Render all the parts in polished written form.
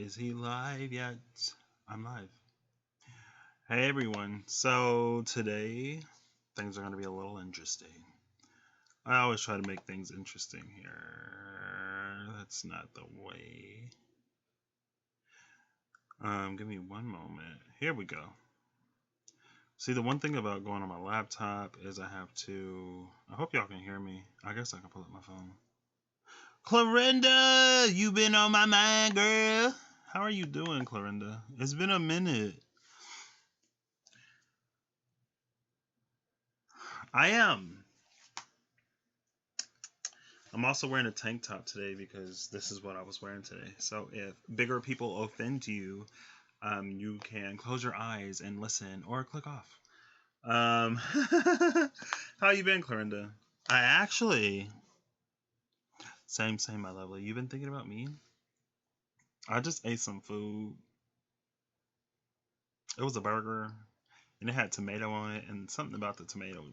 Is he live yet? I'm live. Hey everyone. So today things are going to be a little interesting. I always try to make things interesting here. That's not the way. Give me one moment. Here we go. See, the one thing about going on my laptop is I have to. I hope y'all can hear me. I guess I can pull up my phone. Clorinda, you been on my mind, girl. How are you doing, Clorinda? It's been a minute. I am. I'm also wearing a tank top today because this is what I was wearing today. So if bigger people offend you, you can close your eyes and listen or click off. How you been, Clorinda? I actually, same, my lovely. You been thinking about me? I just ate some food. It was a burger, and it had tomato on it, and something about the tomato.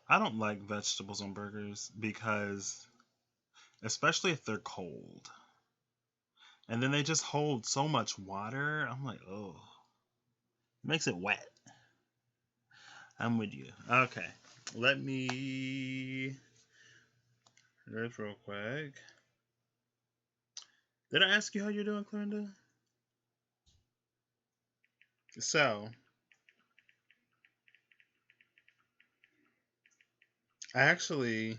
I don't like vegetables on burgers because, especially if they're cold, and then they just hold so much water. I'm like, oh, it makes it wet. I'm with you. Okay, let me this real quick. Did I ask you how you're doing, Clorinda? So, actually,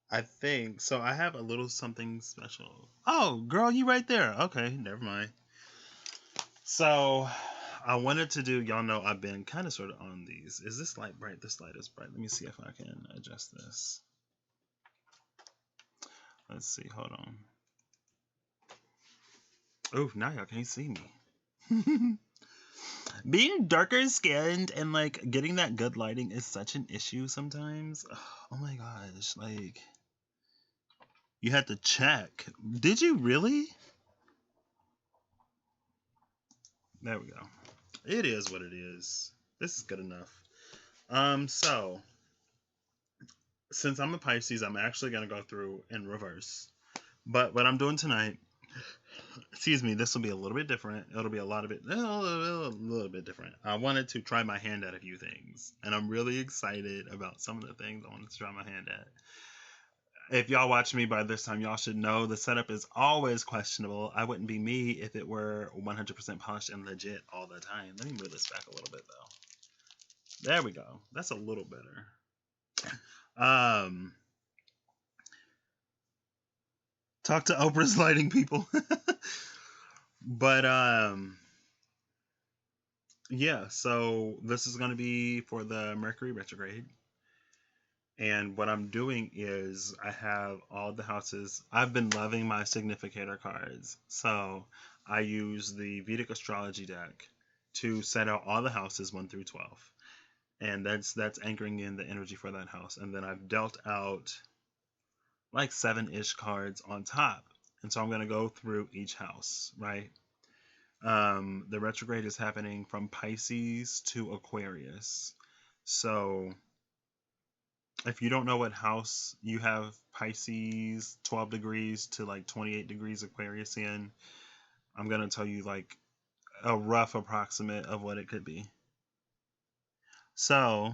I think so. I have a little something special. Oh, girl, you right there. Okay, never mind. So, I wanted to do. Y'all know I've been kind of sort of on these. Is this light bright? This light is bright. Let me see if I can adjust this. Let's see. Hold on. Oh, now y'all can't see me. Being darker skinned and like getting that good lighting is such an issue sometimes. Oh my gosh, like you had to check. Did you really? There we go. It is what it is. This is good enough. So since I'm a Pisces, I'm actually gonna go through in reverse. But what I'm doing tonight, excuse me, this will be a little bit different. It'll be a little bit different. I wanted to try my hand at a few things, and I'm really excited about some of the things I wanted to try my hand at. If y'all watch me by this time, y'all should know the setup is always questionable. I wouldn't be me if it were 100% polished and legit all the time. Let me move this back a little bit, though. There we go. That's a little better. Talk to Oprah's lighting people. But yeah, so this is going to be for the Mercury Retrograde. And what I'm doing is I have all the houses. I've been loving my significator cards. So I use the Vedic astrology deck to set out all the houses 1 through 12. And that's anchoring in the energy for that house. And then I've dealt out like 7-ish cards on top. And so I'm going to go through each house, right? The retrograde is happening from Pisces to Aquarius. So if you don't know what house you have Pisces 12 degrees to like 28 degrees Aquarius in, I'm going to tell you like a rough approximate of what it could be. So,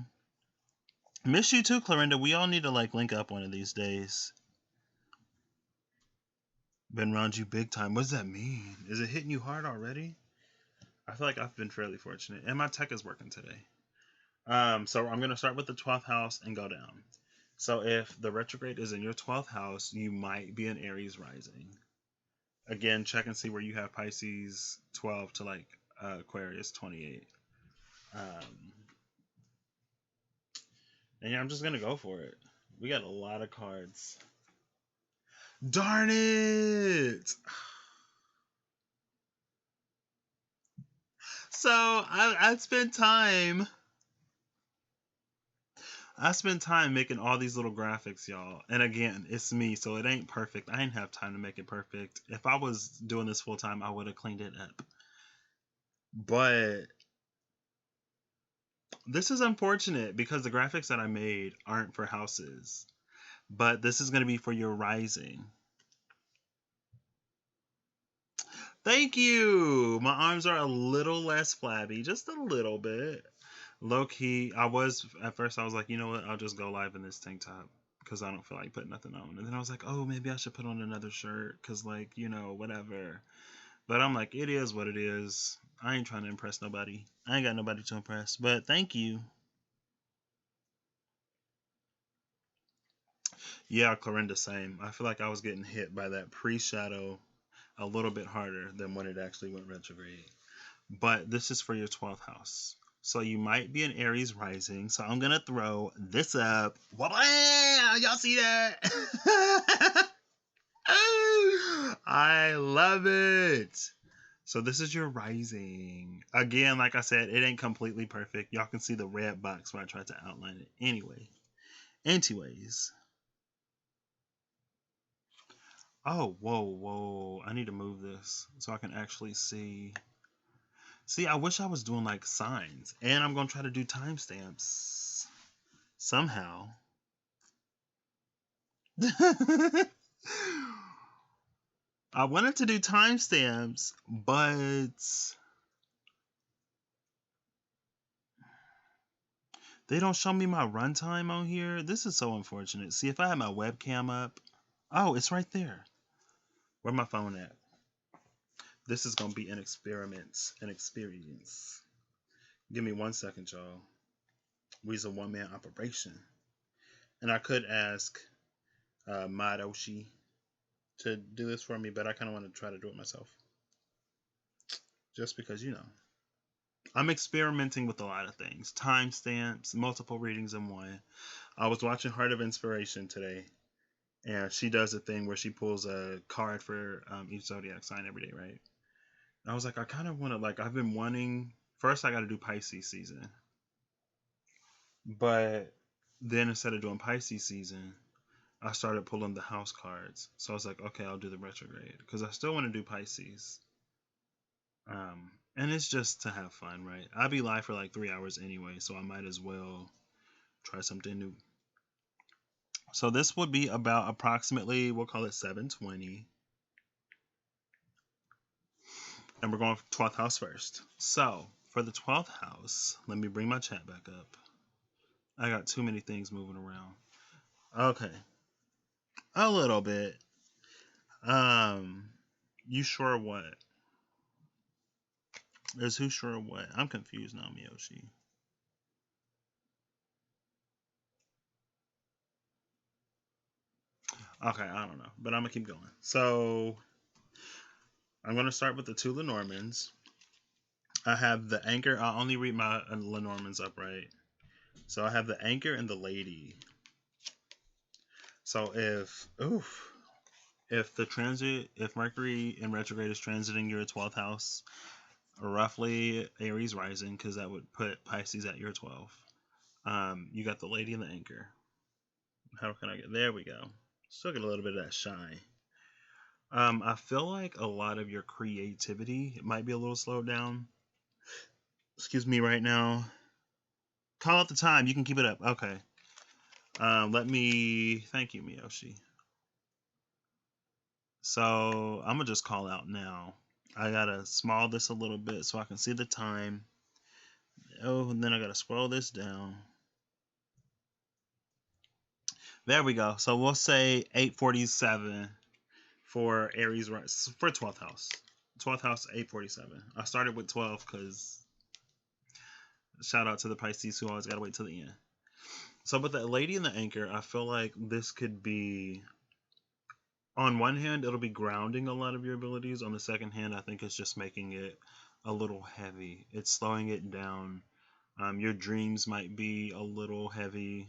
miss you too, Clorinda. We all need to like link up one of these days. Been around you big time. What does that mean? Is it hitting you hard already? I feel like I've been fairly fortunate. And my tech is working today. So I'm going to start with the 12th house and go down. So if the retrograde is in your 12th house, you might be an Aries rising. Again, check and see where you have Pisces 12 to like Aquarius 28. And yeah, I'm just going to go for it. We got a lot of cards. Darn it! So I spent time making all these little graphics, y'all. And again, it's me, so it ain't perfect. I didn't have time to make it perfect. If I was doing this full time, I would have cleaned it up. But this is unfortunate because the graphics that I made aren't for houses. But this is going to be for your rising. Thank you. My arms are a little less flabby, just a little bit. Low key, I was at first. I was like, you know what? I'll just go live in this tank top because I don't feel like putting nothing on. And then I was like, oh, maybe I should put on another shirt because, like, whatever. But I'm like, it is what it is. I ain't trying to impress nobody. I ain't got nobody to impress. But thank you. Yeah, Clorinda, same. I feel like I was getting hit by that pre-shadow a little bit harder than when it actually went retrograde. But this is for your 12th house. So you might be an Aries rising. So I'm going to throw this up. Wow, y'all see that? I love it. So this is your rising. Again, like I said, it ain't completely perfect. Y'all can see the red box where I tried to outline it. Anyways. Oh, whoa. I need to move this so I can actually see. See, I wish I was doing like signs. And I'm going to try to do timestamps somehow. I wanted to do timestamps, but they don't show me my runtime on here. This is so unfortunate. See, if I had my webcam up. Oh, it's right there. Where my phone at? This is going to be an experiment, an experience. Give me 1 second, y'all. We's a one-man operation. And I could ask Madoshi to do this for me, but I kind of want to try to do it myself. Just because, I'm experimenting with a lot of things. Timestamps, multiple readings in one. I was watching Heart of Inspiration today, and she does a thing where she pulls a card for each zodiac sign every day, right? And I was like, I kind of want to, like, I've been wanting, first I got to do Pisces season. But then instead of doing Pisces season, I started pulling the house cards. So I was like, okay, I'll do the retrograde because I still want to do Pisces. And it's just to have fun, right? I'll be live for like 3 hours anyway, so I might as well try something new. So this would be about approximately, we'll call it 7:20. And we're going for 12th house first. So for the 12th house, let me bring my chat back up. I got too many things moving around. Okay. A little bit. You sure what? Is who sure what? I'm confused now, Miyoshi. Okay, I don't know. But I'm going to keep going. So I'm going to start with the two Lenormands. I have the anchor. I'll only read my Lenormands up, right? So I have the anchor and the lady. So if Mercury in retrograde is transiting your 12th house, roughly Aries rising, because that would put Pisces at your 12th. You got the lady and the anchor. How can I get there? We go. Still get a little bit of that shine. I feel like a lot of your creativity might be a little slowed down. Excuse me right now. Call out the time. You can keep it up. Okay. Thank you, Miyoshi. So I'm gonna just call out now. I gotta small this a little bit so I can see the time. Oh, and then I gotta scroll this down. There we go. So we'll say 8:47 for Aries for 12th house. 12th house 8:47. I started with 12 because shout out to the Pisces who always gotta wait till the end. So with the lady and the anchor, I feel like this could be, on one hand, it'll be grounding a lot of your abilities. On the second hand, I think it's just making it a little heavy. It's slowing it down. Your dreams might be a little heavy.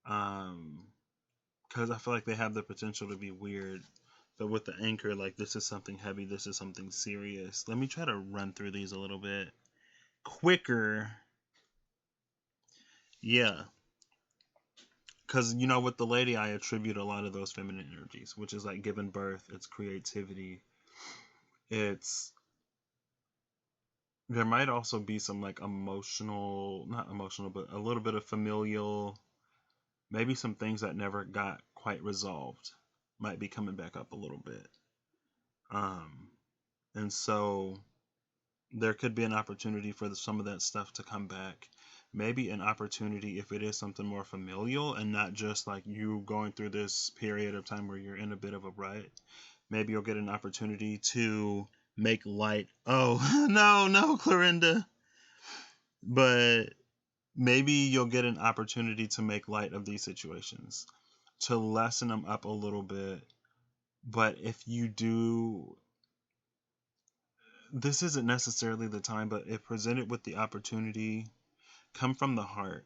Because I feel like they have the potential to be weird. But with the anchor, like, this is something heavy, this is something serious. Let me try to run through these a little bit quicker. Yeah. Because, with the lady, I attribute a lot of those feminine energies, which is like giving birth, it's creativity. There might also be some like not emotional, but a little bit of familial, maybe some things that never got quite resolved might be coming back up a little bit. And so there could be an opportunity for some of that stuff to come back. Maybe an opportunity if it is something more familial and not just like you going through this period of time where you're in a bit of a rut. Maybe you'll get an opportunity to make light. Oh, no, Clorinda. But maybe you'll get an opportunity to make light of these situations, to lessen them up a little bit. But if you do, this isn't necessarily the time, but if presented with the opportunity, come from the heart,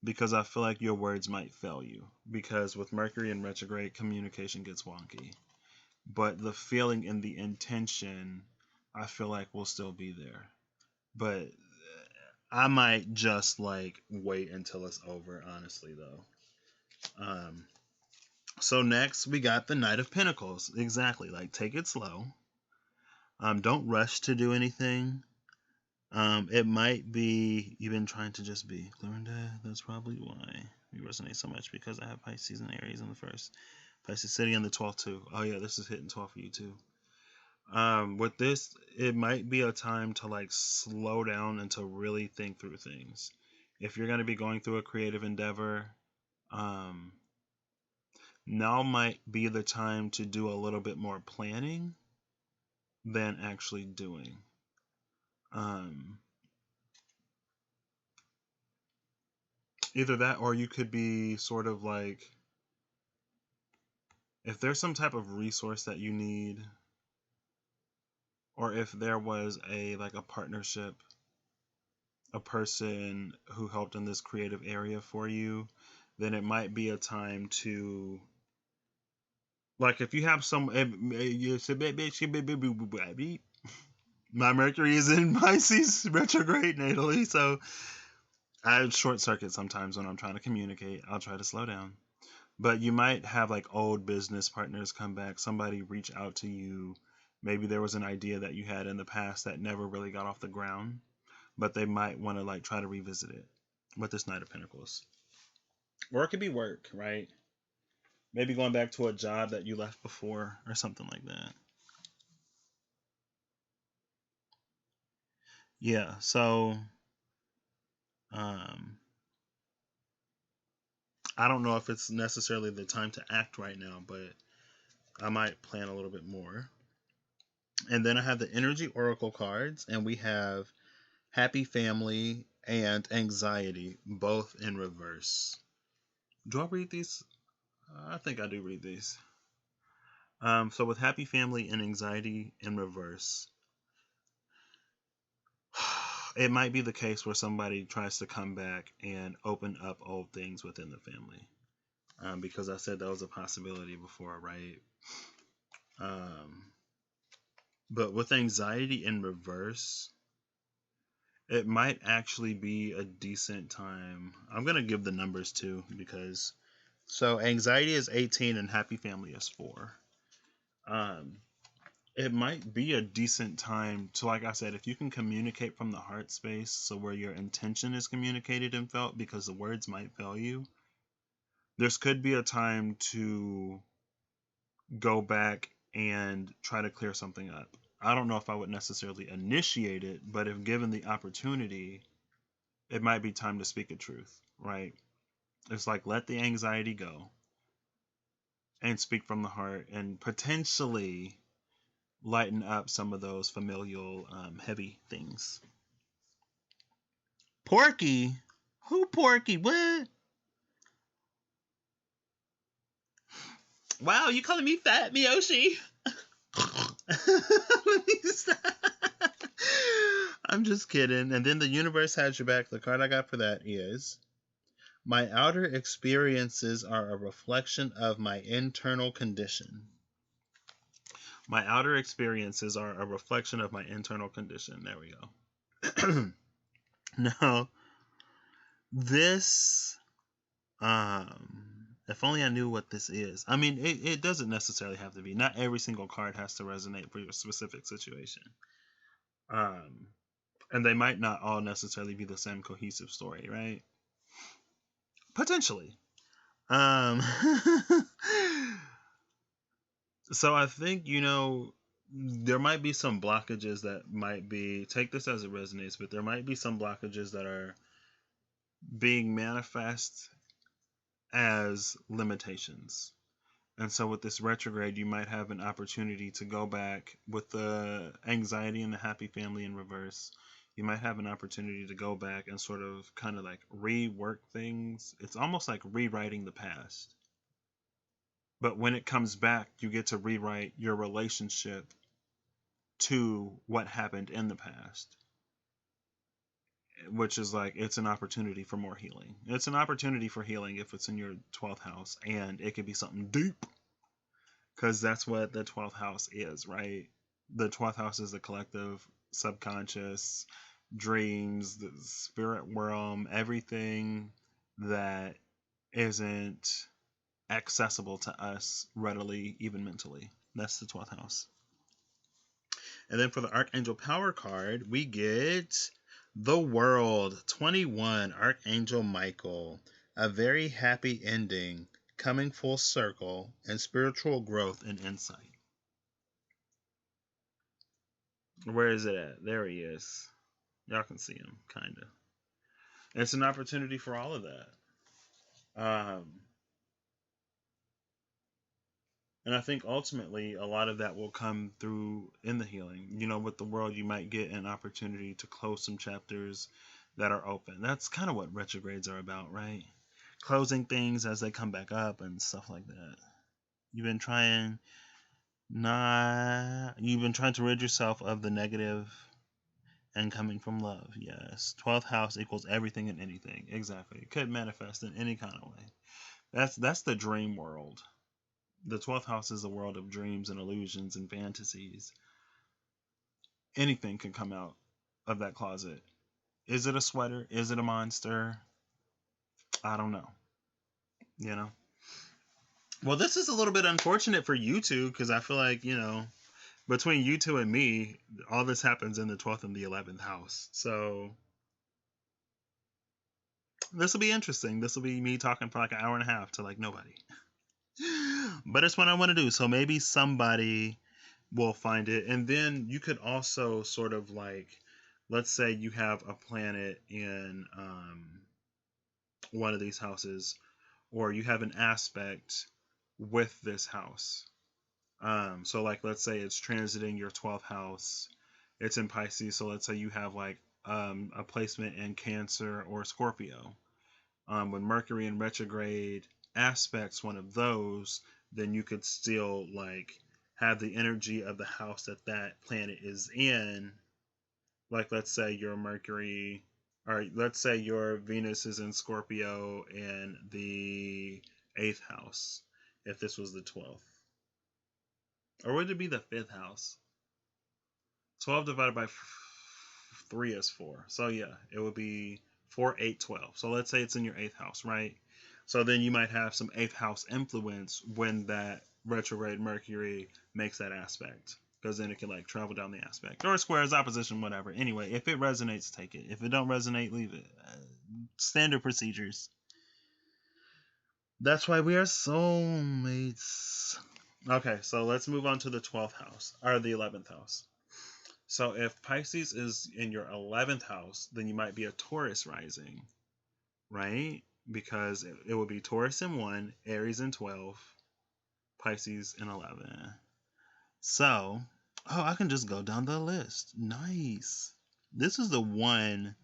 because I feel like your words might fail you, because with Mercury in retrograde, communication gets wonky. But the feeling and the intention, I feel like will still be there. But I might just like wait until it's over, honestly, though. So next we got the Knight of Pentacles. Exactly, like take it slow. Don't rush to do anything. It might be you've been trying to just be. Clorinda, that's probably why we resonate so much, because I have Pisces and Aries on the first. Pisces City on the 12th too. Oh yeah, this is hitting 12 for you too. With this, it might be a time to like slow down and to really think through things. If you're going to be going through a creative endeavor, now might be the time to do a little bit more planning than actually doing. Either that, or you could be sort of like, if there's some type of resource that you need, or if there was a partnership, a person who helped in this creative area for you, then it might be a time to, like, if you have some, my Mercury is in Pisces retrograde natally, so I short circuit sometimes when I'm trying to communicate. I'll try to slow down. But you might have like old business partners come back, somebody reach out to you. Maybe there was an idea that you had in the past that never really got off the ground, but they might want to like try to revisit it with this Knight of Pentacles. Or it could be work, right? Maybe going back to a job that you left before or something like that. Yeah, so I don't know if it's necessarily the time to act right now, but I might plan a little bit more. And then I have the Energy Oracle cards, and we have Happy Family and Anxiety, both in reverse. Do I read these? I think I do read these. So with Happy Family and Anxiety in reverse, it might be the case where somebody tries to come back and open up old things within the family. Because I said that was a possibility before, right? But with Anxiety in reverse, it might actually be a decent time. I'm going to give the numbers too, because so Anxiety is 18 and Happy Family is 4. It might be a decent time to, like I said, if you can communicate from the heart space, so where your intention is communicated and felt, because the words might fail you, this could be a time to go back and try to clear something up. I don't know if I would necessarily initiate it, but if given the opportunity, it might be time to speak a truth, right? It's like, let the anxiety go and speak from the heart, and potentially lighten up some of those familial heavy things. Porky? Who Porky? What? Wow, you calling me fat, Miyoshi? Let me stop. I'm just kidding. And then the universe has your back. The card I got for that is, my outer experiences are a reflection of my internal condition. My outer experiences are a reflection of my internal condition. There we go. Now, this, if only I knew what this is. I mean, it doesn't necessarily have to be. Not every single card has to resonate for your specific situation. And they might not all necessarily be the same cohesive story, right? Potentially. So I think, there might be some blockages that might be, take this as it resonates, but there might be some blockages that are being manifest as limitations. And so with this retrograde, you might have an opportunity to go back with the anxiety and the happy family in reverse. You might have an opportunity to go back and sort of kind of like rework things. It's almost like rewriting the past. But when it comes back, you get to rewrite your relationship to what happened in the past, which is like, it's an opportunity for more healing. It's an opportunity for healing if it's in your 12th house, and it could be something deep, because that's what the 12th house is, right? The 12th house is the collective subconscious, dreams, the spirit realm, everything that isn't accessible to us readily, even mentally. That's the 12th house. And then for the Archangel Power card, we get the World 21, Archangel Michael. A very happy ending, coming full circle, and spiritual growth and insight. Where is it at? There he is. Y'all can see him, kind of. It's an opportunity for all of that. And I think ultimately a lot of that will come through in the healing. You know, with the World, you might get an opportunity to close some chapters that are open. That's kind of what retrogrades are about, right? Closing things as they come back up and stuff like that. You've been trying to rid yourself of the negative and coming from love. Yes. 12th house equals everything and anything. Exactly. It could manifest in any kind of way. That's the dream world. The 12th house is a world of dreams and illusions and fantasies. Anything can come out of that closet. Is it a sweater? Is it a monster? I don't know. You know? Well, this is a little bit unfortunate for you two, because I feel like, you know, between you two and me, all this happens in the 12th and the 11th house. So this will be interesting. This will be me talking for like an hour and a half to like nobody. But it's what I want to do. So maybe somebody will find it. And then you could also sort of like, let's say you have a planet in one of these houses, or you have an aspect with this house. So like, let's say it's transiting your 12th house. It's in Pisces. So let's say you have like a placement in Cancer or Scorpio. When Mercury in retrograde aspects one of those, then you could still like have the energy of the house that that planet is in. Like, let's say your Mercury, or let's say your Venus is in Scorpio in the 8th house, if this was the 12th. Or would it be the 5th house? 12 divided by 3 is 4. So yeah, it would be 4, 8, 12. So let's say it's in your 8th house, right? So then you might have some 8th house influence when that retrograde Mercury makes that aspect, because then it can like travel down the aspect, or squares, opposition, whatever. Anyway, if it resonates, take it. If it don't resonate, leave it. Standard procedures. That's why we are soulmates. Okay, so let's move on to the 12th house, or the 11th house. So if Pisces is in your 11th house, then you might be a Taurus rising, right? Because it would be Taurus in 1, Aries in 12, Pisces in 11. So, I can just go down the list. Nice. This is the one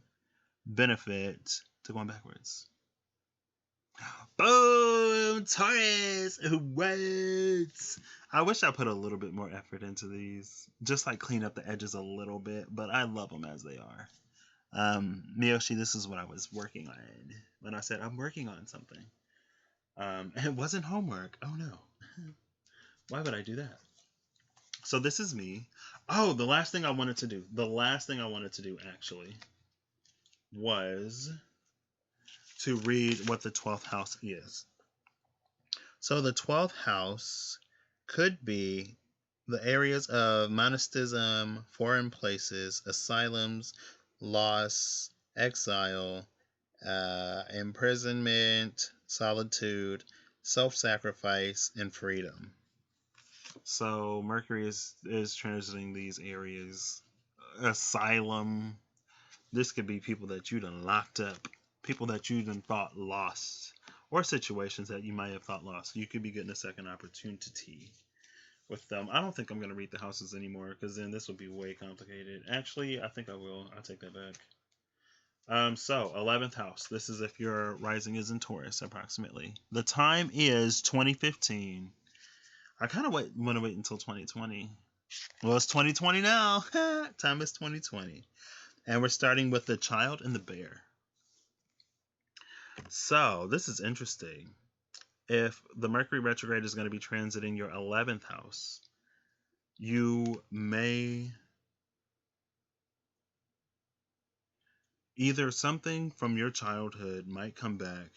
benefit to going backwards. Boom! Taurus! What? I wish I put a little bit more effort into these. Just like clean up the edges a little bit, but I love them as they are. Miyoshi, this is what I was working on when I said I'm working on something. It wasn't homework. Oh no. Why would I do that? So this is me. Oh, the last thing I wanted to do actually was to read what the 12th house is. So the 12th house could be the areas of monasticism, foreign places, asylums, loss, exile, imprisonment, solitude, self-sacrifice, and freedom. So Mercury is transiting these areas. Asylum. This could be people that you done locked up, people that you done thought lost, or situations that you might have thought lost. You could be getting a second opportunity with them. I don't think I'm gonna read the houses anymore because then this would be way complicated. Actually, I think I will. I'll take that back. So 11th house. This is if your rising is in Taurus, approximately. The time is 2015. I kind of want to wait until 2020. Well, it's 2020 now. Time is 2020, and we're starting with the child and the bear. So this is interesting. If the Mercury retrograde is going to be transiting your 11th house, you may either something from your childhood might come back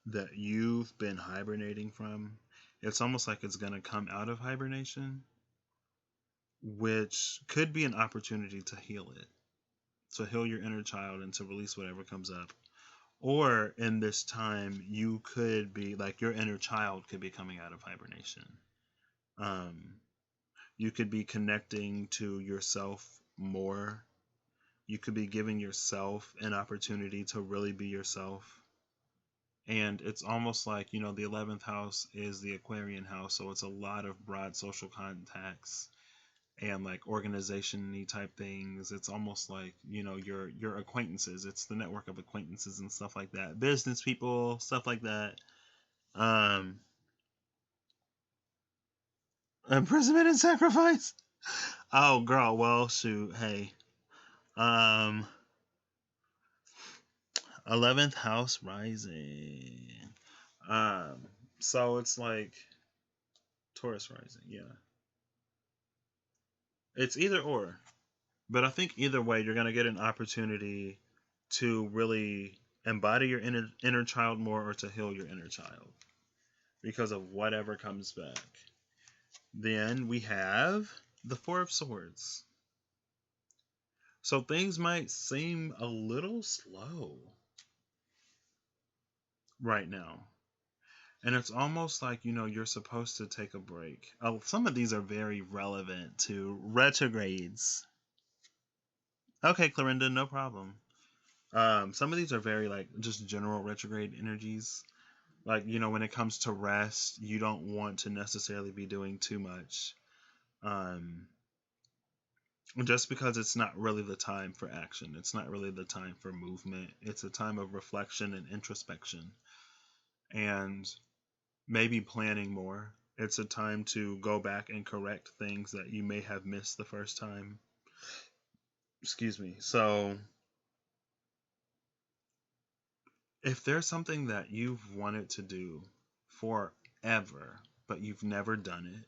that you've been hibernating from. It's almost like it's going to come out of hibernation, which could be an opportunity to heal it, to heal your inner child and to release whatever comes up. Or in this time, you could be like your inner child could be coming out of hibernation. You could be connecting to yourself more. You could be giving yourself an opportunity to really be yourself. And it's almost like, the 11th house is the Aquarian house. So it's a lot of broad social contacts and like organization-y type things. It's almost like, your acquaintances. It's the network of acquaintances and stuff like that. Business people, stuff like that. Imprisonment and sacrifice. Oh, girl. Well, shoot. Hey. 11th house rising. So it's like Taurus rising. Yeah. It's either or. But I think either way, you're going to get an opportunity to really embody your inner child more or to heal your inner child because of whatever comes back. Then we have the Four of Swords. So things might seem a little slow right now. And it's almost like, you're supposed to take a break. Some of these are very relevant to retrogrades. Okay, Clarinda, no problem. Some of these are very like just general retrograde energies. Like, when it comes to rest, you don't want to necessarily be doing too much. Just because it's not really the time for action. It's not really the time for movement. It's a time of reflection and introspection. And maybe planning more. It's a time to go back and correct things that you may have missed the first time. Excuse me. So, if there's something that you've wanted to do forever, but you've never done it,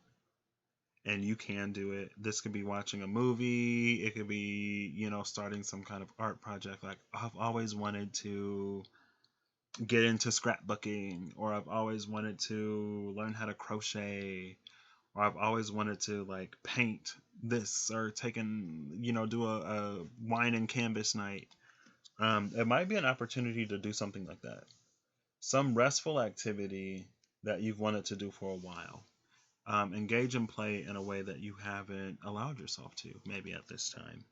and you can do it, this could be watching a movie, it could be, starting some kind of art project. Like, I've always wanted to get into scrapbooking, or I've always wanted to learn how to crochet, or I've always wanted to like paint this, or do a wine and canvas night. It might be an opportunity to do something like that. Some restful activity that you've wanted to do for a while. Engage and play in a way that you haven't allowed yourself to, maybe at this time.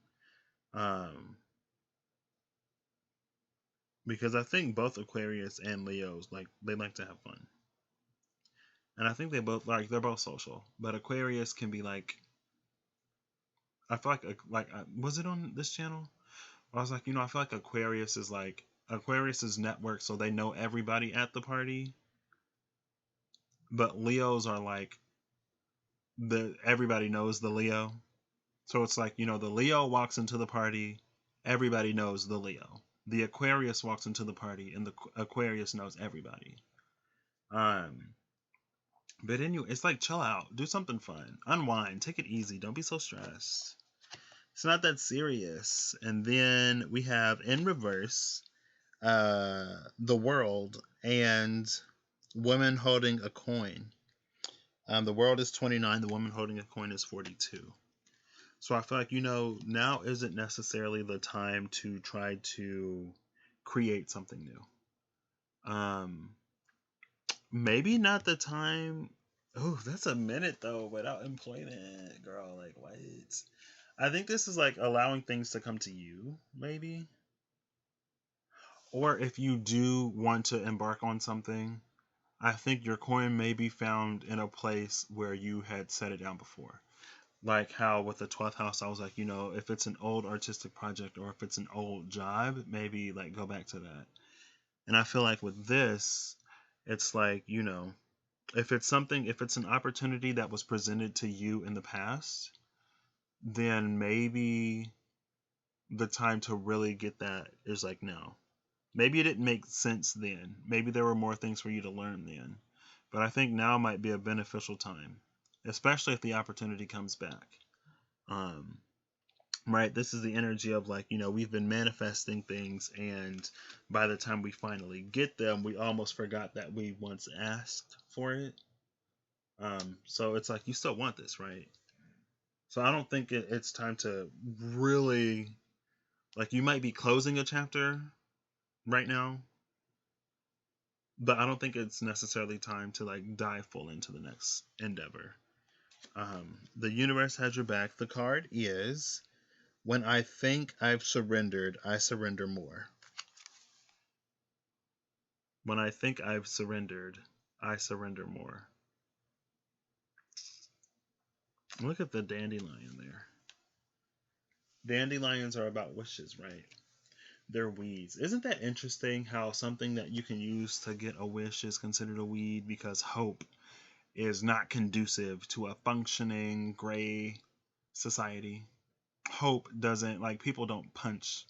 Because I think both Aquarius and Leos, like, they like to have fun. And I think they're both social. But Aquarius can be like, I feel like was it on this channel? I was like, I feel like Aquarius is like Aquarius's network, so they know everybody at the party. But Leos are like everybody knows the Leo. So it's like, the Leo walks into the party, everybody knows the Leo. The Aquarius walks into the party, and the Aquarius knows everybody. But anyway, it's like, chill out, do something fun, unwind, take it easy, don't be so stressed. It's not that serious. And then we have in reverse, the World and woman holding a coin. The World is 29, the woman holding a coin is 42. So I feel like, now isn't necessarily the time to try to create something new. Maybe not the time. Oh, that's a minute though without employment, girl. Like what? I think this is like allowing things to come to you, maybe. Or if you do want to embark on something, I think your coin may be found in a place where you had set it down before. Like how with the 12th house, I was like, if it's an old artistic project or if it's an old job, maybe like go back to that. And I feel like with this, it's like, if it's an opportunity that was presented to you in the past, then maybe the time to really get that is like now. Maybe it didn't make sense then. Maybe there were more things for you to learn then. But I think now might be a beneficial time, especially if the opportunity comes back. Um, right? This is the energy of like, we've been manifesting things, and by the time we finally get them, we almost forgot that we once asked for it. So it's like you still want this, right? So I don't think it's time to really like you might be closing a chapter right now, but I don't think it's necessarily time to like dive full into the next endeavor. The universe has your back. The card is when I think I've surrendered, I surrender more. When I think I've surrendered, I surrender more. Look at the dandelion there. Dandelions are about wishes, right? They're weeds. Isn't that interesting how something that you can use to get a wish is considered a weed because hope is not conducive to a functioning gray society? Hope doesn't, like, people don't punch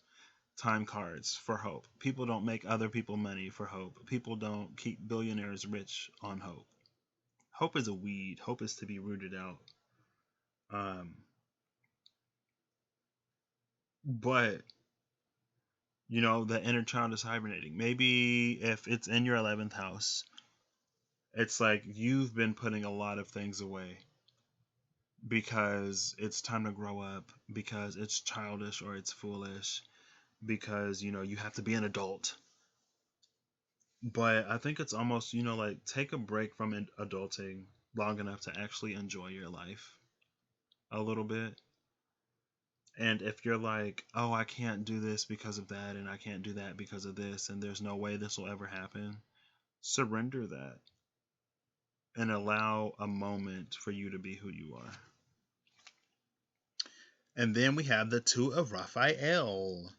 time cards for hope. People don't make other people money for hope. People don't keep billionaires rich on hope. Hope is a weed. Hope is to be rooted out. Um, but the inner child is hibernating. Maybe if it's in your 11th house, it's like you've been putting a lot of things away because it's time to grow up, because it's childish or it's foolish, because you have to be an adult. But I think it's almost like take a break from adulting long enough to actually enjoy your life a little bit. And if you're like, oh, I can't do this because of that, and I can't do that because of this, and there's no way this will ever happen, surrender that and allow a moment for you to be who you are. And then we have the Two of Raphael.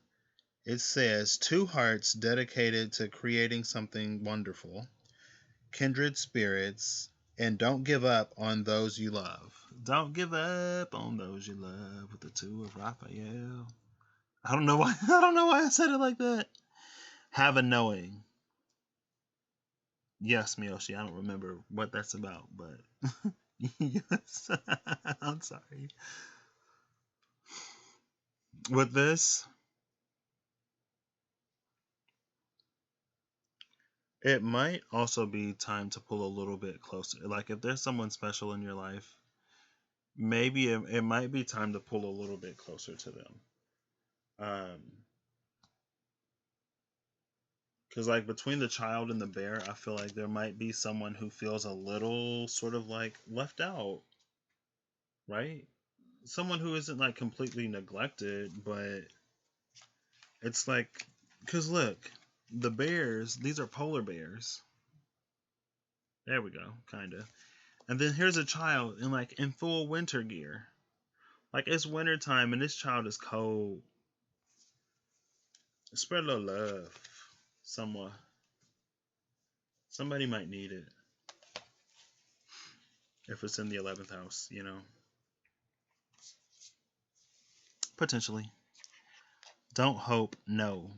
It says, two hearts dedicated to creating something wonderful, kindred spirits, and don't give up on those you love. Don't give up on those you love with the Two of Raphael. I don't know why. I don't know why I said it like that. Have a knowing. Yes, Miyoshi. I don't remember what that's about, but yes. I'm sorry. With this, it might also be time to pull a little bit closer. Like if there's someone special in your life, maybe it might be time to pull a little bit closer to them. Because like between the child and the bear, I feel like there might be someone who feels a little sort of like left out, right? Someone who isn't like completely neglected, but it's like, because look, the bears, these are polar bears. There we go, kind of. And then here's a child in full winter gear. Like it's winter time and this child is cold. Spread a little love. Someone. Somebody might need it. If it's in the 11th house, Potentially. Don't hope, no.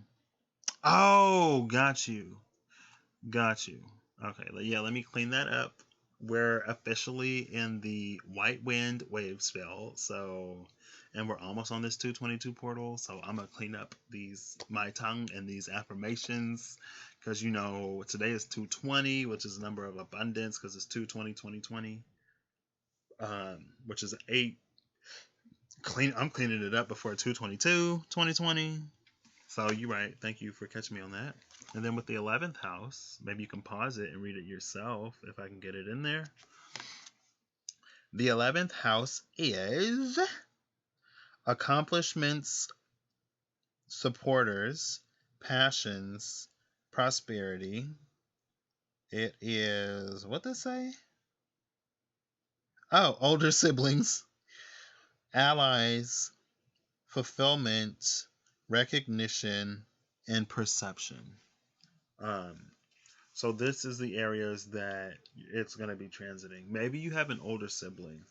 Oh, got you. Got you. Okay, yeah, let me clean that up. We're officially in the white wind wave spell, and we're almost on this 222 portal, so I'm gonna clean up my tongue and these affirmations, because today is 220, which is a number of abundance, because it's 220 2020, which is 8. I'm cleaning it up before 222 2020. So you're right. Thank you for catching me on that. And then with the 11th house, maybe you can pause it and read it yourself if I can get it in there. The 11th house is accomplishments, supporters, passions, prosperity. It is, what does it say? Oh, older siblings, allies, fulfillment, recognition, and perception. Um, so this is the areas that it's going to be transiting. Maybe you have an older sibling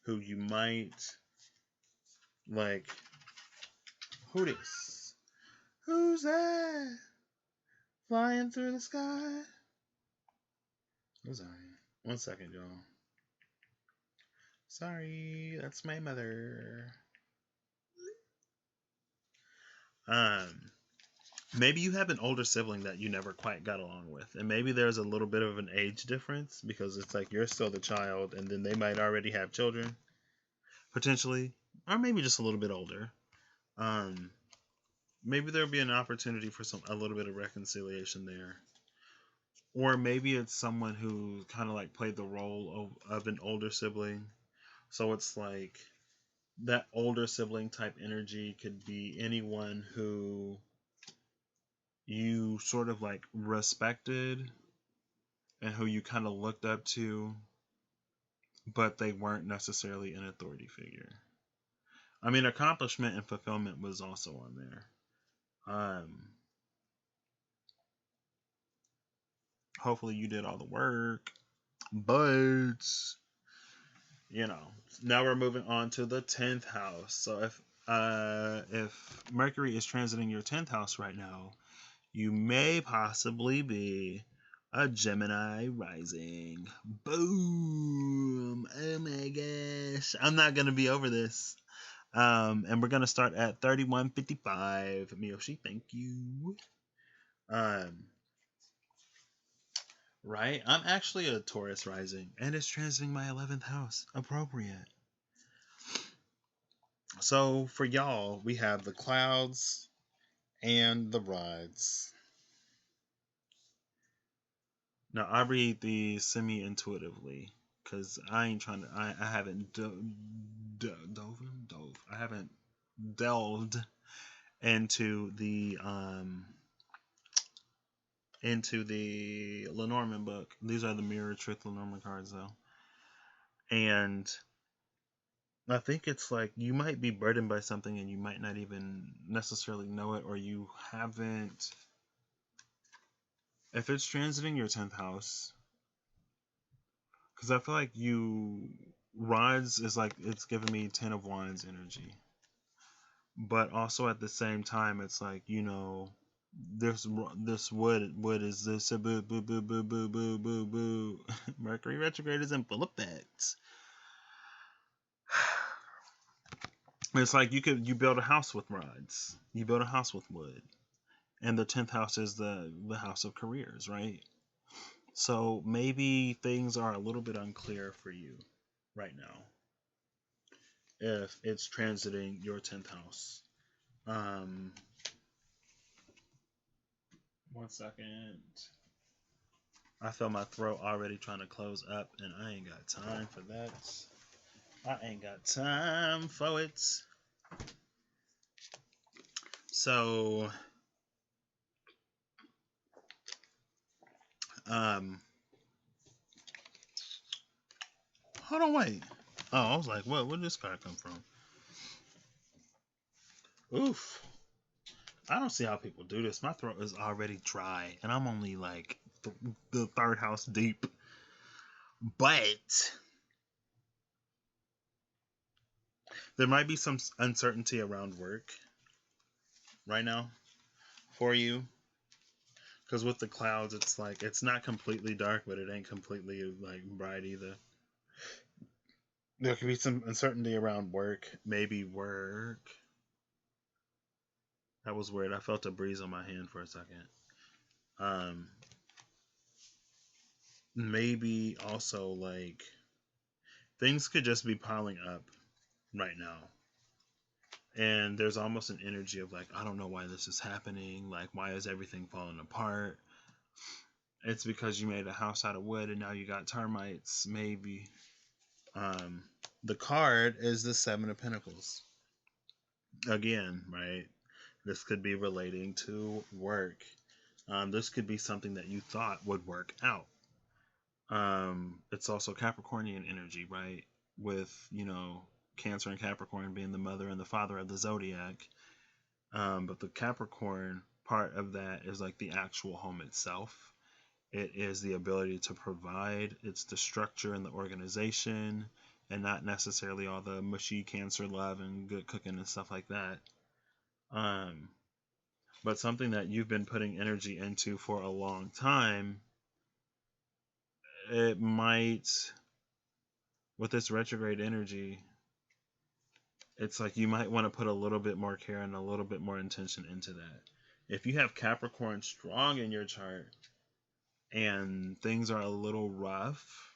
who you might like. Who this? Who's that? Flying through the sky? Who's that? 1 second, y'all. Sorry, that's my mother. Um, maybe you have an older sibling that you never quite got along with, and maybe there's a little bit of an age difference because it's like you're still the child, and then they might already have children, potentially, or maybe just a little bit older. Um, maybe there'll be an opportunity for a little bit of reconciliation there, or maybe it's someone who kind of like played the role of an older sibling, so it's like that older sibling type energy could be anyone who you sort of like respected and who you kind of looked up to, but they weren't necessarily an authority figure. I mean, accomplishment and fulfillment was also on there. Hopefully you did all the work, but you know, now we're moving on to the 10th house. So if Mercury is transiting your 10th house right now, you may possibly be a Gemini rising. Boom! Oh my gosh. I'm not going to be over this. And we're going to start at 3155. Miyoshi, thank you. Right? I'm actually a Taurus rising, and it's transiting my 11th house. Appropriate. So for y'all, we have the clouds and the rods. Now I read these semi-intuitively because I ain't trying to. I haven't I haven't delved into the Lenormand book. These are the Mirror Truth Lenormand cards though, and I think it's like you might be burdened by something and you might not even necessarily know it, or you haven't. If it's transiting your 10th house, because I feel like rods is like it's giving me 10 of wands energy, but also at the same time it's like this wood is this a boo boo boo boo boo boo boo boo. Mercury retrograde is in full effect. It's like you build a house with rods, you build a house with wood, and the 10th house is the house of careers, right? So maybe things are a little bit unclear for you right now if it's transiting your 10th house. 1 second. I feel my throat already trying to close up, and I ain't got time for that. I ain't got time for it. So, hold on, wait. Oh, I was like, what? Where did this card come from? Oof. I don't see how people do this. My throat is already dry, and I'm only like the third house deep. But there might be some uncertainty around work right now for you. Because with the clouds, it's like it's not completely dark, but it ain't completely like bright either. There could be some uncertainty around work. Maybe work. That was weird. I felt a breeze on my hand for a second. Maybe also like things could just be piling up right now. And there's almost an energy of like, I don't know why this is happening. Like, why is everything falling apart? It's because you made a house out of wood and now you got termites, maybe. Um, the card is the Seven of Pentacles. Again, right? This could be relating to work. This could be something that you thought would work out. It's also Capricornian energy, right? With, Cancer and Capricorn being the mother and the father of the zodiac. But the Capricorn part of that is like the actual home itself. It is the ability to provide. It's the structure and the organization, and not necessarily all the mushy Cancer love and good cooking and stuff like that. But something that you've been putting energy into for a long time, it might, with this retrograde energy, it's like you might want to put a little bit more care and a little bit more intention into that. If you have Capricorn strong in your chart and things are a little rough,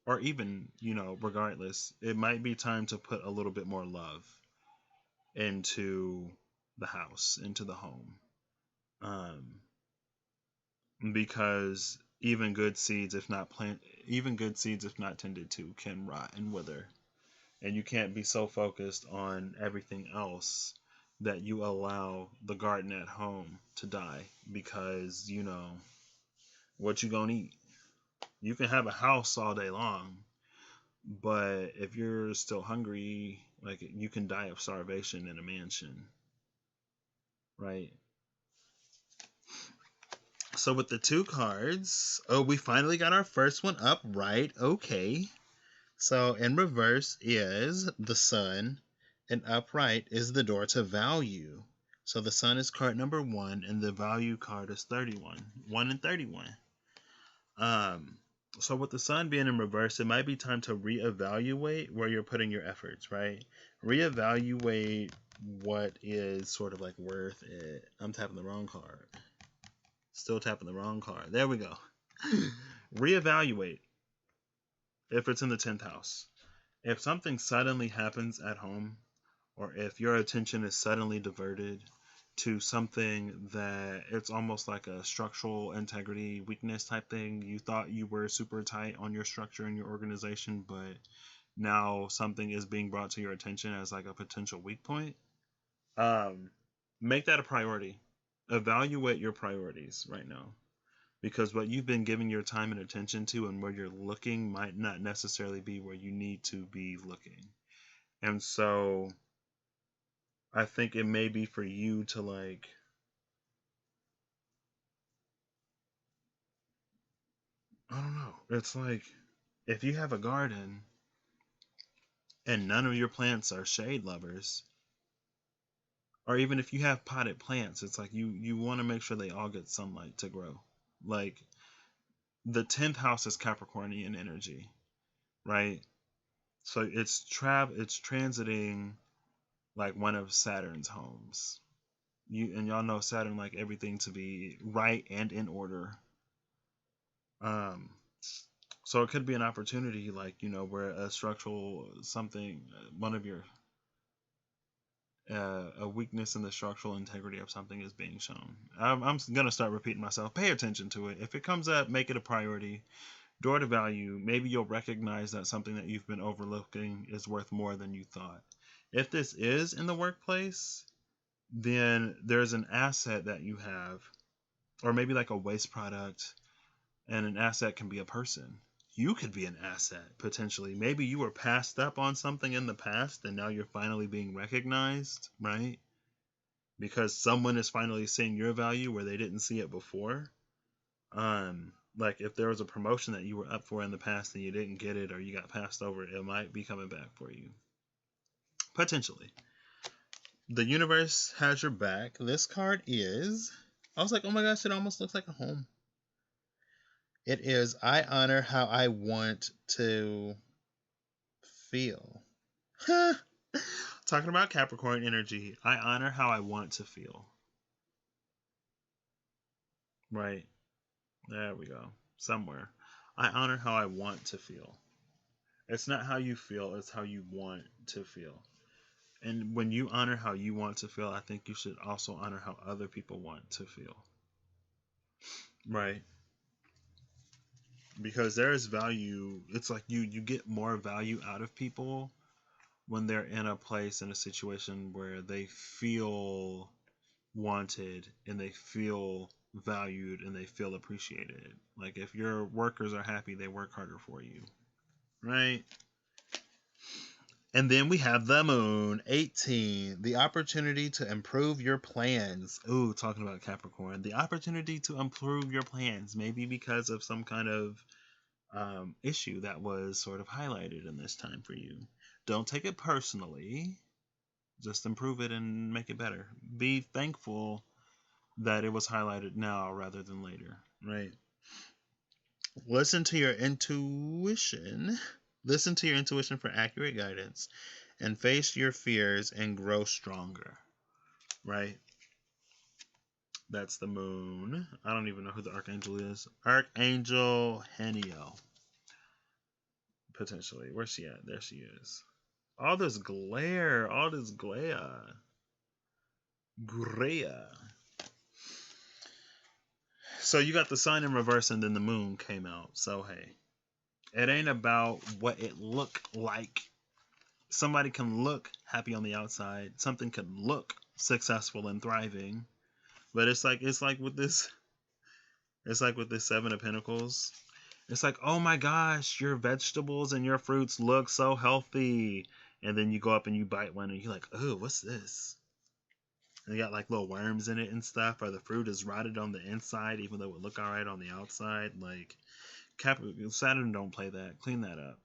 or even, regardless, it might be time to put a little bit more love into the house, into the home. Because even good seeds, if not tended to, can rot and wither. And you can't be so focused on everything else that you allow the garden at home to die, because what you gonna eat. You can have a house all day long, but if you're still hungry, like, you can die of starvation in a mansion, right? So with the two cards, we finally got our first one up right. Okay. So in reverse is the Sun, and upright is the door to value. So the Sun is card number 1, and the value card is 31. 1 and 31. So with the Sun being in reverse, it might be time to reevaluate where you're putting your efforts, right? Reevaluate what is sort of like worth it. I'm tapping the wrong card. Still tapping the wrong card. There we go. Reevaluate if it's in the 10th house. If something suddenly happens at home, or if your attention is suddenly diverted to something that it's almost like a structural integrity weakness type thing, you thought you were super tight on your structure and your organization, but now something is being brought to your attention as like a potential weak point, make that a priority. Evaluate your priorities right now, because what you've been giving your time and attention to and where you're looking might not necessarily be where you need to be looking. And so I think it may be for you to, like, I don't know. It's like, if you have a garden and none of your plants are shade lovers, or even if you have potted plants, it's like you want to make sure they all get sunlight to grow. Like, the 10th house is Capricornian energy, right? So it's transiting like one of Saturn's homes. Y'all know Saturn like everything to be right and in order. So it could be an opportunity, like, where a structural something, one of your a weakness in the structural integrity of something is being shown. I'm gonna start repeating myself. Pay attention to it. If it comes up, make it a priority. Door to value. Maybe you'll recognize that something that you've been overlooking is worth more than you thought. If this is in the workplace, then there's an asset that you have, or maybe like a waste product, and an asset can be a person. You could be an asset, potentially. Maybe you were passed up on something in the past, and now you're finally being recognized, right? Because someone is finally seeing your value where they didn't see it before. Like, if there was a promotion that you were up for in the past and you didn't get it, or you got passed over, it might be coming back for you. Potentially. The universe has your back. This card is, I was like, oh my gosh, it almost looks like a home. It is, I honor how I want to feel. Talking about Capricorn energy, I honor how I want to feel. Right. There we go. Somewhere. I honor how I want to feel. It's not how you feel, it's how you want to feel. And when you honor how you want to feel, I think you should also honor how other people want to feel. Right. because there is value. It's like you get more value out of people when they're in a place, in a situation where they feel wanted and they feel valued and they feel appreciated. Like if your workers are happy, they work harder for you, right? And then we have the moon, 18, the opportunity to improve your plans. Ooh, talking about Capricorn, the opportunity to improve your plans, maybe because of some kind of issue that was sort of highlighted in this time for you. Don't take it personally. Just improve it and make it better. Be thankful that it was highlighted now rather than later, right? Listen to your intuition. Listen to your intuition for accurate guidance and face your fears and grow stronger, right? That's the moon. I don't even know who the archangel is. Archangel Haniel. Potentially. Where's she at? There she is. All this glare. All this glare. Glare. So you got the sun in reverse and then the moon came out. So hey, it ain't about what it looked like. Somebody can look happy on the outside. Something could look successful and thriving. But it's like with this Seven of Pentacles. It's like, oh my gosh, your vegetables and your fruits look so healthy. And then you go up and you bite one and you're like, oh, what's this? And they got like little worms in it and stuff, or the fruit is rotted on the inside, even though it look all right on the outside. Like Saturn don't play that. Clean that up.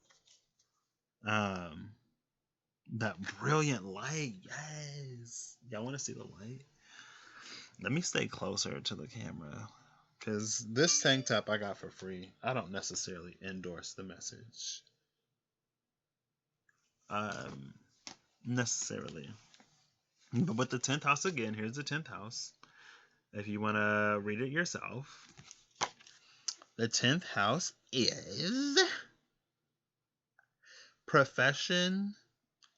That brilliant light, yes. Y'all want to see the light? Let me stay closer to the camera, because this tank top I got for free. I don't necessarily endorse the message. Necessarily. But with the 10th house again, here's the 10th house. If you want to read it yourself. The 10th house is profession,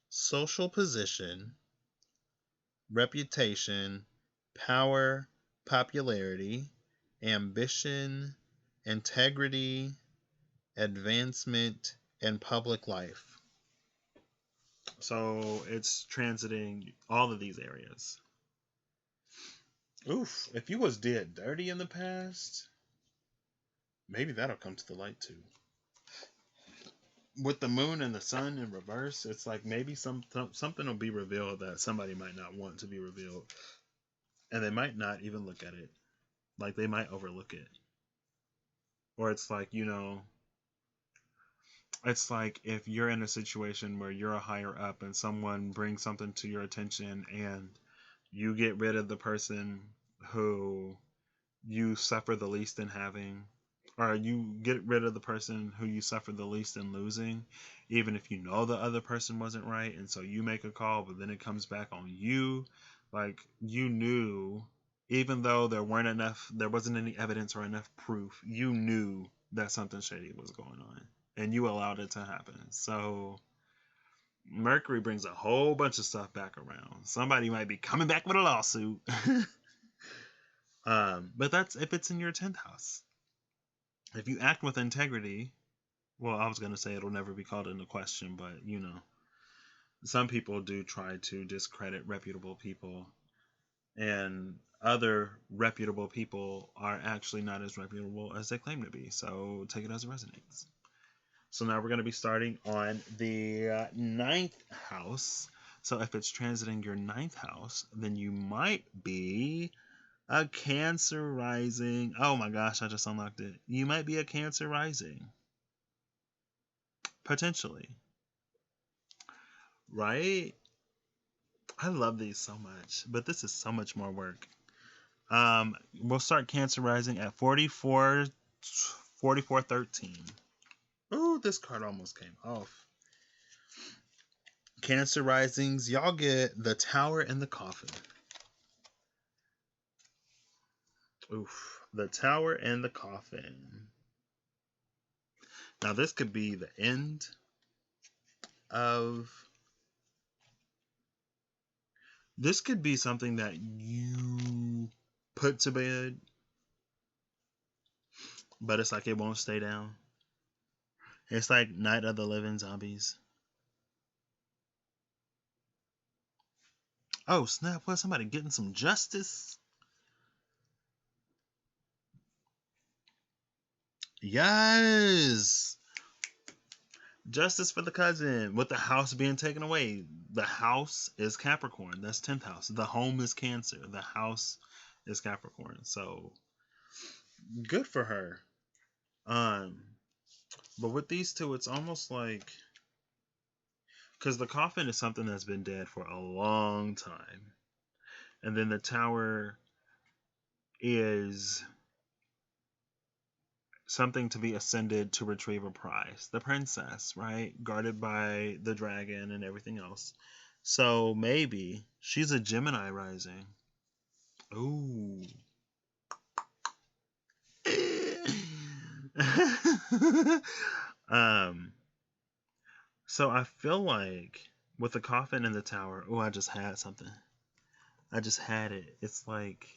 social position, reputation, power, popularity, ambition, integrity, advancement, and public life. So it's transiting all of these areas. Oof, if you was dead dirty in the past, maybe that'll come to the light too. With the moon and the sun in reverse, it's like maybe something will be revealed that somebody might not want to be revealed. And they might not even look at it. Like they might overlook it. Or it's like, it's like if you're in a situation where you're a higher up and someone brings something to your attention and you get rid of the person who you suffer the least in having, or you get rid of the person who you suffer the least in losing, even if you know the other person wasn't right, and so you make a call, but then it comes back on you. Like you knew, even though there wasn't any evidence or enough proof, you knew that something shady was going on, and you allowed it to happen. So Mercury brings a whole bunch of stuff back around. Somebody might be coming back with a lawsuit. But that's if it's in your 10th house. If you act with integrity, well, I was going to say it'll never be called into question, but some people do try to discredit reputable people, and other reputable people are actually not as reputable as they claim to be. So take it as it resonates. So now we're going to be starting on the 9th house. So if it's transiting your 9th house, then you might be a Cancer rising. Oh my gosh, I just unlocked it. You might be a Cancer rising. Potentially. Right? I love these so much, but this is so much more work. We'll start Cancer rising at 4413. Oh, this card almost came off. Cancer risings, y'all get the Tower and the Coffin. Oof, the Tower and the Coffin. Now this could be the end of... This could be something that you put to bed, but it's like it won't stay down. It's like Night of the Living Zombies. Oh, snap. What? Somebody getting some justice? Yes. Justice for the cousin. With the house being taken away. The house is Capricorn. That's 10th house. The home is Cancer. The house is Capricorn. So good for her. Um, but with these two, it's almost like, because the coffin is something that's been dead for a long time, and then the tower is something to be ascended to retrieve a prize, the princess, right, guarded by the dragon and everything else. So maybe she's a Gemini rising. Ooh. um so I feel like with the coffin in the tower, oh, I just had something. I just had it. It's like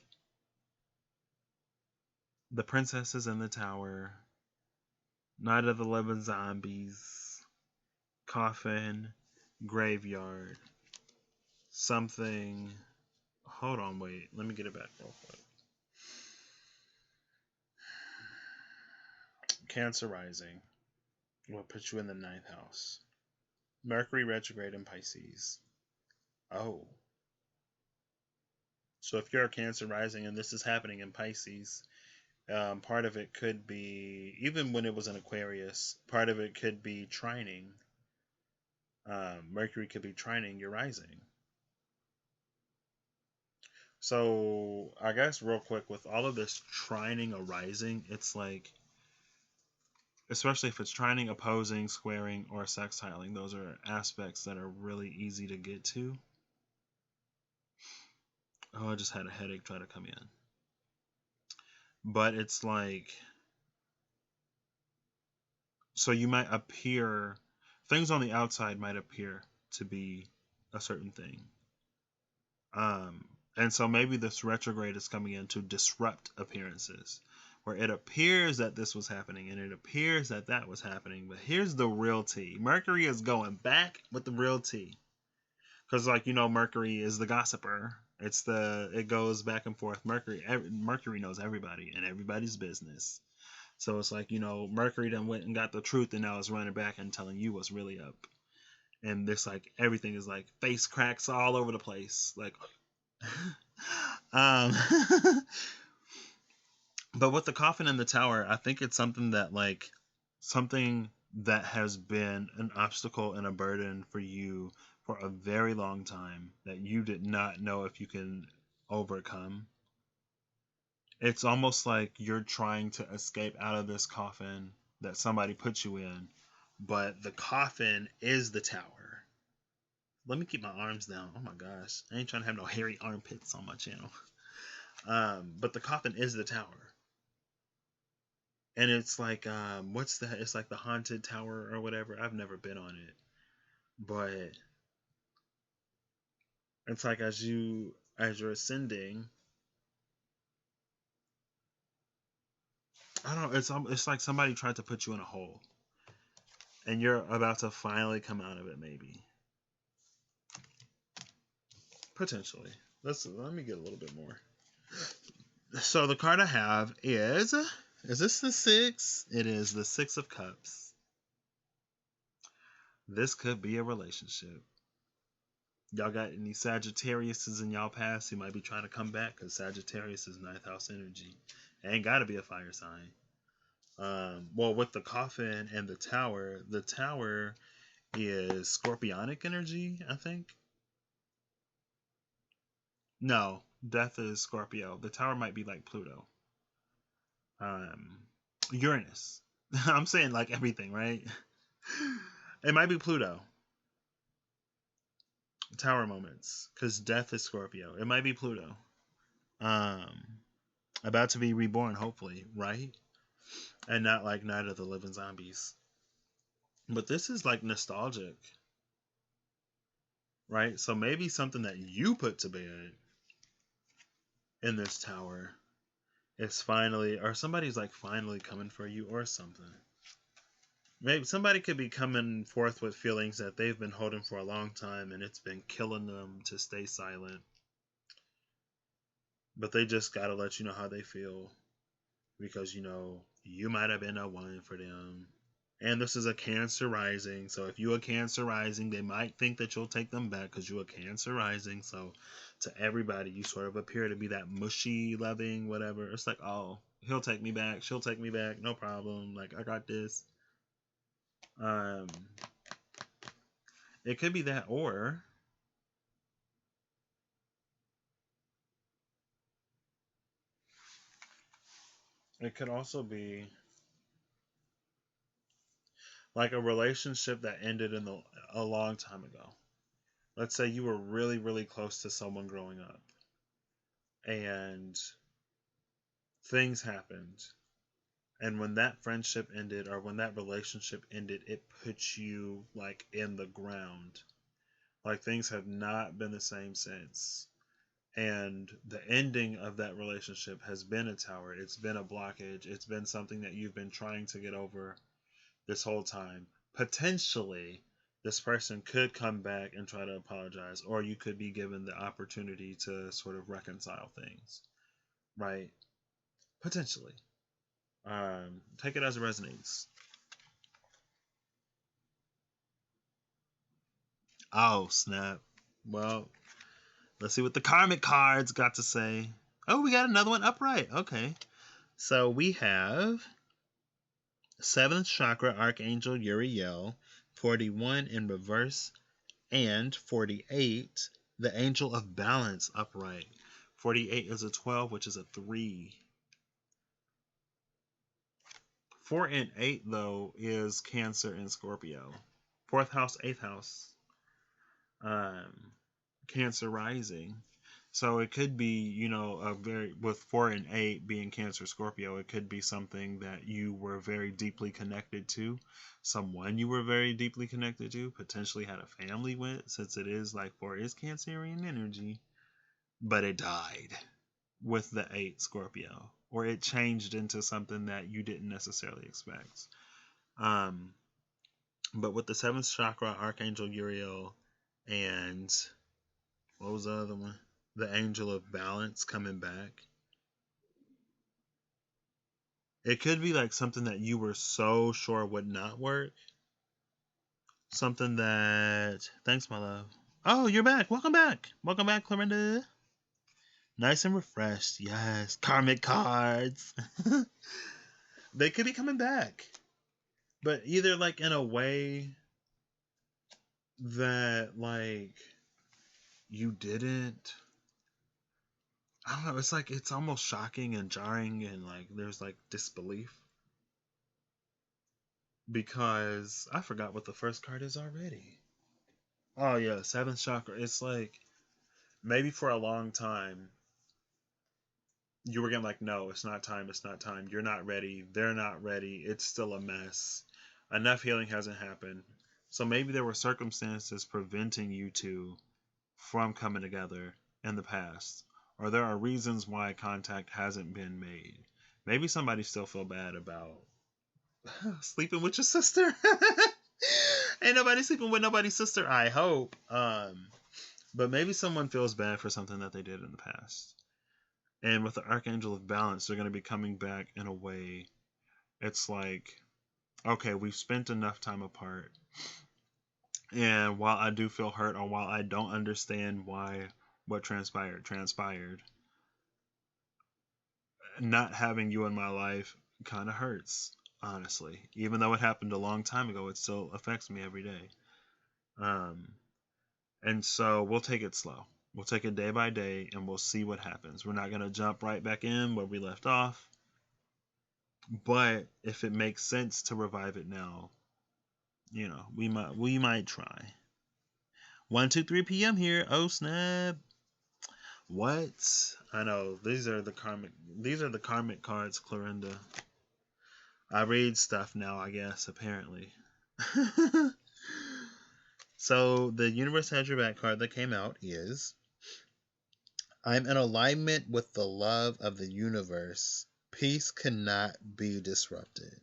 the princess is in the tower, Night of the Living Zombies, coffin, graveyard, something. Hold on, wait. Let me get it back real quick. Cancer rising. What puts you in the 9th house? Mercury retrograde in Pisces. Oh. So if you're a Cancer rising and this is happening in Pisces, part of it could be, even when it was in Aquarius, part of it could be trining. Mercury could be trining your rising. So I guess real quick, with all of this trining a rising, it's like, especially if it's trining, opposing, squaring, or sextiling, those are aspects that are really easy to get to. Oh, I just had a headache try to come in. But it's like, so you might appear, things on the outside might appear to be a certain thing. And so maybe this retrograde is coming in to disrupt appearances, where it appears that this was happening and it appears that that was happening. But here's the real tea. Mercury is going back with the real tea. Because, like, you know, Mercury is the gossiper. It goes back and forth. Mercury knows everybody and everybody's business. So it's like, you know, Mercury done went and got the truth and now is running back and telling you what's really up. And this, like, everything is like face cracks all over the place. Like, um, but with the coffin in the tower, I think it's something that has been an obstacle and a burden for you for a very long time that you did not know if you can overcome. It's almost like you're trying to escape out of this coffin that somebody put you in, but the coffin is the tower. Let me keep my arms down. Oh my gosh. I ain't trying to have no hairy armpits on my channel. But the coffin is the tower. And it's like, what's that? It's like the haunted tower or whatever. I've never been on it. But it's like as you're ascending, I don't know, it's like somebody tried to put you in a hole. And you're about to finally come out of it, maybe. Potentially. Let me get a little bit more. So the card I have is this the 6? It is the 6 of Cups. This could be a relationship. Y'all got any Sagittariuses in y'all past who might be trying to come back? Because Sagittarius is 9th house energy. It ain't got to be a fire sign. Well, with the coffin and the tower is Scorpionic energy, I think. No, death is Scorpio. The tower might be like Pluto. Uranus. I'm saying like everything, right? It might be Pluto. Tower moments, because death is Scorpio. It might be Pluto. About to be reborn, hopefully, right? And not like Night of the Living Zombies. But this is like nostalgic, right? So maybe something that you put to bed in this tower is finally, or somebody's like finally coming for you or something. Maybe somebody could be coming forth with feelings that they've been holding for a long time and it's been killing them to stay silent. But they just got to let you know how they feel because, you might have been a one for them. And this is a Cancer rising. So if you're a Cancer rising, they might think that you'll take them back because you're a Cancer rising. So to everybody, you sort of appear to be that mushy, loving, whatever. It's like, oh, he'll take me back. She'll take me back. No problem. Like, I got this. It could be that, or it could also be like a relationship that ended a long time ago. Let's say you were really, really close to someone growing up and things happened. And when that friendship ended or when that relationship ended, it puts you like in the ground. Like things have not been the same since. And the ending of that relationship has been a tower. It's been a blockage. It's been something that you've been trying to get over this whole time. Potentially, this person could come back and try to apologize, or you could be given the opportunity to sort of reconcile things, right? Potentially. Take it as it resonates. Oh, snap. Well, let's see what the karmic cards got to say. Oh, we got another one upright. Okay. So we have 7th chakra Archangel Uriel, 41 in reverse, and 48, the Angel of Balance upright. 48 is a 12, which is a 3. 4 and 8, though, is Cancer and Scorpio. 4th house, 8th house. Cancer rising. So it could be, a very, with 4 and 8 being Cancer Scorpio, it could be something that you were very deeply connected to, someone you were very deeply connected to, potentially had a family with, since it is like 4 is Cancerian energy, but it died with the 8 Scorpio, or it changed into something that you didn't necessarily expect. But with the 7th chakra, Archangel Uriel, and what was the other one? The Angel of Balance coming back. It could be like something that you were so sure would not work. Something that. Thanks, my love. Oh, you're back. Welcome back. Welcome back, Clarinda. Nice and refreshed. Yes. Karmic cards. They could be coming back. But either like in a way that like you didn't. I don't know. It's like it's almost shocking and jarring, and like there's like disbelief because I forgot what the first card is already. Oh yeah, 7th chakra. It's like maybe for a long time you were getting like, no, it's not time. It's not time. You're not ready. They're not ready. It's still a mess. Enough healing hasn't happened. So maybe there were circumstances preventing you two from coming together in the past, or there are reasons why contact hasn't been made. Maybe somebody still feel bad about sleeping with your sister. Ain't nobody sleeping with nobody's sister, I hope. But maybe someone feels bad for something that they did in the past. And with the Archangel of Balance, they're going to be coming back in a way. It's like, okay, we've spent enough time apart. And while I do feel hurt, or while I don't understand why what transpired, not having you in my life kind of hurts, honestly. Even though it happened a long time ago, it still affects me every day. And so we'll take it slow. We'll take it day by day, and we'll see what happens. We're not going to jump right back in where we left off. But if it makes sense to revive it now, we might try. 1:23 p.m. here. Oh snap! What? I know these are the karmic cards, Clarinda. I read stuff now, I guess. Apparently. So the universe has your back card that came out is, I'm in alignment with the love of the universe. Peace cannot be disrupted.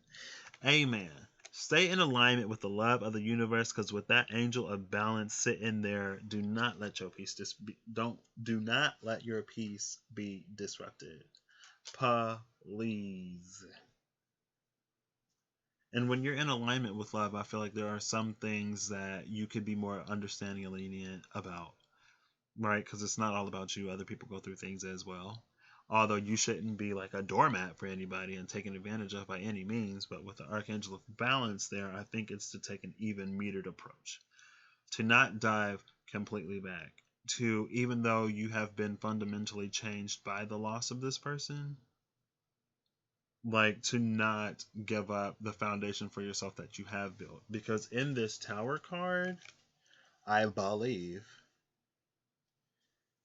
Amen. Stay in alignment with the love of the universe, because with that angel of balance sitting there, do not let your peace do not let your peace be disrupted. Please. And when you're in alignment with love, I feel like there are some things that you could be more understanding and lenient about, right? Because it's not all about you. Other people go through things as well. Although you shouldn't be like a doormat for anybody and taken advantage of by any means. But with the Archangel of Balance there, I think it's to take an even metered approach. To not dive completely back. To, even though you have been fundamentally changed by the loss of this person, like to not give up the foundation for yourself that you have built. Because in this Tower card, I believe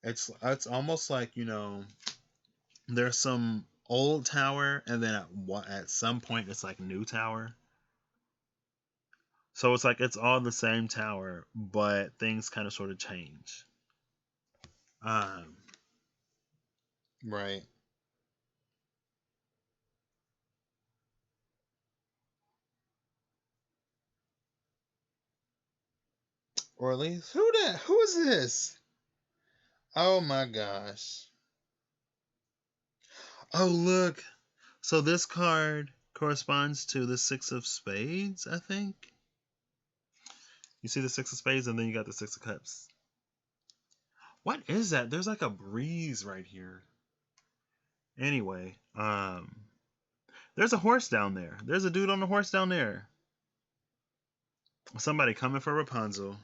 it's almost like, there's some old tower, and then at some point it's like new tower. So it's like it's all the same tower, but things kind of sort of change. Right. Or at least who is this? Oh my gosh. Oh look. So this card corresponds to the Six of Spades, I think. You see the Six of Spades, and then you got the Six of Cups. What is that? There's like a breeze right here. Anyway, there's a horse down there. There's a dude on the horse down there. Somebody coming for Rapunzel.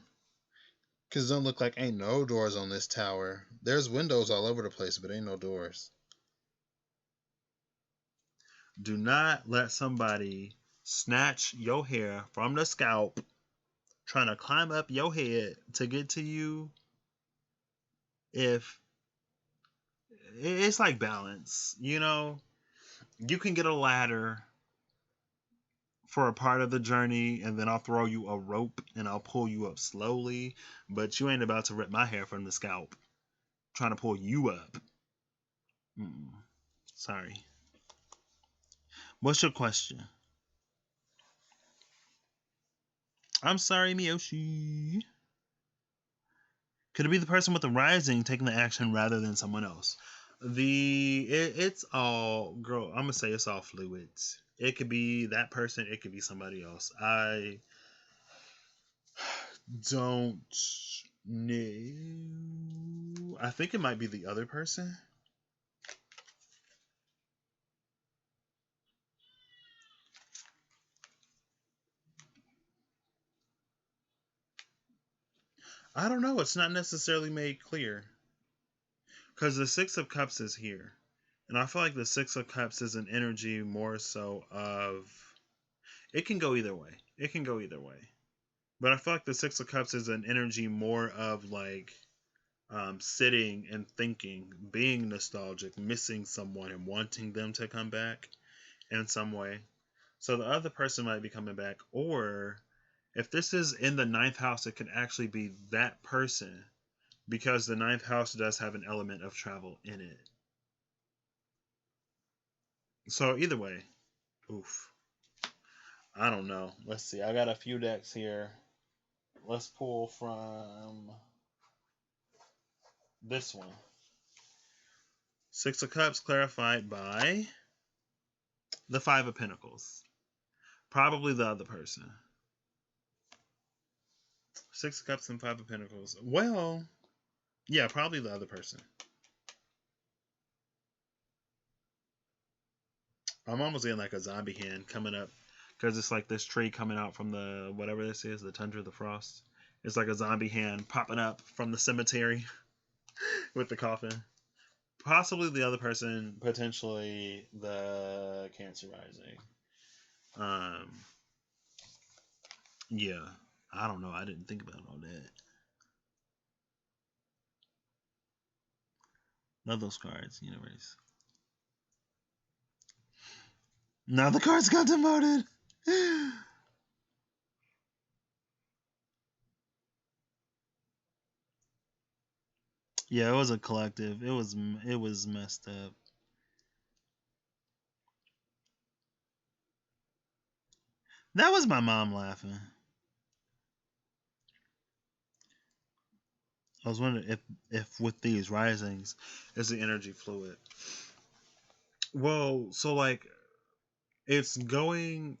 Cause it don't look like ain't no doors on this tower. There's windows all over the place, but ain't no doors. Do not let somebody snatch your hair from the scalp, trying to climb up your head to get to you. If it's like balance, you can get a ladder for a part of the journey, and then I'll throw you a rope and I'll pull you up slowly, but you ain't about to rip my hair from the scalp trying to pull you up. Sorry. What's your question? I'm sorry, Miyoshi. Could it be the person with the rising taking the action rather than someone else? It's all, girl, I'm gonna say it's all fluids. It could be that person, it could be somebody else. I don't know. I think it might be the other person. I don't know. It's not necessarily made clear. Because the Six of Cups is here. And I feel like the Six of Cups is an energy more so of. It can go either way. It can go either way. But I feel like the Six of Cups is an energy more of like sitting and thinking, being nostalgic, missing someone and wanting them to come back in some way. So the other person might be coming back. Or if this is in the ninth house, it could actually be that person, because the ninth house does have an element of travel in it. So either way, oof. I don't know. Let's see. I got a few decks here. Let's pull from this one. Six of Cups clarified by the Five of Pentacles. Probably the other person. Six of Cups and Five of Pentacles. Well, yeah, probably the other person. I'm almost getting like a zombie hand coming up, because it's like this tree coming out from the whatever this is, the tundra, the frost. It's like a zombie hand popping up from the cemetery with the coffin. Possibly the other person, potentially the Cancer rising. Yeah, I don't know. I didn't think about all that. Love those cards, universe. Now the cards got demoted. Yeah, it was a collective. It was messed up. That was my mom laughing. I was wondering if with these risings, is the energy fluid? Well, so like it's going.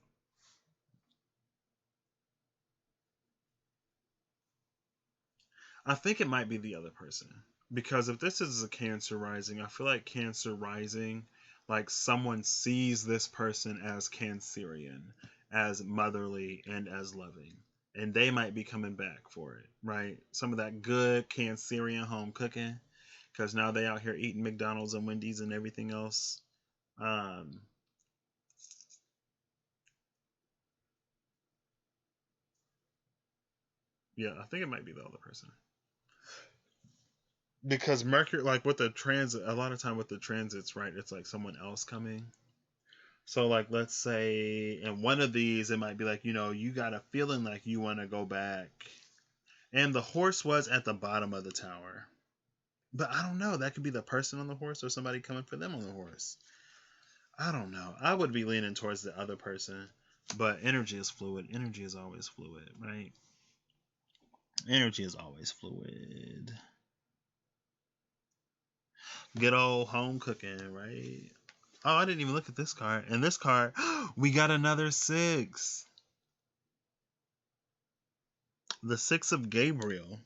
I think it might be the other person because if this is a Cancer rising, I feel like Cancer rising, like someone sees this person as Cancerian, as motherly and as loving, and they might be coming back for it, right? Some of that good Cancerian home cooking, because now they out here eating McDonald's and Wendy's and everything else. Um, yeah, I think it might be the other person. Because Mercury, like with the transit, a lot of time with the transits, right? It's like someone else coming. So, like, let's say in one of these, it might be like, you got a feeling like you want to go back. And the horse was at the bottom of the tower. But I don't know. That could be the person on the horse or somebody coming for them on the horse. I don't know. I would be leaning towards the other person. But energy is fluid. Energy is always fluid, right? Energy is always fluid. Good old home cooking, right? Oh, I didn't even look at this card. And this card, we got another 6. The 6 of Gabriel.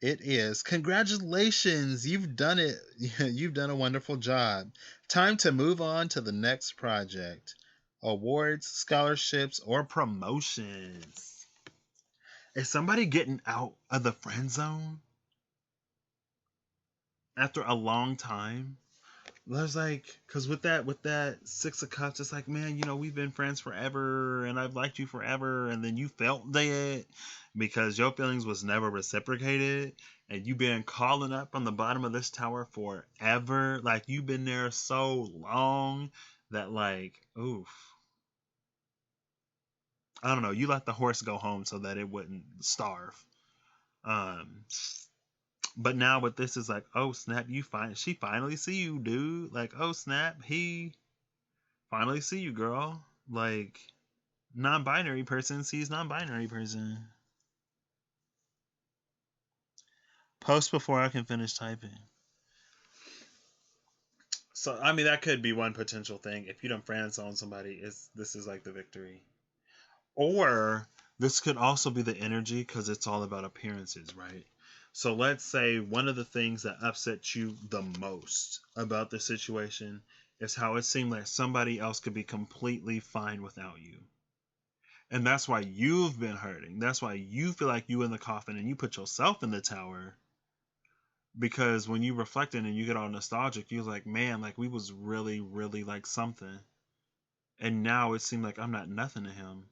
It is. Congratulations. You've done it. You've done a wonderful job. Time to move on to the next project. Awards, scholarships, or promotions. Is somebody getting out of the friend zone after a long time? There's like, cause with that 6 of Cups, it's like, man, we've been friends forever, and I've liked you forever, and then you felt that because your feelings was never reciprocated, and you've been calling up on the bottom of this tower forever, like you've been there so long that like, oof, I don't know, you let the horse go home so that it wouldn't starve. Um, but now with this is like, oh snap, she finally see you, dude. Like, oh snap, he finally see you, girl. Like, non-binary person sees non-binary person. Post before I can finish typing. So I mean that could be one potential thing. If you don't friend zone somebody, this is like the victory. Or this could also be the energy because it's all about appearances, right? So let's say one of the things that upsets you the most about the situation is how it seemed like somebody else could be completely fine without you. And that's why you've been hurting. That's why you feel like you in the coffin and you put yourself in the tower. Because when you reflecting and you get all nostalgic, you're like, man, like we was really, really like something. And now it seemed like I'm not nothing to him.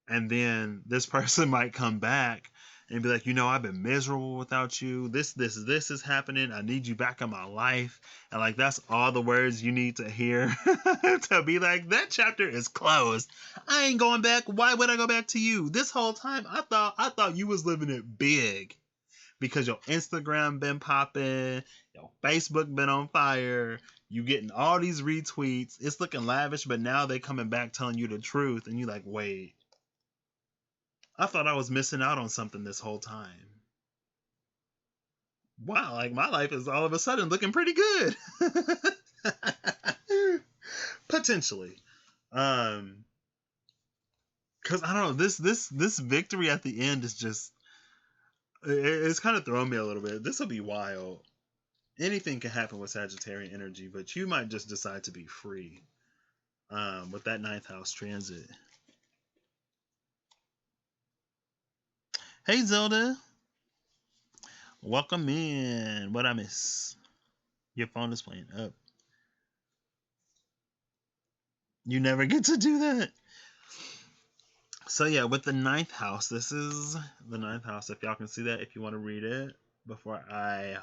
And then this person might come back and be like, I've been miserable without you. This is happening. I need you back in my life. And like that's all the words you need to hear to be like, that chapter is closed. I ain't going back. Why would I go back to you? This whole time I thought you was living it big. Because your Instagram been popping, your Facebook been on fire, you getting all these retweets. It's looking lavish, but now they coming back telling you the truth, and you like, wait, I thought I was missing out on something this whole time. Wow, like my life is all of a sudden looking pretty good. Potentially. Cause I don't know, this victory at the end is just it's kind of throwing me a little bit. This will be wild. Anything can happen with Sagittarian energy, but you might just decide to be free with that 9th house transit. Hey Zelda, welcome in. What I miss? Your phone is playing up. You never get to do that. So yeah, with the 9th house, this is the 9th house. If y'all can see that, if you want to read it before I'm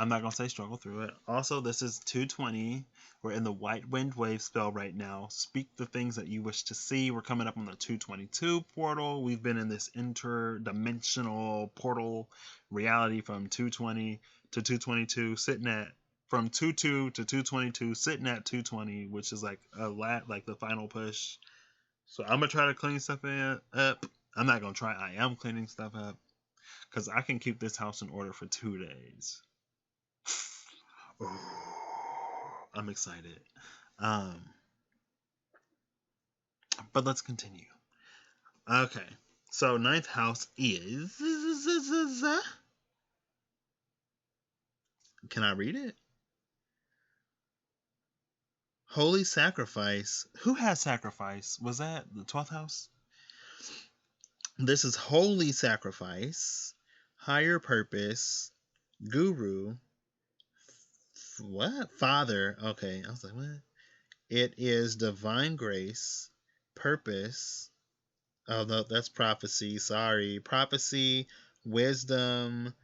not going to say struggle through it. Also, this is 220. We're in the white wind wave spell right now. Speak the things that you wish to see. We're coming up on the 222 portal. We've been in this interdimensional portal reality from 220 to 222, sitting at from 2-2 to 222, sitting at 220, which is like like the final push. So I'm gonna try to clean stuff up. I'm not gonna try. I am cleaning stuff up because I can keep this house in order for 2 days. Ooh, I'm excited. But let's continue. Okay, so ninth house is. Can I read it? Holy sacrifice. Who has sacrifice? Was that the 12th house? This is holy sacrifice, higher purpose, guru, what? Father. Okay, I was like, what? It is divine grace, purpose. Oh, no, that's prophecy. Sorry. Prophecy, wisdom,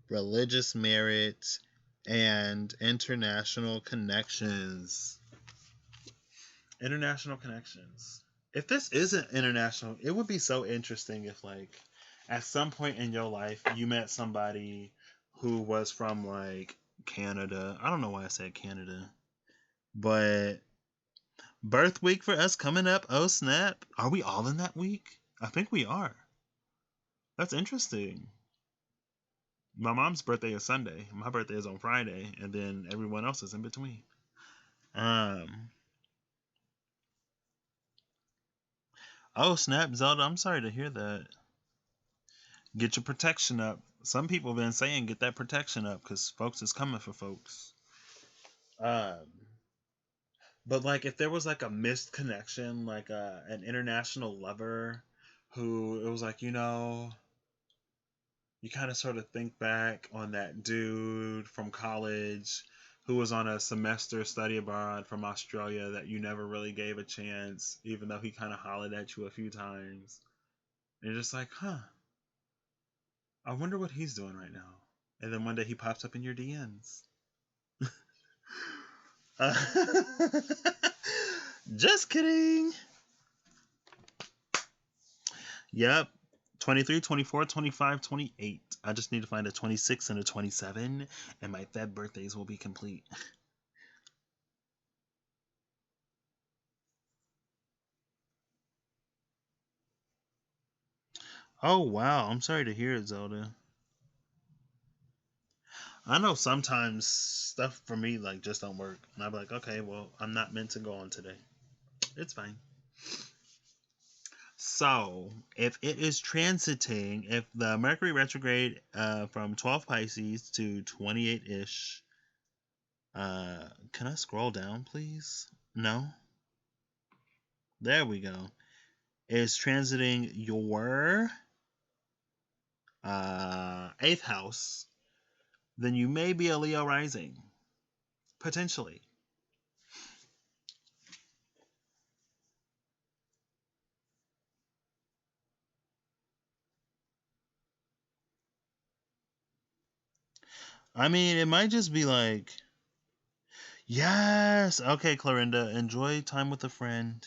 religious merit, and international connections. International connections. If this isn't international, it would be so interesting if, like, at some point in your life, you met somebody who was from, like, Canada. I don't know why I said Canada. But birth week for us coming up. Oh, snap. Are we all in that week? I think we are. That's interesting. My mom's birthday is Sunday. My birthday is on Friday. And then everyone else is in between. Oh, snap, Zelda. I'm sorry to hear that. Get your protection up. Some people have been saying get that protection up because folks is coming for folks. But like if there was like a missed connection, like an international lover who it was like, you kind of sort of think back on that dude from college who was on a semester study abroad from Australia that you never really gave a chance, even though he kind of hollered at you a few times. And you're just like, huh, I wonder what he's doing right now. And then one day he pops up in your DMs. Just kidding. Yep. 23, 24, 25, 28. I just need to find a 26 and a 27, and my Feb birthdays will be complete. Oh, wow. I'm sorry to hear it, Zelda. I know sometimes stuff for me like just don't work. And I'll be like, okay, well, I'm not meant to go on today. It's fine. So, if it is transiting, if the Mercury retrograde from 12 Pisces to 28-ish, can I scroll down, please? No? There we go. Is transiting your 8th house, then you may be a Leo rising. Potentially. I mean, it might just be like, yes, okay, Clorinda, enjoy time with a friend.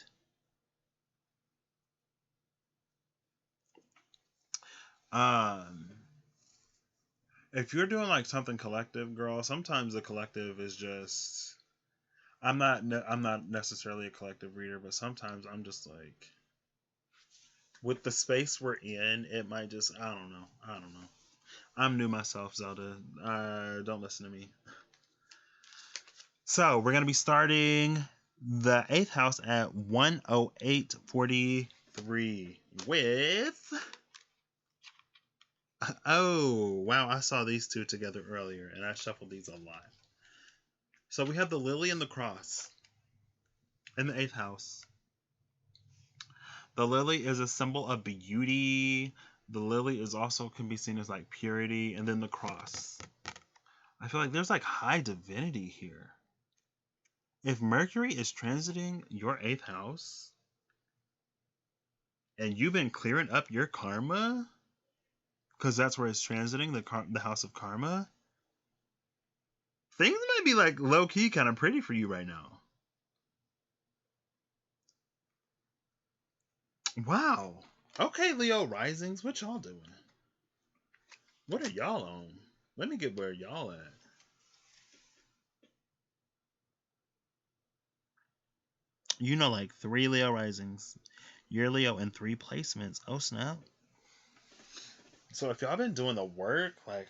If you're doing like something collective, girl, sometimes the collective is just. I'm not necessarily a collective reader, but sometimes I'm just like, with the space we're in, it might just. I don't know. I'm new myself, Zelda. Don't listen to me. So we're gonna be starting the 8th house at 108.43 with. Oh, wow, I saw these two together earlier, and I shuffled these a lot. So we have the lily and the cross in the 8th house. The lily is a symbol of beauty. The lily is also can be seen as like purity, and then the cross. I feel like there's like high divinity here. If Mercury is transiting your 8th house, and you've been clearing up your karma, because that's where it's transiting, the house of karma, things might be like low-key kind of pretty for you right now. Wow. Okay, Leo risings, what y'all doing? What are y'all on? Let me get where y'all at. You know, like 3 Leo risings. You're Leo in 3 placements. Oh, snap. So if y'all been doing the work, like,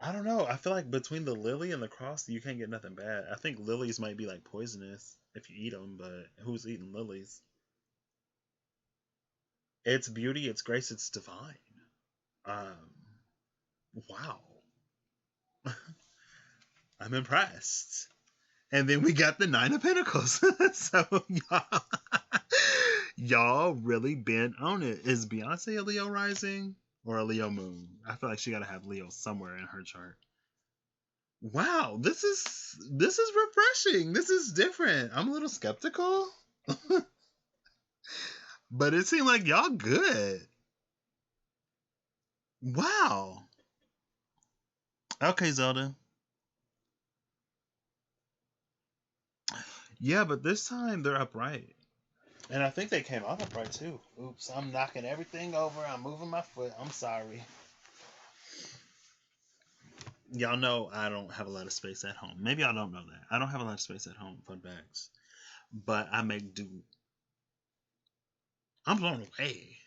I don't know. I feel like between the lily and the cross, you can't get nothing bad. I think lilies might be like poisonous if you eat them, but who's eating lilies? It's beauty, it's grace, it's divine. Um, wow. I'm impressed. And then we got the 9 of Pentacles. So y'all really been on it. Is Beyonce a Leo rising or a Leo moon? I feel like she gotta have Leo somewhere in her chart. Wow, this is refreshing. This is different. I'm a little skeptical. But it seemed like y'all good. Wow. Okay, Zelda. Yeah, but this time they're upright. And I think they came out upright too. Oops, I'm knocking everything over. I'm moving my foot. I'm sorry. Y'all know I don't have a lot of space at home. Maybe y'all don't know that. I don't have a lot of space at home, fun facts. But I make do. I'm blown away.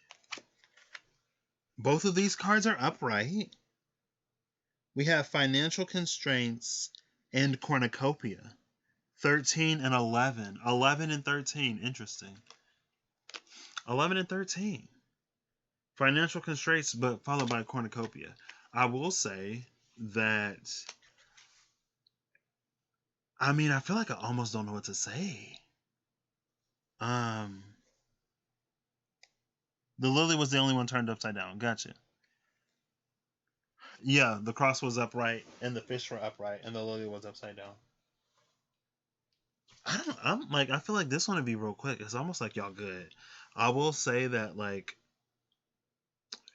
Both of these cards are upright. We have financial constraints and cornucopia. 13 and 11. 11 and 13. Interesting. 11 and 13. Financial constraints, but followed by cornucopia. I will say that, I mean, I feel like I almost don't know what to say. The lily was the only one turned upside down. Gotcha. Yeah, the cross was upright, and the fish were upright, and the lily was upside down. I don't know. I'm like, I feel like this one would be real quick. It's almost like y'all good. I will say that, like,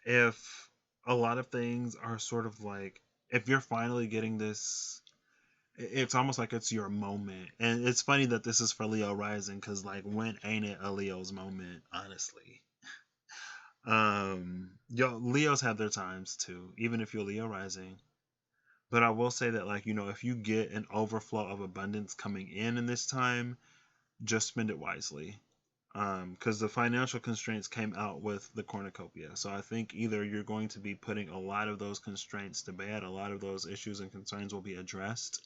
if a lot of things are sort of like, if you're finally getting this, it's almost like it's your moment. And it's funny that this is for Leo rising, because, like, when ain't it a Leo's moment, honestly? Leos have their times too, even if you're Leo rising. But I will say that, like, if you get an overflow of abundance coming in this time, just spend it wisely. Because the financial constraints came out with the cornucopia. So I think either you're going to be putting a lot of those constraints to bed, a lot of those issues and concerns will be addressed,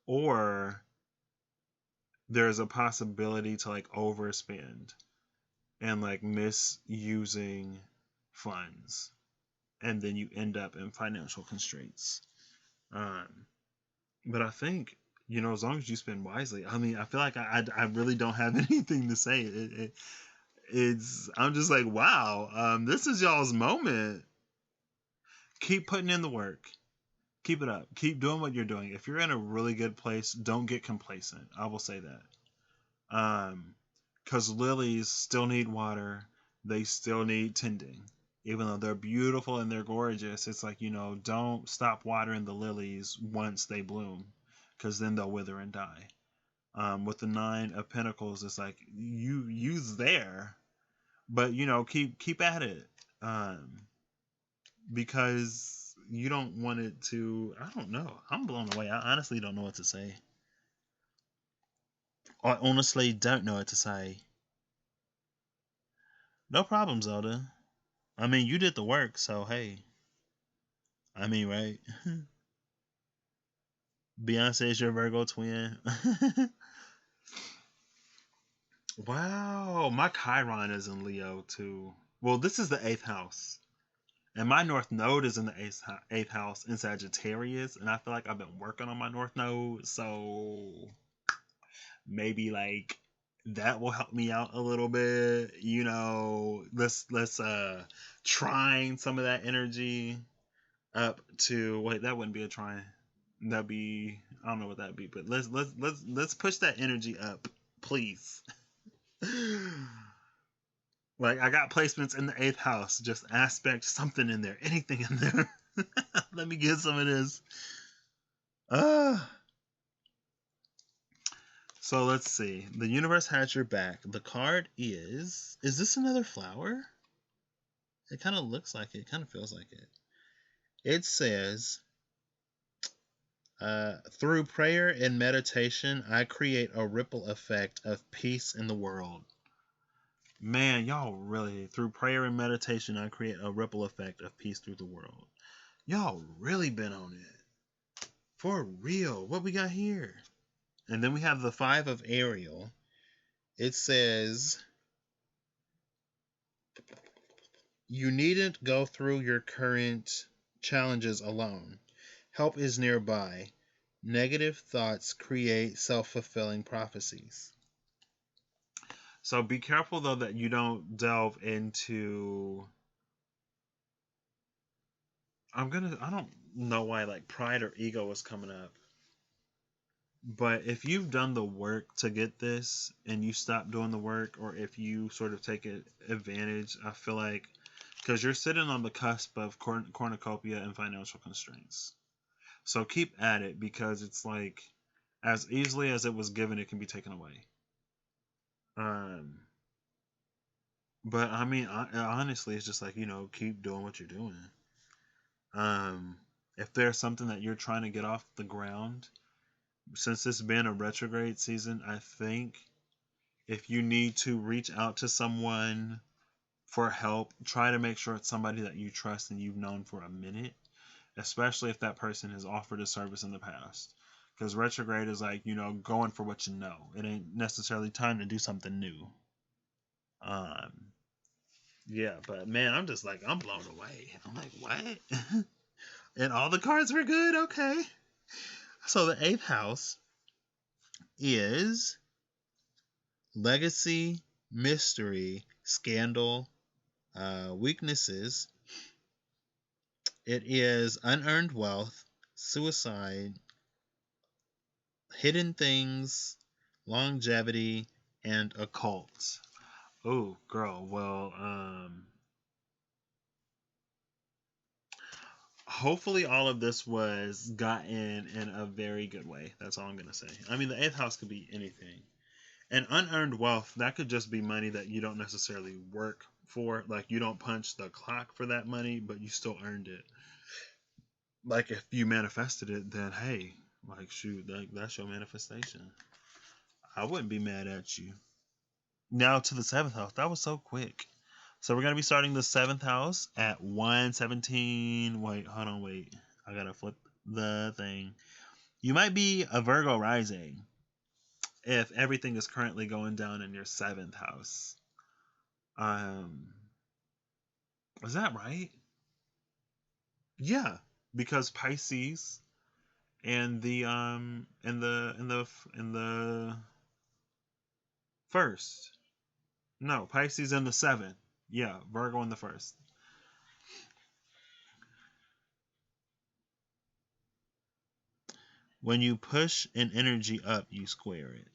or there's a possibility to, like, overspend and, like, misusing funds, and then you end up in financial constraints. But I think, as long as you spend wisely, I mean, I feel like I really don't have anything to say. I'm just like, wow, this is y'all's moment. Keep putting in the work. Keep it up. Keep doing what you're doing. If you're in a really good place, don't get complacent. I will say that. Because lilies still need water. They still need tending. Even though they're beautiful and they're gorgeous, it's like, don't stop watering the lilies once they bloom, because then they'll wither and die. With the 9 of Pentacles, it's like you's there, but keep at it, because you don't want it to. I don't know. I'm blown away. I honestly don't know what to say. I honestly don't know what to say. No problem, Zelda. I mean, you did the work, so hey. I mean, right? Beyonce is your Virgo twin. Wow, my Chiron is in Leo too. Well, this is the 8th house. And my North Node is in the 8th house in Sagittarius. And I feel like I've been working on my North Node. So maybe, like, that will help me out a little bit. Let's trine some of that energy up to, wait, that wouldn't be a trine. That'd be, I don't know what that'd be, but let's push that energy up, please. Like, I got placements in the 8th house. Just aspect something in there. Anything in there. Let me get some of this. So let's see. The universe has your back. The card is this another flower? It kind of looks like it. It kind of feels like it. It says, Through prayer and meditation, I create a ripple effect of peace in the world. Man, y'all really, through prayer and meditation, I create a ripple effect of peace through the world. Y'all really been on it. For real. What we got here? And then we have the 5 of Ariel. It says, you needn't go through your current challenges alone. Help is nearby. Negative thoughts create self-fulfilling prophecies. So be careful, though, that you don't delve into... I don't know why, like, pride or ego was coming up. But if you've done the work to get this and you stop doing the work, or if you sort of take advantage, I feel like, because you're sitting on the cusp of cornucopia and financial constraints. So keep at it, because it's like, as easily as it was given, it can be taken away. But I mean, honestly, it's just like, keep doing what you're doing. If there's something that you're trying to get off the ground, since it's been a retrograde season, I think if you need to reach out to someone for help, try to make sure it's somebody that you trust and you've known for a minute, especially if that person has offered a service in the past. Because retrograde is like, going for what you know. It ain't necessarily time to do something new. Yeah, but man, I'm just like, I'm blown away. I'm like, what? And all the cards were good? Okay. So the 8th house is legacy, mystery, scandal, weaknesses. It is unearned wealth, suicide, hidden things, longevity, and occult. Oh, girl. Well, hopefully all of this was gotten in a very good way. That's all I'm going to say. I mean, the 8th house could be anything. And unearned wealth, that could just be money that you don't necessarily work for. Like, you don't punch the clock for that money, but you still earned it. Like, if you manifested it, then hey, like, shoot, that's your manifestation. I wouldn't be mad at you. Now to the 7th house. That was so quick. So we're going to be starting the 7th house at 117. Wait, hold on, wait. I got to flip the thing. You might be a Virgo rising if everything is currently going down in your 7th house. Is that right? Yeah, because Pisces and the in the first. No, Pisces in the 7th. Yeah, Virgo in the 1st. When you push an energy up, you square it.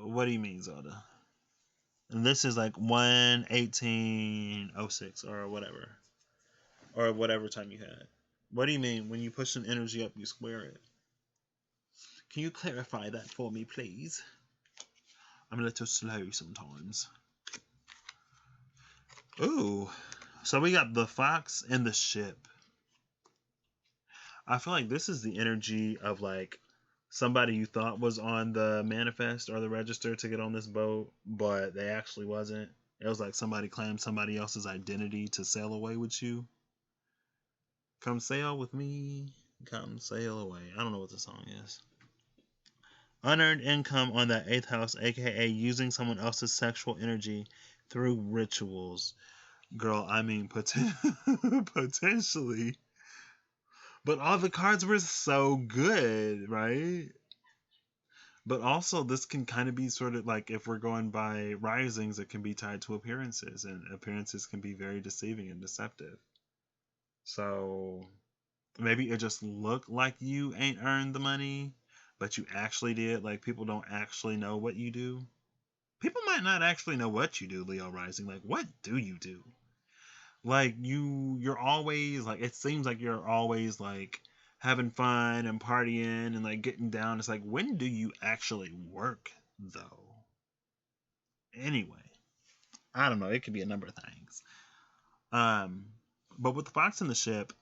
What do you mean, Zelda? And this is like 11806 or whatever. Or whatever time you had. What do you mean when you push an energy up, you square it? Can you clarify that for me, please? I'm a little slow sometimes. Ooh. So we got the fox and the ship. I feel like this is the energy of like somebody you thought was on the manifest or the register to get on this boat, but they actually wasn't. It was like somebody claimed somebody else's identity to sail away with you. Come sail with me. Come sail away. I don't know what the song is. Unearned income on that 8th house, aka using someone else's sexual energy through rituals. Girl, I mean, potentially. But all the cards were so good, right? But also, this can kind of be sort of like, if we're going by risings, it can be tied to appearances, and appearances can be very deceiving and deceptive. So maybe it just looked like you ain't earned the money, but you actually did. Like, people don't actually know what you do. People might not actually know what you do, Leo rising. Like, what do you do? Like, you're always like, it seems like you're always like having fun and partying and like getting down. It's like, when do you actually work though? Anyway, I don't know. It could be a number of things. But with the fox in the ship,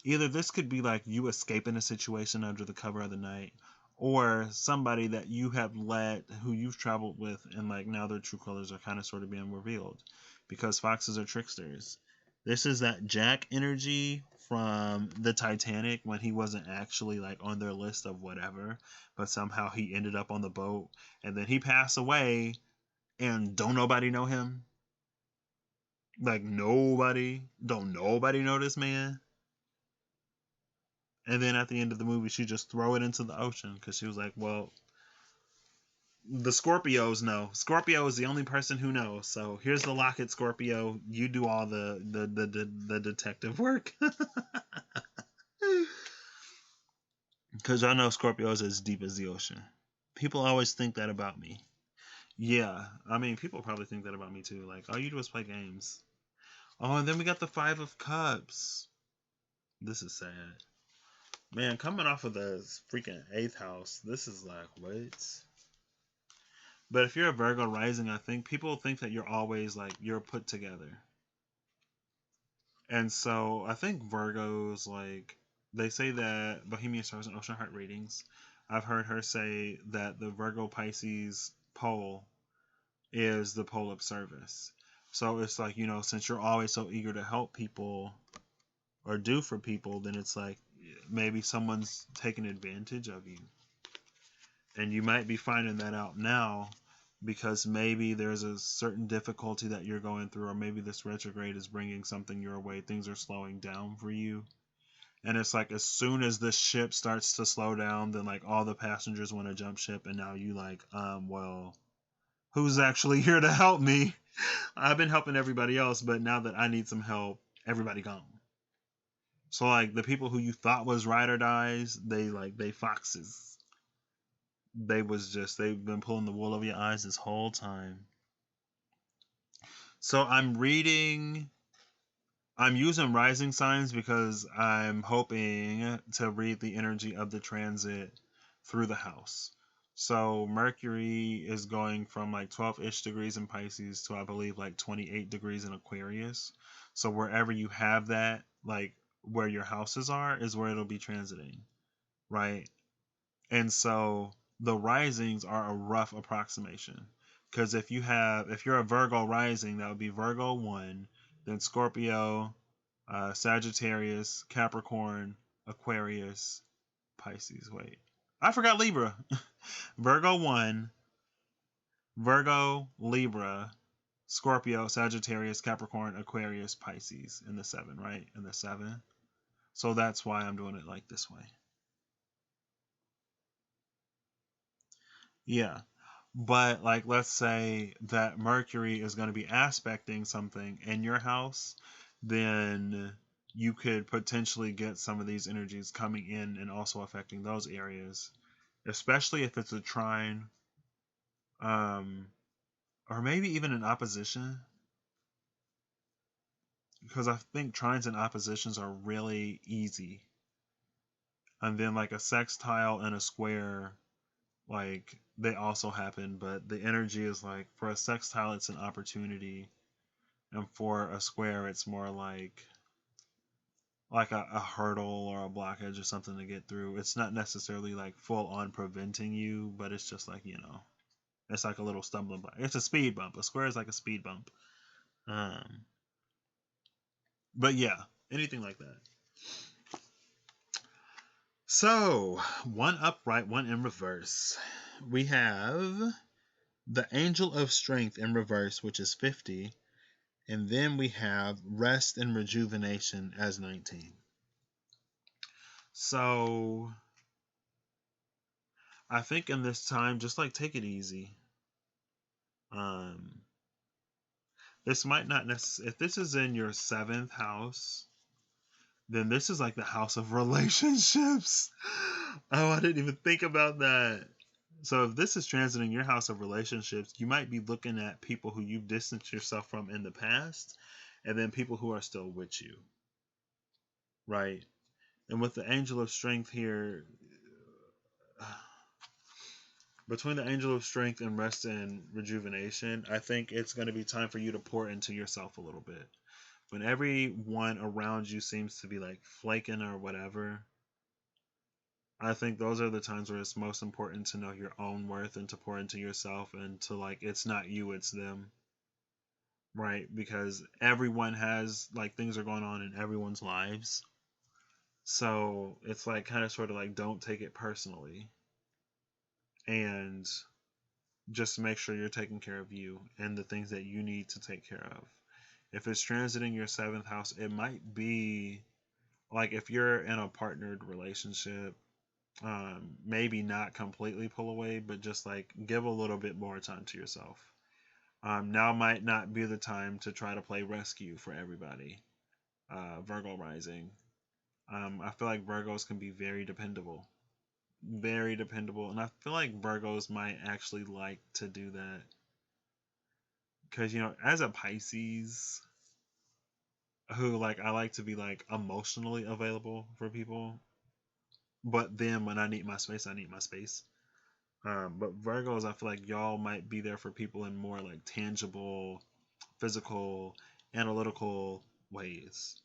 either this could be like you escaping a situation under the cover of the night, or somebody that you have let, who you've traveled with, and like now their true colors are kind of sort of being revealed, because foxes are tricksters. This is that Jack energy from the Titanic, when he wasn't actually like on their list of whatever, but somehow he ended up on the boat, and then he passed away, and don't nobody know him. Like don't nobody know this man. And then at the end of the movie, she just throw it into the ocean because she was like, well, the Scorpios know. Scorpio is the only person who knows. So here's the locket, Scorpio. You do all the detective work. Because I know Scorpio is as deep as the ocean. People always think that about me. Yeah, I mean, people probably think that about me too. Like, all you do is play games. Oh, and then we got the Five of Cups. This is sad. Man, coming off of the freaking 8th house, this is like, what? But if you're a Virgo rising, I think people think that you're always like, you're put together. And so I think Virgos, like, they say that Bohemian Stars and Ocean Heart readings, I've heard her say that the Virgo Pisces pole is the pole of service. So it's like, since you're always so eager to help people or do for people, then it's like maybe someone's taking advantage of you. And you might be finding that out now, because maybe there's a certain difficulty that you're going through, or maybe this retrograde is bringing something your way. Things are slowing down for you. And it's like, as soon as this ship starts to slow down, then like all the passengers want to jump ship, and now you like, well, who's actually here to help me? I've been helping everybody else, but now that I need some help, everybody gone. So like the people who you thought was ride or dies, they foxes. They've been pulling the wool over your eyes this whole time. So I'm using rising signs because I'm hoping to read the energy of the transit through the house. So Mercury is going from like 12-ish degrees in Pisces to, I believe, like 28 degrees in Aquarius. So wherever you have that, like where your houses are, is where it'll be transiting, right? And so the risings are a rough approximation, because if you're a Virgo rising, that would be Virgo 1, then Scorpio, Sagittarius, Capricorn, Aquarius, Pisces. Wait, I forgot Libra. Virgo 1, Virgo, Libra, Scorpio, Sagittarius, Capricorn, Aquarius, Pisces in the 7, right? In the 7. So that's why I'm doing it like this way. Yeah. But like, let's say that Mercury is going to be aspecting something in your house, then you could potentially get some of these energies coming in and also affecting those areas, especially if it's a trine, or maybe even an opposition, because I think trines and oppositions are really easy. And then like a sextile and a square, like they also happen, but the energy is like, for a sextile it's an opportunity, and for a square it's more like a hurdle or a blockage or something to get through. It's not necessarily like full on preventing you, but it's just like, it's like a little stumbling block. It's a speed bump. A square is like a speed bump. But yeah, anything like that. So, one upright, one in reverse. We have the Angel of Strength in reverse, which is 50. And then we have Rest and Rejuvenation as 19. So, I think in this time, just like take it easy. This might not necessarily, if this is in your 7th house, then this is like the house of relationships. Oh, I didn't even think about that. So if this is transiting your house of relationships, you might be looking at people who you've distanced yourself from in the past, and then people who are still with you, right? And with the Angel of Strength here, Between the angel of strength and rest and rejuvenation, I think it's going to be time for you to pour into yourself a little bit. When everyone around you seems to be like flaking or whatever, I think those are the times where it's most important to know your own worth and to pour into yourself and to like, it's not you, it's them, right? Because everyone has like things are going on in everyone's lives. So it's like kind of sort of like don't take it personally and just make sure you're taking care of you and the things that you need to take care of. If it's transiting your seventh house, it might be like if you're in a partnered relationship, maybe not completely pull away, but just like give a little bit more time to yourself. Now might not be the time to try to play rescue for everybody. Virgo rising. I feel like Virgos can be very dependable. Very dependable. And I feel like Virgos might actually like to do that. Because, you know, as a Pisces, who like I like to be like emotionally available for people, but then when I need my space, I need my space. But Virgos, I feel like y'all might be there for people in more like tangible, physical, analytical ways.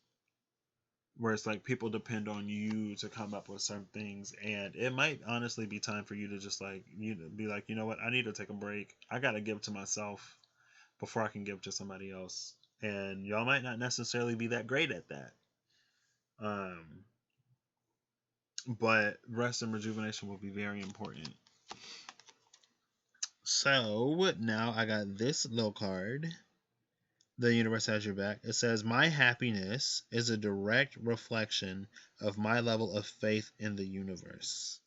Where it's like people depend on you to come up with certain things, and it might honestly be time for you to just like you know, be like, you know what, I need to take a break. I gotta give to myself before I can give to somebody else. And y'all might not necessarily be that great at that. Um, but rest and rejuvenation will be very important. So now I got this little card. The universe has your back. It says, my happiness is a direct reflection of my level of faith in the universe.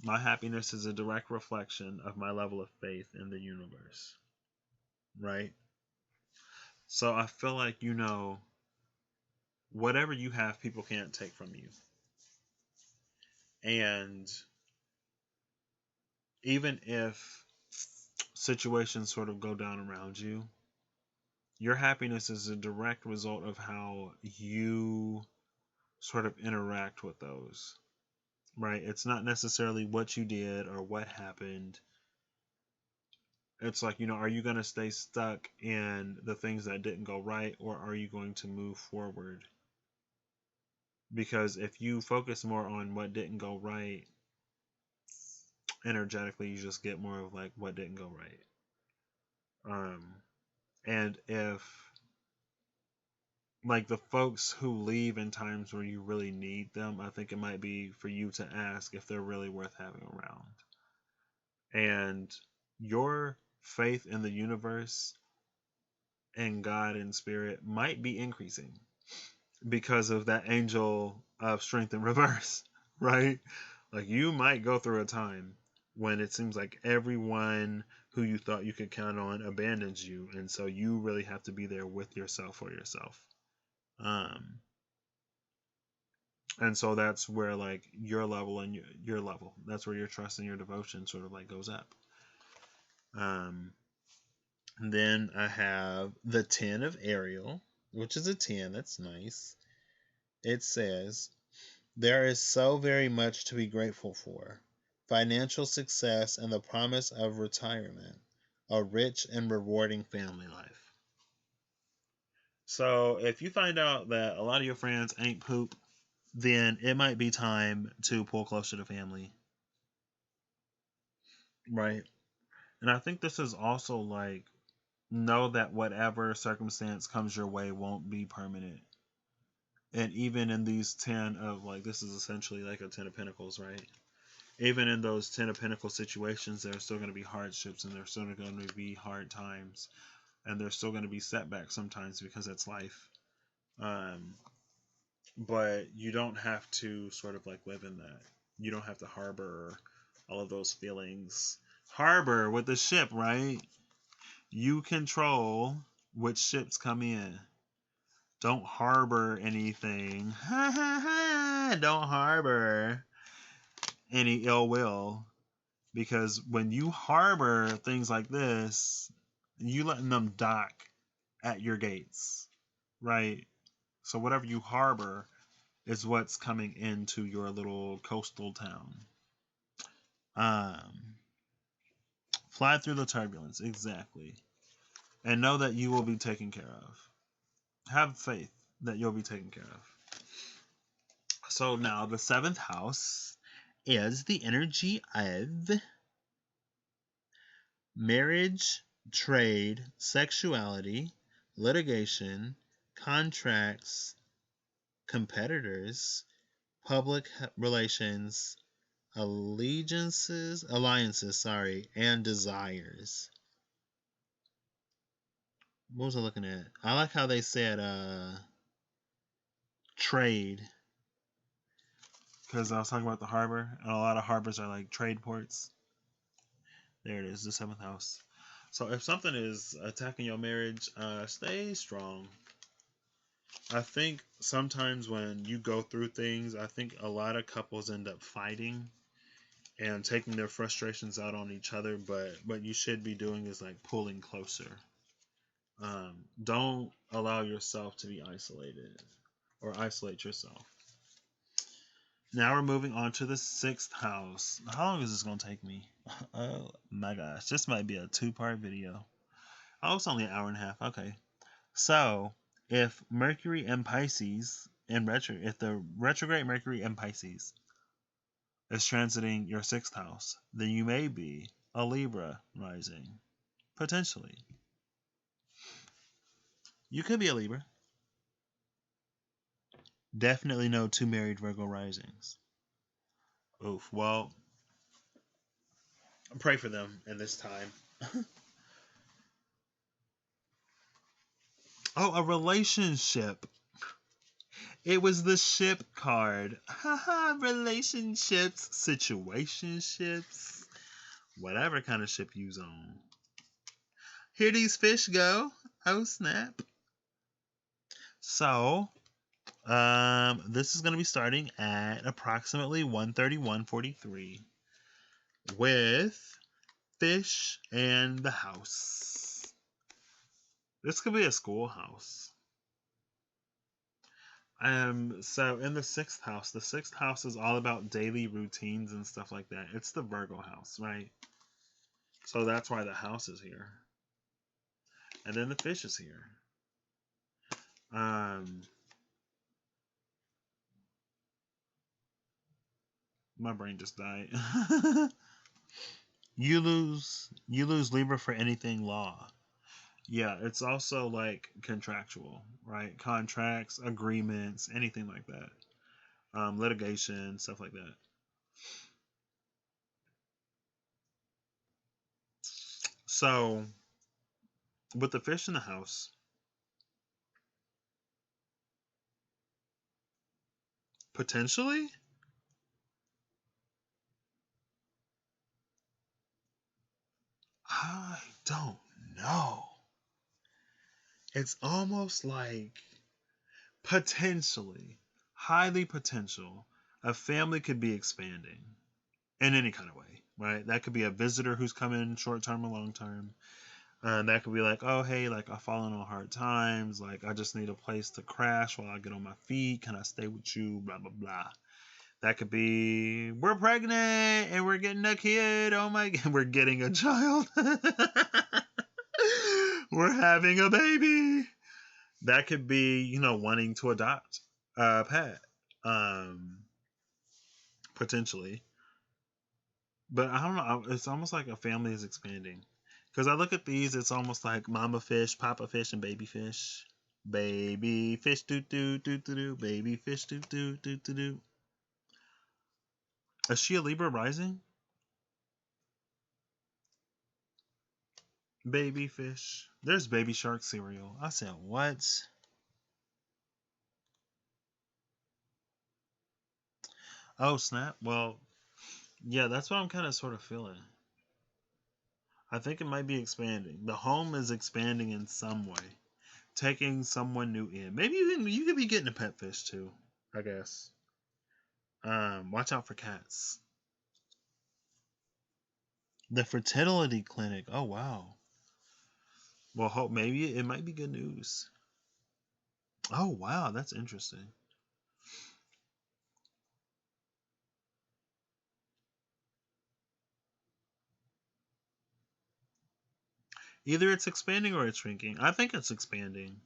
My happiness is a direct reflection of my level of faith in the universe. Right? So I feel like, you know, whatever you have, people can't take from you. And even if situations sort of go down around you, your happiness is a direct result of how you sort of interact with those, right? It's not necessarily what you did or what happened. It's like, you know, are you going to stay stuck in the things that didn't go right, or are you going to move forward? Because if you focus more on what didn't go right, energetically, you just get more of like what didn't go right. And if like the folks who leave in times where you really need them, I think it might be for you to ask if they're really worth having around. And your faith in the universe and God and spirit might be increasing because of that angel of strength in reverse, right? Like you might go through a time when it seems like everyone who you thought you could count on abandons you, and so you really have to be there with yourself for yourself. Um, and so that's where like your level and your level, that's where your trust and your devotion sort of like goes up. Then I have the 10 of Ariel, which is a 10. That's nice. It says, there is so very much to be grateful for. Financial success and the promise of retirement. A rich and rewarding family life. So if you find out that a lot of your friends ain't poop, then it might be time to pull closer to family. Right? And I think this is also like, know that whatever circumstance comes your way won't be permanent. And even in these 10 of like, this is essentially like a 10 of Pentacles, right? Even in those 10 of Pentacles situations, there's still going to be hardships and there's still going to be hard times. And there's still going to be setbacks sometimes because it's life. But you don't have to sort of like live in that. You don't have to harbor all of those feelings. Harbor with the ship, right? You control which ships come in. Don't harbor anything. Don't harbor any ill will. Because when you harbor things like this, you letting them dock at your gates, right? So whatever you harbor is what's coming into your little coastal town. Fly through the turbulence, exactly. And know that you will be taken care of. Have faith that you'll be taken care of. So now the 7th house is the energy of marriage, trade, sexuality, litigation, contracts, competitors, public relations, alliances, and desires. What was I looking at? I like how they said trade, because I was talking about the harbor, and a lot of harbors are like trade ports. There it is, the 7th house. So if something is attacking your marriage, stay strong. I think sometimes when you go through things, I think a lot of couples end up fighting and taking their frustrations out on each other, but what you should be doing is like pulling closer. Don't allow yourself to be isolated or isolate yourself. Now we're moving on to the 6th house. How long is this going to take me? Oh my gosh, this might be a 2-part video. Oh, it's only an hour and a half. Okay. So, if Mercury in Pisces if the retrograde Mercury in Pisces is transiting your 6th house, then you may be a Libra rising. Potentially. You could be a Libra. Definitely no 2 married Virgo risings. Oof. Well, pray for them in this time. Oh, a relationship. It was the ship card. Haha, relationships, situationships, whatever kind of ship you's on. Here these fish go. Oh, snap. So, this is going to be starting at approximately 1:31:43 with fish and the house. This could be a schoolhouse. So in the 6th house, the 6th house is all about daily routines and stuff like that. It's the Virgo house, right? So that's why the house is here. And then the fish is here. My brain just died. You lose Libra for anything law. Yeah, it's also like contractual, right? Contracts, agreements, anything like that. Litigation, stuff like that. So, with the fish in the house, potentially, I don't know. It's almost like potentially, highly potential, a family could be expanding in any kind of way, right? That could be a visitor who's coming short term or long term. That could be like, oh, hey, like I've fallen on hard times. Like I just need a place to crash while I get on my feet. Can I stay with you? Blah, blah, blah. That could be, we're pregnant and we're getting a kid. Oh my God, we're getting a child. We're having a baby. That could be, wanting to adopt a pet, potentially. But I don't know. It's almost like a family is expanding. Because I look at these, it's almost like mama fish, papa fish, and baby fish. Baby fish, do do do do do. Baby fish, do do do do do. Is she a Libra rising? Baby fish. There's baby shark cereal. I said, what? Oh, snap. Well, yeah, that's what I'm kind of sort of feeling. I think it might be expanding. The home is expanding in some way, taking someone new in. Maybe you could be getting a pet fish too, I guess. Watch out for cats. The fertility clinic. Oh wow. Well, hope maybe it might be good news. Oh wow, that's interesting. Either it's expanding or it's shrinking. I think it's expanding.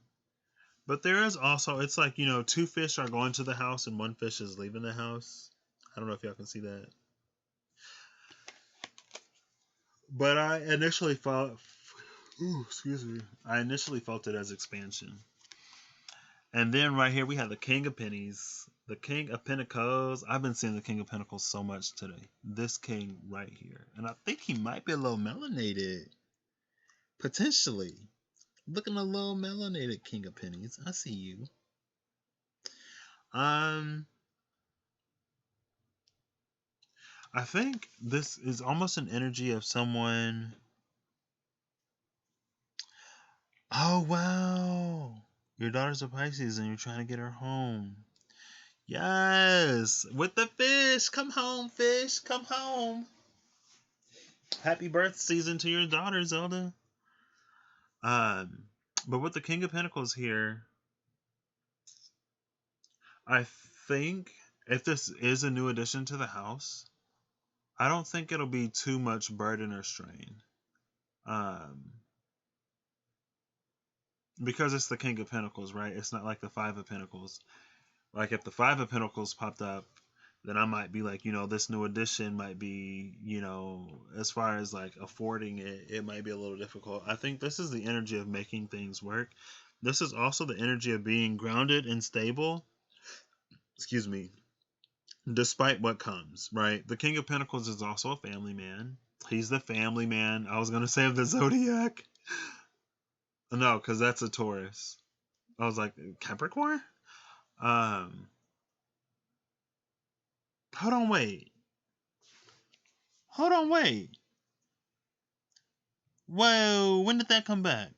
But there is also, it's like, two fish are going to the house and one fish is leaving the house. I don't know if y'all can see that. But I initially felt, excuse me, I initially felt it as expansion. And then right here we have the King of Pennies, the King of Pentacles. I've been seeing the King of Pentacles so much today. This king right here. And I think he might be a little melanated. Potentially. Looking a little melanated, King of Pennies. I see you. I think this is almost an energy of someone. Oh, wow. Your daughter's a Pisces and you're trying to get her home. Yes. With the fish. Come home, fish. Come home. Happy birth season to your daughter, Zelda. But with the King of Pentacles here, I think if this is a new addition to the house, I don't think it'll be too much burden or strain. Because it's the King of Pentacles, right? It's not like the Five of Pentacles. Like if the Five of Pentacles popped up, then I might be like, this new addition might be, as far as like affording it, it might be a little difficult. I think this is the energy of making things work. This is also the energy of being grounded and stable. Excuse me. Despite what comes, right? The King of Pentacles is also a family man. He's the family man. I was going to say of the Zodiac. No, because that's a Taurus. I was like, Capricorn? Hold on, wait. Whoa, when did that come back?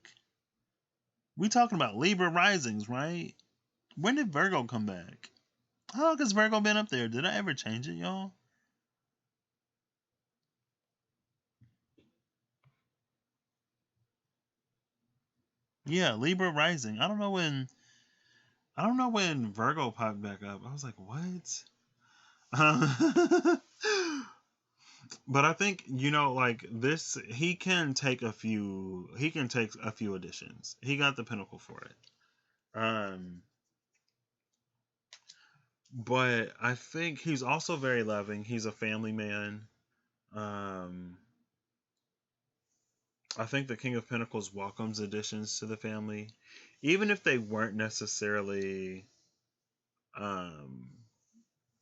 We talking about Libra risings, right? When did Virgo come back? How long has Virgo been up there? Did I ever change it, y'all? Yeah, Libra rising. I don't know when Virgo popped back up. I was like, what? But I think like this, he can take a few additions. He got the pinnacle for it. But I think he's also very loving. He's a family man. I think the King of Pentacles welcomes additions to the family, even if they weren't necessarily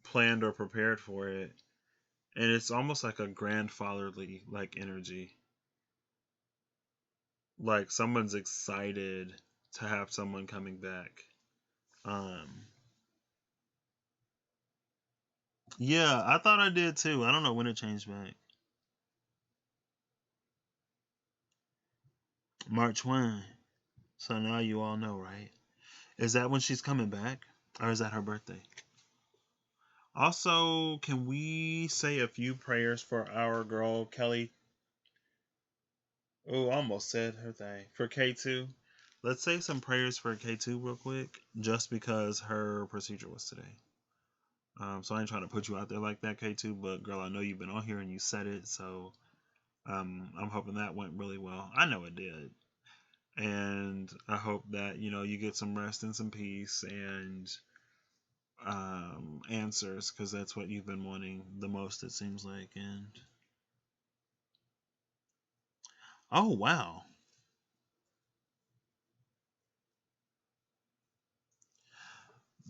planned or prepared for it. And it's almost like a grandfatherly like energy. Like someone's excited to have someone coming back. Yeah, I thought I did too. I don't know when it changed back. March 1. So now you all know, right? Is that when she's coming back? Or is that her birthday? Also, can we say a few prayers for our girl, Kelly? Oh, I almost said her thing. For K2. Let's say some prayers for K2 real quick, just because her procedure was today. So I ain't trying to put you out there like that, K2, but girl, I know you've been on here and you said it, so I'm hoping that went really well. I know it did. And I hope that, you get some rest and some peace and answers, because that's what you've been wanting the most, it seems like. And oh, wow.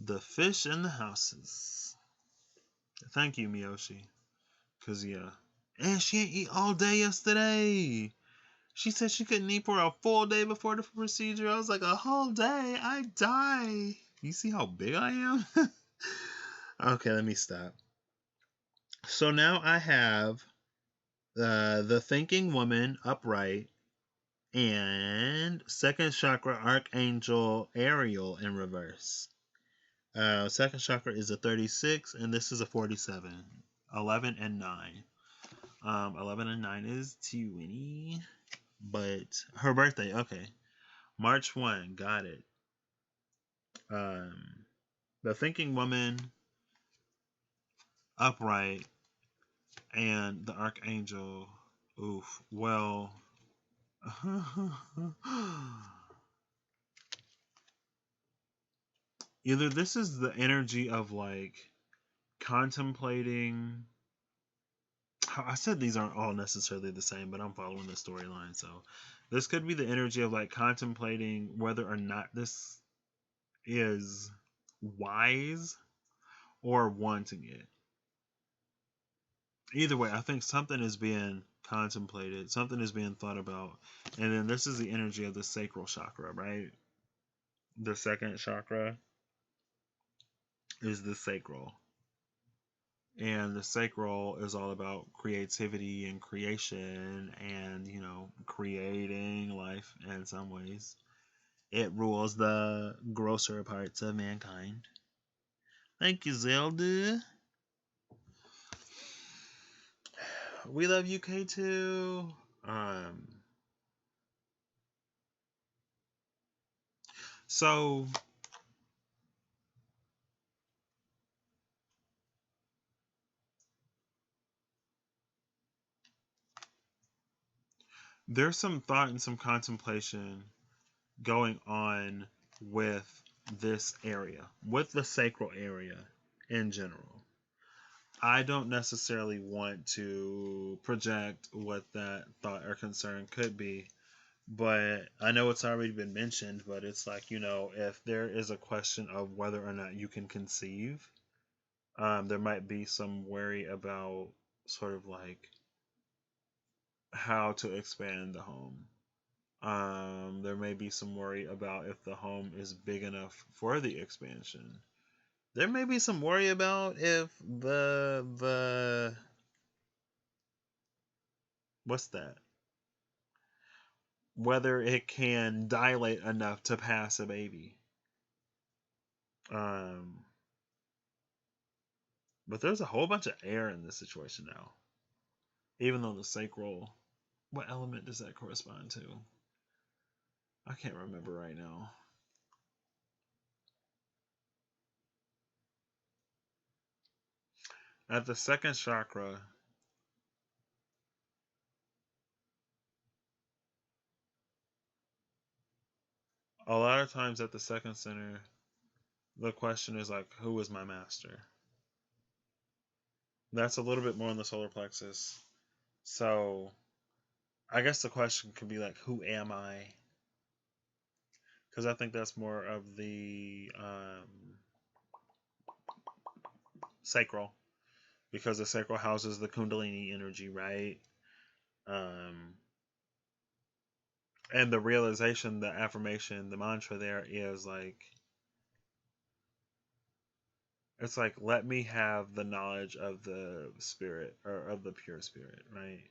The fish in the houses. Thank you, Miyoshi. Because, yeah. And she didn't eat all day yesterday. She said she couldn't eat for a full day before the procedure. I was like, a whole day? I die. You see how big I am? Okay, let me stop. So now I have the thinking woman upright and second chakra archangel Ariel in reverse. Second chakra is a 36 and this is a 47. 11 and 9. 11 and 9 is 20. But her birthday, okay. March 1, got it. The thinking woman upright and the archangel, oof. Well, Either this is the energy of like contemplating. I said these aren't all necessarily the same, but I'm following the storyline. So this could be the energy of like contemplating whether or not this is wise or wanting it. Either way, I think something is being contemplated, something is being thought about. And then this is the energy of the sacral chakra, right? The second chakra is the sacral. And the sacral is all about creativity and creation and, creating life in some ways. It rules the grosser parts of mankind. Thank you, Zelda. We love UK too. So there's some thought and some contemplation going on with this area, with the sacral area in general. I don't necessarily want to project what that thought or concern could be, but I know it's already been mentioned, but it's like, if there is a question of whether or not you can conceive, there might be some worry about sort of like how to expand the home. There may be some worry about if the home is big enough for the expansion. There may be some worry about if the what's that? Whether it can dilate enough to pass a baby. Um, but there's a whole bunch of air in this situation now. Even though the sacral, what element does that correspond to? I can't remember right now. At the second chakra, a lot of times at the second center, the question is like, who is my master? That's a little bit more in the solar plexus. So I guess the question could be like, who am I? Because I think that's more of the sacral, because the sacral houses the Kundalini energy, right? Um, and the realization, the affirmation, the mantra there is like, it's like, let me have the knowledge of the spirit or of the pure spirit, right?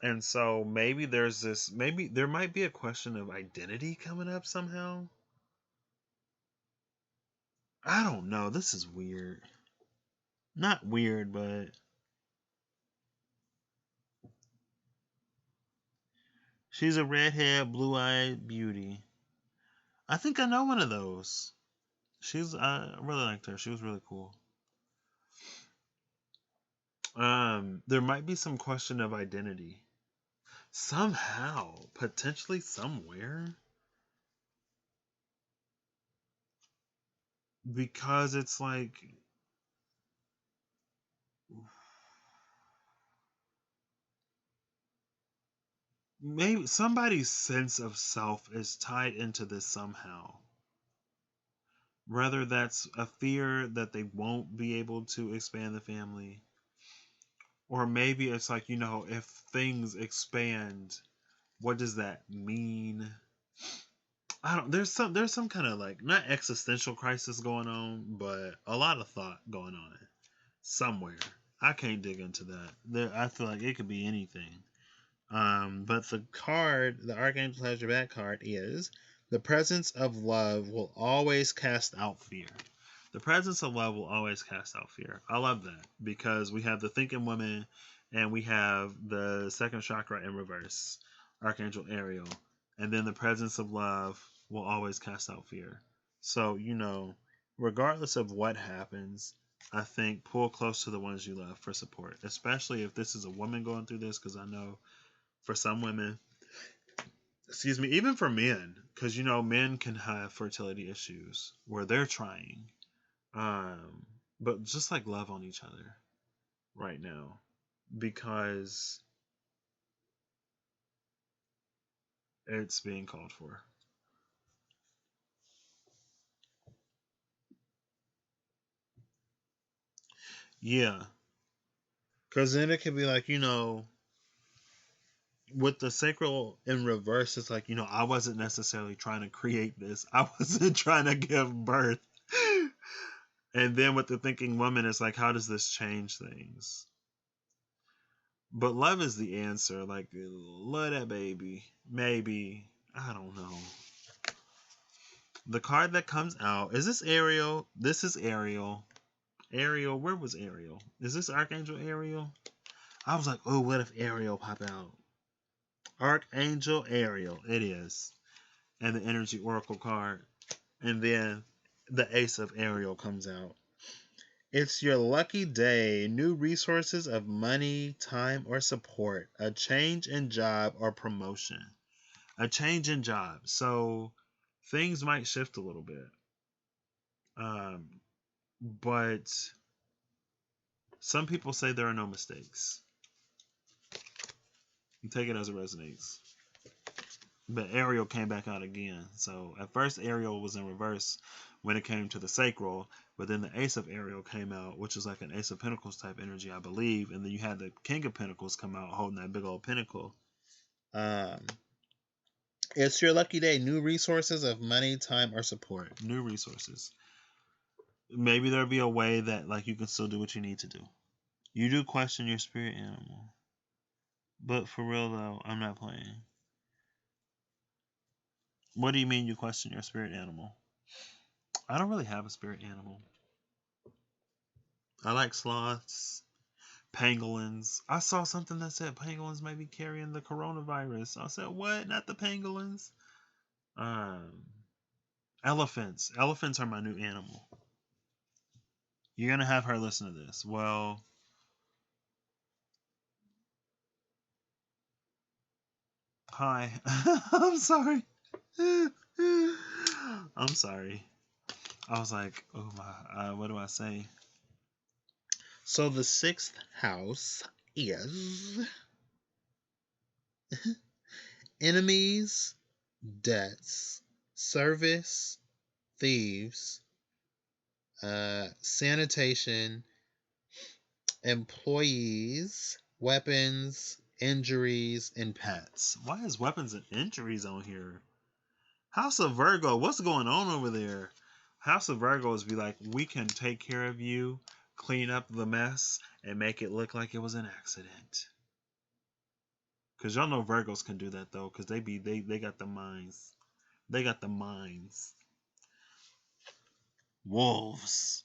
And so maybe there might be a question of identity coming up somehow. I don't know. This is weird. Not weird, but she's a redhead, blue-eyed beauty. I think I know one of those. I really liked her. She was really cool. There might be some question of identity. Somehow, potentially somewhere. Because it's like maybe somebody's sense of self is tied into this somehow. Whether that's a fear that they won't be able to expand the family, or maybe it's like, if things expand, what does that mean? I don't. There's some kind of like not existential crisis going on, but a lot of thought going on somewhere. I can't dig into that. I feel like it could be anything. But the Archangel has your back card is the presence of love will always cast out fear. The presence of love will always cast out fear. I love that because we have the thinking woman and we have the second chakra in reverse, Archangel Ariel. And then the presence of love will always cast out fear. So, regardless of what happens, I think pull close to the ones you love for support, especially if this is a woman going through this, because I know for some women, excuse me, even for men, because men can have fertility issues where they're trying, but just like love on each other right now, because it's being called for. Yeah, because then it could be like, with the sacral in reverse, it's like, I wasn't necessarily trying to create this. I wasn't trying to give birth. And then with the thinking woman, it's like, how does this change things? But love is the answer. Like, love that baby. Maybe. I don't know. The card that comes out, is this Ariel? This is Ariel. Ariel, where was Ariel? Is this Archangel Ariel? I was like, oh, what if Ariel pop out? Archangel Ariel. It is. And the Energy Oracle card. And then the Ace of Ariel comes out. It's your lucky day. New resources of money, time, or support. A change in job or promotion. A change in job. So things might shift a little bit. But some people say there are no mistakes. You take it as it resonates. But Ariel came back out again. So at first Ariel was in reverse when it came to the sacral, but then the Ace of Ariel came out, which is like an Ace of Pentacles type energy, I believe. And then you had the King of Pentacles come out holding that big old pentacle. It's your lucky day. New resources of money, time, or support. New resources. Maybe there'll be a way that like you can still do what you need to do. You do question your spirit animal. But for real though, I'm not playing. What do you mean you question your spirit animal? I don't really have a spirit animal. I like sloths, pangolins. I saw something that said pangolins may be carrying the coronavirus. I said, what? Not the pangolins? Elephants. Elephants are my new animal. You're going to have her listen to this. Well, hi. I'm sorry. I'm sorry. I was like, oh my, what do I say? So the 6th house is enemies, debts, service, thieves, sanitation, employees, weapons, injuries, and pets. Why is weapons and injuries on here? House of Virgo, what's going on over there? House of Virgos be like, we can take care of you, clean up the mess, and make it look like it was an accident. Cause y'all know Virgos can do that though, cause they got the minds. They got the minds. Wolves.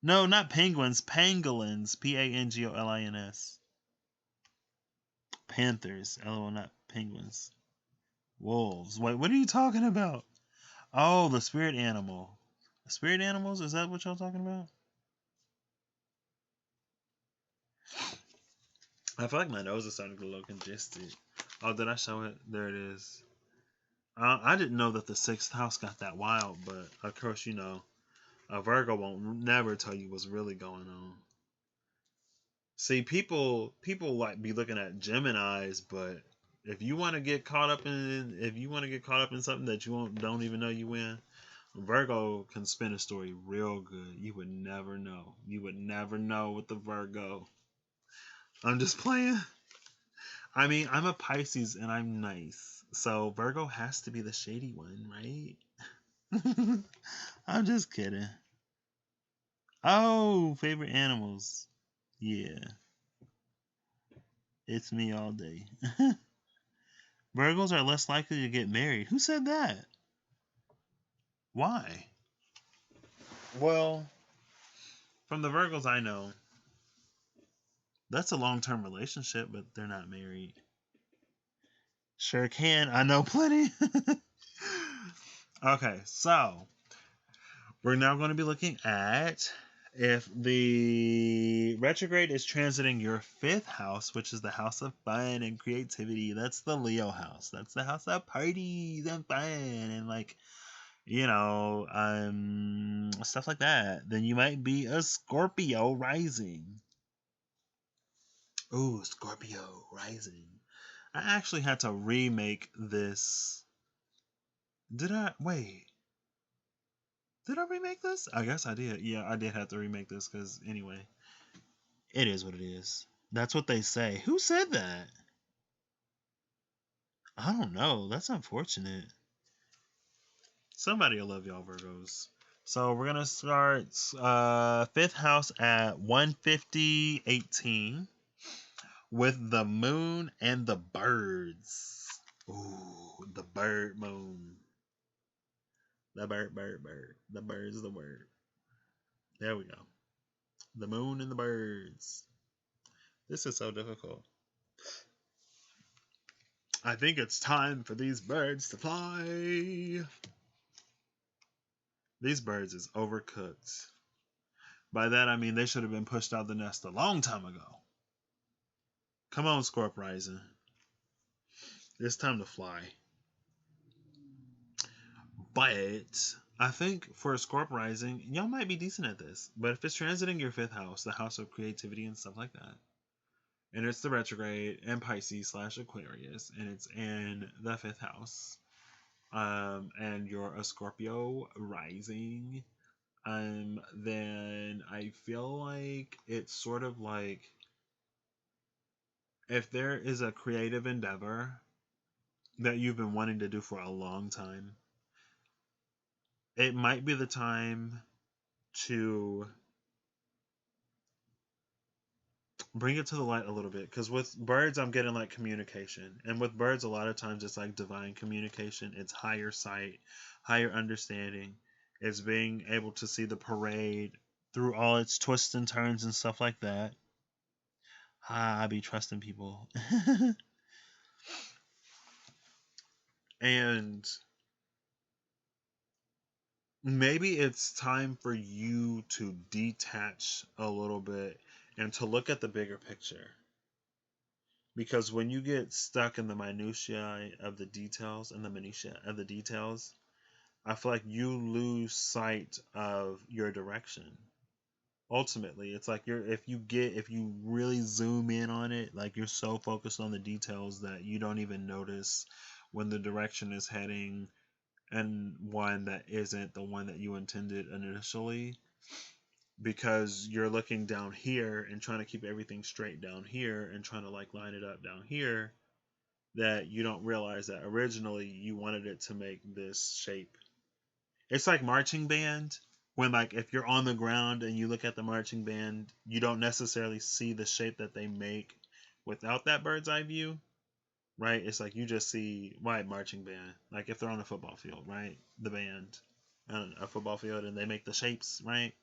No, not penguins. Pangolins. Pangolins. Panthers. LOL, not penguins. Wolves. Wait, what are you talking about? Oh, the spirit animal. Spirit animals? Is that what y'all talking about? I feel like my nose is starting to get a little congested. Oh, did I show it? There it is. I didn't know that the 6th house got that wild, but of course, a Virgo won't never tell you what's really going on. See, people like be looking at Geminis, but if you want to get caught up in something that you don't even know you in, Virgo can spin a story real good. You would never know. You would never know with the Virgo. I'm just playing. I mean, I'm a Pisces and I'm nice. So Virgo has to be the shady one, right? I'm just kidding. Oh, favorite animals. Yeah. It's me all day. Virgos are less likely to get married. Who said that? Why? Well, from the Virgos I know, that's a long-term relationship, but they're not married. Sure can. I know plenty. Okay, so We're now going to be looking at if the retrograde is transiting your fifth house, which is the house of fun and creativity. That's the Leo house. That's the house of parties and fun and like, stuff like that. Then you might be a Scorpio rising. Ooh, Scorpio rising. I actually had to remake this. Did I? Wait. Did I remake this? I guess I did. Yeah, I did have to remake this because, anyway, it is what it is. That's what they say. Who said that? I don't know. That's unfortunate. Somebody will love y'all, Virgos. So we're going to start fifth house at 150:18 with the moon and the birds. Ooh, the bird moon. The bird. The bird's the word. There we go. The moon and the birds. This is so difficult. I think it's time for these birds to fly. These birds is overcooked. By that I mean they should have been pushed out the nest a long time ago. Come on, Scorp Rising. It's time to fly. But I think for a Scorp Rising, y'all might be decent at this. But if it's transiting your fifth house, the house of creativity and stuff like that, and it's the retrograde and Pisces / Aquarius, and it's in the fifth house, and you're a Scorpio rising, then I feel like it's sort of like if there is a creative endeavor that you've been wanting to do for a long time, it might be the time to bring it to the light a little bit. Because with birds, I'm getting like communication. And with birds, a lot of times it's like divine communication. It's higher sight, higher understanding. It's being able to see the parade through all its twists and turns and stuff like that. I be trusting people. And maybe it's time for you to detach a little bit and to look at the bigger picture. Because when you get stuck in the minutiae of the details and the minutiae of the details, I feel like you lose sight of your direction. Ultimately, it's like if you really zoom in on it, like you're so focused on the details that you don't even notice when the direction is heading and one that isn't the one that you intended initially, because you're looking down here and trying to keep everything straight down here and trying to like line it up down here, that you don't realize that originally you wanted it to make this shape. It's like marching band, when like if you're on the ground and you look at the marching band, you don't necessarily see the shape that they make without that bird's eye view, right? It's like you just see white marching band, like if they're on a football field, right? The band on a football field and they make the shapes, right?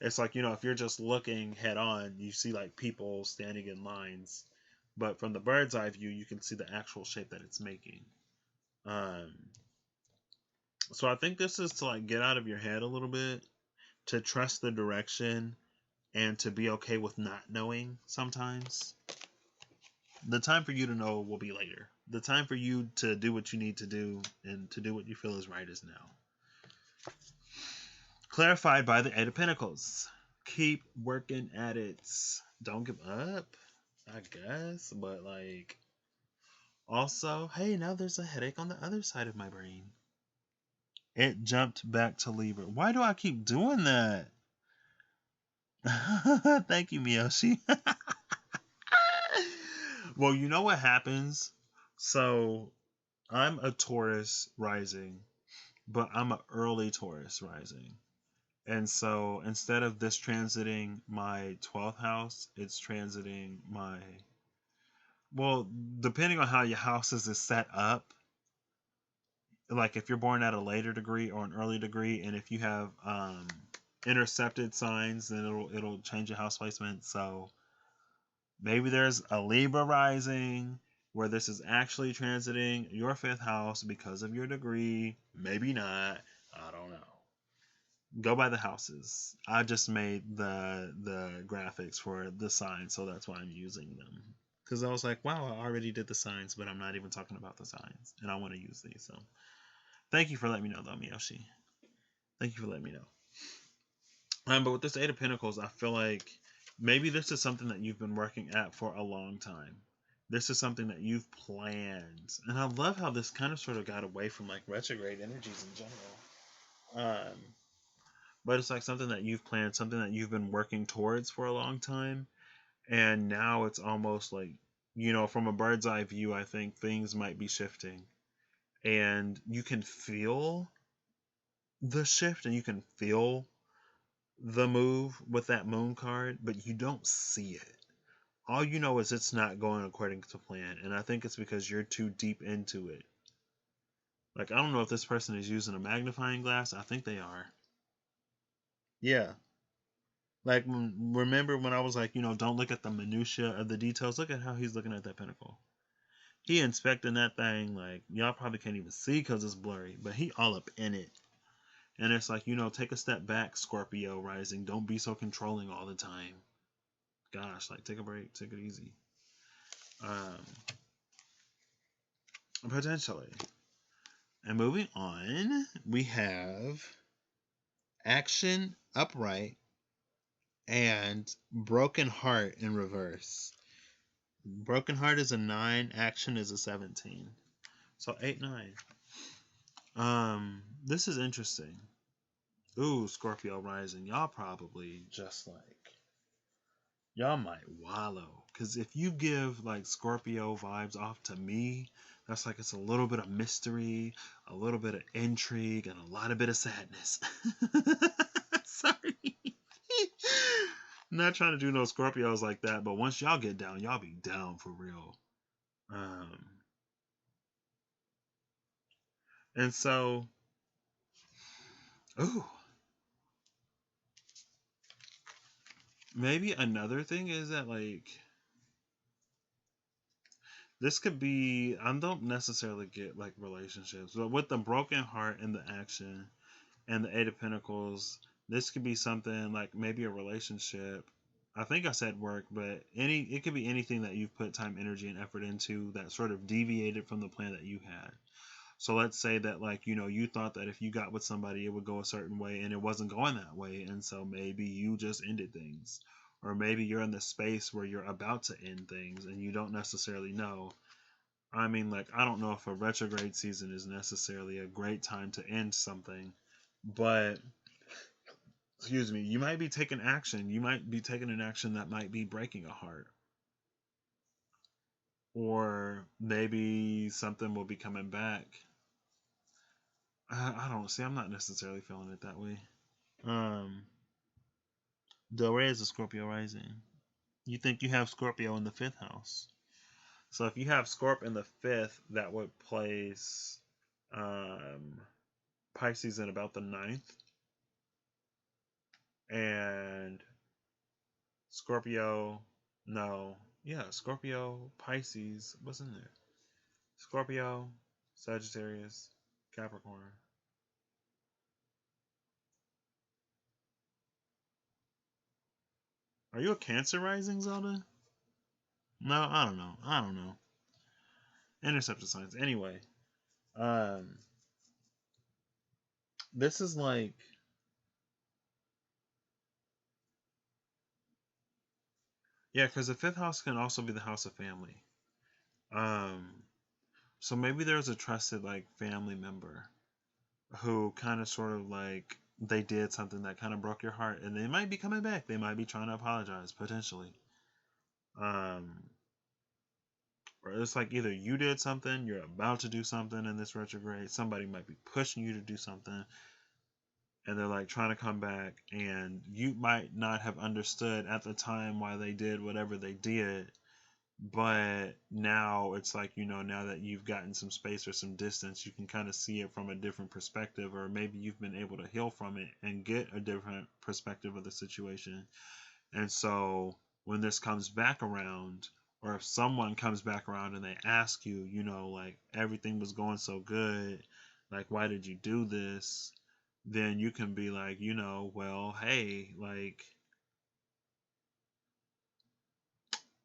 It's like, if you're just looking head on, you see like people standing in lines, but from the bird's eye view, you can see the actual shape that it's making. So I think this is to like get out of your head a little bit, to trust the direction, and to be okay with not knowing sometimes. The time for you to know will be later. The time for you to do what you need to do and to do what you feel is right is now. Clarified by the Eight of Pentacles. Keep working at it. Don't give up, I guess. But like, also, hey, now there's a headache on the other side of my brain. It jumped back to Libra. Why do I keep doing that? Thank you, Miyoshi. Well, you know what happens? So, I'm a Taurus rising, but I'm an early Taurus rising. And so, instead of this transiting my 12th house, it's transiting my... Well, depending on how your houses is set up, like if you're born at a later degree or an early degree, and if you have intercepted signs, then it'll change your house placement. So maybe there's a Libra rising where this is actually transiting your fifth house because of your degree. Maybe not. I don't know. Go by the houses. I just made the graphics for the signs, so that's why I'm using them. Because I was like, wow, I already did the signs, but I'm not even talking about the signs, and I want to use these. So thank you for letting me know, though, Miyoshi. Thank you for letting me know. But with this Eight of Pentacles, I feel like maybe this is something that you've been working at for a long time. This is something that you've planned, and I love how this kind of sort of got away from like retrograde energies in general. But it's like something that you've planned, something that you've been working towards for a long time, and now it's almost like, from a bird's eye view, I think things might be shifting, and you can feel the shift, and you can feel the move with that moon card, but you don't see it. All you know is it's not going according to plan, and I think it's because you're too deep into it. Like, I don't know if this person is using a magnifying glass. I think they are. Yeah. Like, remember when I was like, don't look at the minutia of the details. Look at how he's looking at that pentacle. He inspecting that thing like y'all probably can't even see because it's blurry, but he all up in it. And it's like, take a step back, Scorpio rising. Don't be so controlling all the time. Gosh, like, take a break, take it easy. Potentially. And moving on, we have action upright and broken heart in reverse. Broken heart is a 9, action is a 17. So 8, 9. This is interesting. Ooh, Scorpio rising. Y'all probably just like, y'all might wallow. Because if you give like Scorpio vibes off to me, that's like it's a little bit of mystery, a little bit of intrigue, and a lot of bit of sadness. Sorry. Not trying to do no Scorpios like that, but once y'all get down, y'all be down for real. And so, ooh. Maybe another thing is that like this could be, I don't necessarily get like relationships, but with the broken heart and the action and the Eight of Pentacles, this could be something like maybe a relationship. I think I said work, but it could be anything that you've put time, energy, and effort into that sort of deviated from the plan that you had. So let's say that like, you thought that if you got with somebody it would go a certain way and it wasn't going that way, and so maybe you just ended things. Or maybe you're in the space where you're about to end things and you don't necessarily know. I mean, like, I don't know if a retrograde season is necessarily a great time to end something, but excuse me, you might be taking action. You might be taking an action that might be breaking a heart. Or maybe something will be coming back. I don't see. I'm not necessarily feeling it that way. Del Rey is a Scorpio rising. You think you have Scorpio in the 5th house. So if you have Scorp in the 5th, that would place Pisces in about the 9th. And Scorpio, no. Yeah, Scorpio, Pisces, what's in there? Scorpio, Sagittarius, Capricorn. Are you a Cancer rising, Zelda? No, I don't know. I don't know. Interceptor signs. Anyway, this is like, yeah, because the 5th house can also be the house of family. So maybe there's a trusted like family member who kind of sort of like they did something that kind of broke your heart, and they might be coming back. They might be trying to apologize potentially. Or it's like either you did something, you're about to do something in this retrograde. Somebody might be pushing you to do something, and they're like trying to come back, and you might not have understood at the time why they did whatever they did, but now it's like, now that you've gotten some space or some distance, you can kind of see it from a different perspective, or maybe you've been able to heal from it and get a different perspective of the situation. And so when this comes back around, or if someone comes back around and they ask you, like everything was going so good, like why did you do this? then you can be like, well, hey, like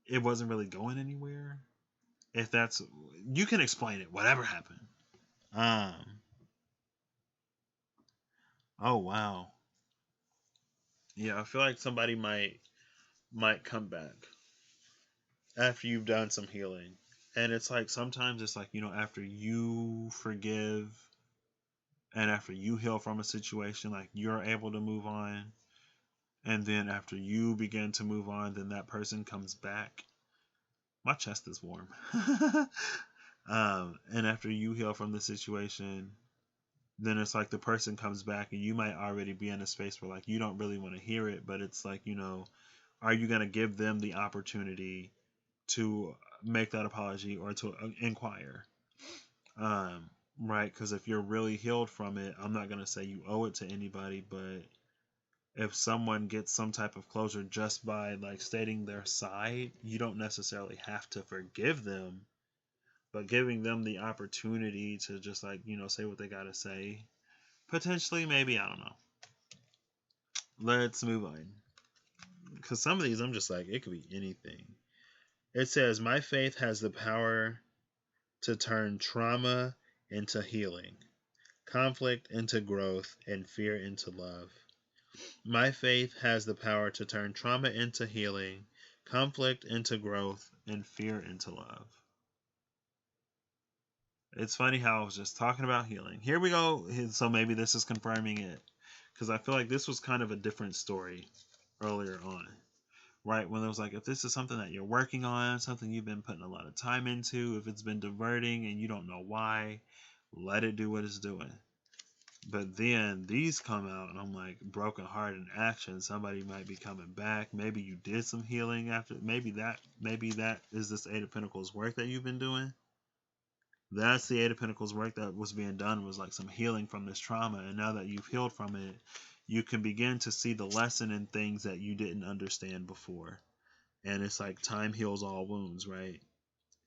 it wasn't really going anywhere. If that's, you can explain it, whatever happened. Um, oh wow. Yeah, I feel like somebody might come back after you've done some healing. And it's like sometimes it's like, after you forgive and after you heal from a situation, like you're able to move on. And then after you begin to move on, then that person comes back. My chest is warm. And after you heal from the situation, then it's like the person comes back and you might already be in a space where like you don't really want to hear it, but it's like, are you going to give them the opportunity to make that apology or to inquire? Um, right? Because if you're really healed from it, I'm not going to say you owe it to anybody, but if someone gets some type of closure just by like stating their side, you don't necessarily have to forgive them, but giving them the opportunity to just like, say what they got to say. Potentially, maybe, I don't know. Let's move on. Because some of these, I'm just like, it could be anything. It says, my faith has the power to turn trauma into healing, conflict into growth, and fear into love. My faith has the power to turn trauma into healing, conflict into growth, and fear into love. It's funny how I was just talking about healing. Here we go. So maybe this is confirming it. Because I feel like this was kind of a different story earlier on. Right? When it was like, if this is something that you're working on, something you've been putting a lot of time into, if it's been diverting and you don't know why, let it do what it's doing. But then these come out, and I'm like, broken heart in action. Somebody might be coming back. Maybe you did some healing after. Maybe that is this Eight of Pentacles work that you've been doing. That's the Eight of Pentacles work that was being done, was like some healing from this trauma. And now that you've healed from it, you can begin to see the lesson in things that you didn't understand before. And it's like time heals all wounds, right?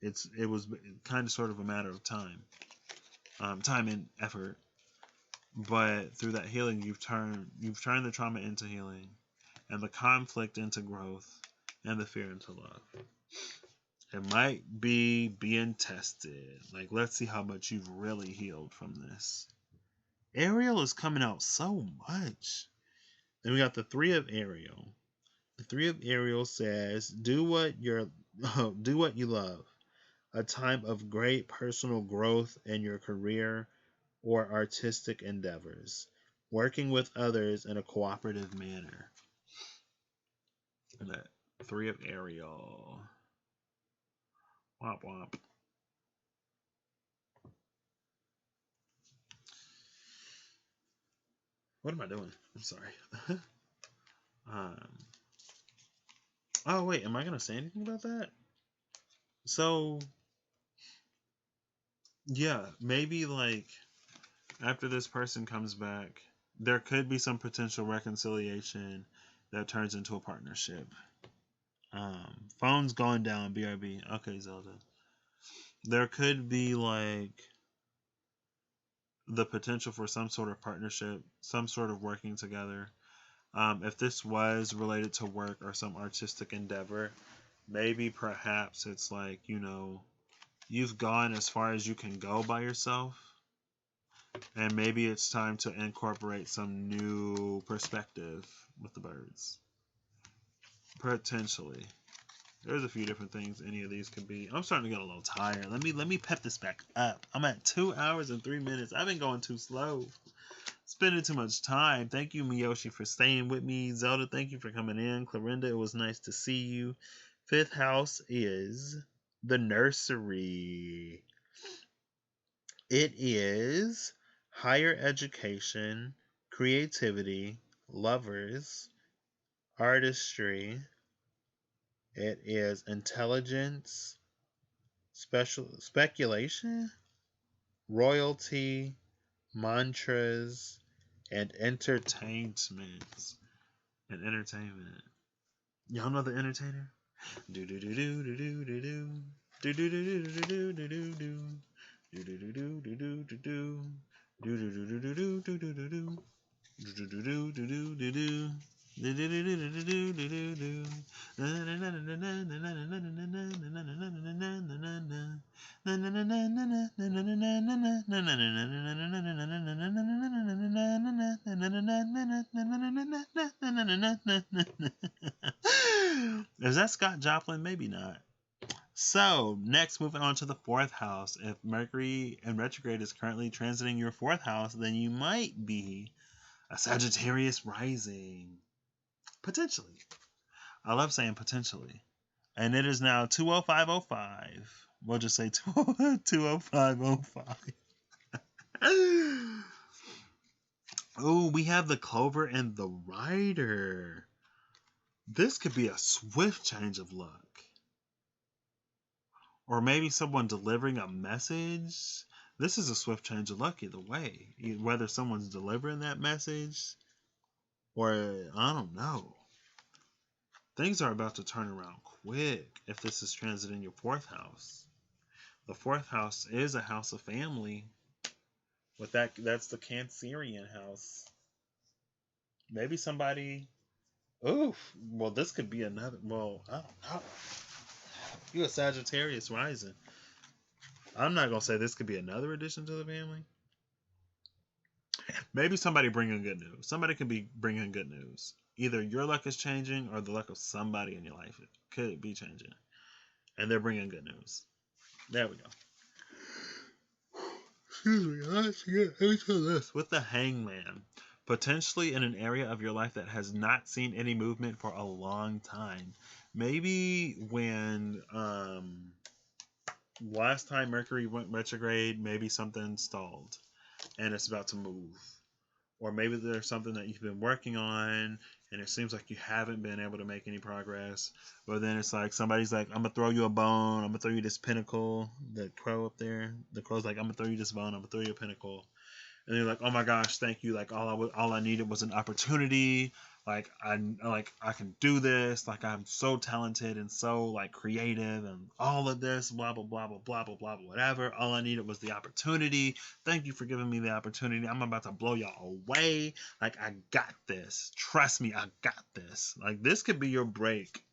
It was kind of sort of a matter of time, time and effort. But through that healing, you've turned the trauma into healing, and the conflict into growth, and the fear into love. It might be being tested. Like, let's see how much you've really healed from this. Ariel is coming out so much. Then we got the Three of Ariel. The Three of Ariel says, do what you love. A time of great personal growth in your career or artistic endeavors. Working with others in a cooperative manner. And that Three of Ariel. Womp womp. What am I doing? I'm sorry. um. Oh wait, am I gonna say anything about that? So yeah, maybe like after this person comes back, there could be some potential reconciliation that turns into a partnership. Phone's going down, BRB. Okay, Zelda. There could be like the potential for some sort of partnership, some sort of working together. If this was related to work or some artistic endeavor, maybe perhaps it's like, you've gone as far as you can go by yourself, and maybe it's time to incorporate some new perspective with the birds. Potentially. There's a few different things any of these could be. I'm starting to get a little tired. Let me pep this back up. I'm at 2 hours and 3 minutes. I've been going too slow. Spending too much time. Thank you, Miyoshi, for staying with me. Zelda, thank you for coming in. Clarinda, it was nice to see you. Fifth house is the nursery. It is higher education, creativity, lovers, artistry. It is intelligence, speculation, royalty, mantras, and entertainment. And entertainment. Y'all know the entertainer? Do do do do do do do do. Do do do do do do do do do. Do do do do do do do do. Do do do do do do do do do. Is that Scott Joplin? Maybe not. So, next, moving on to the fourth house. If Mercury in retrograde is currently transiting your fourth house, then you might be a Sagittarius rising. Potentially. I love saying potentially. And it is now 2:05:05. We'll just say 2:05:05. Oh, we have the Clover and the Rider. This could be a swift change of luck. Or maybe someone delivering a message. This is a swift change of luck either way. Whether someone's delivering that message or I don't know. Things are about to turn around quick if this is transiting your fourth house. The fourth house is a house of family. With that's the Cancerian house. Maybe somebody. Oof. Well, this could be another. Well, I don't know. You a Sagittarius rising. I'm not gonna say this could be another addition to the family. Maybe somebody bringing good news. Somebody could be bringing good news. Either your luck is changing or the luck of somebody in your life could be changing, and they're bringing good news. There we go. Excuse me, let's get into this. With the Hangman, potentially in an area of your life that has not seen any movement for a long time. Maybe when last time Mercury went retrograde, maybe something stalled and it's about to move. Or maybe there's something that you've been working on and it seems like you haven't been able to make any progress. But then it's like somebody's like, I'm going to throw you a bone. I'm going to throw you this pinnacle. The crow up there. The crow's like, I'm going to throw you this bone. I'm going to throw you a pinnacle. And they're like, oh my gosh, thank you. Like all I needed was an opportunity. Like I can do this. Like I'm so talented and so like creative and all of this, blah blah blah blah blah blah blah whatever. All I needed was the opportunity. Thank you for giving me the opportunity. I'm about to blow y'all away. Like I got this. Trust me, I got this. Like this could be your break.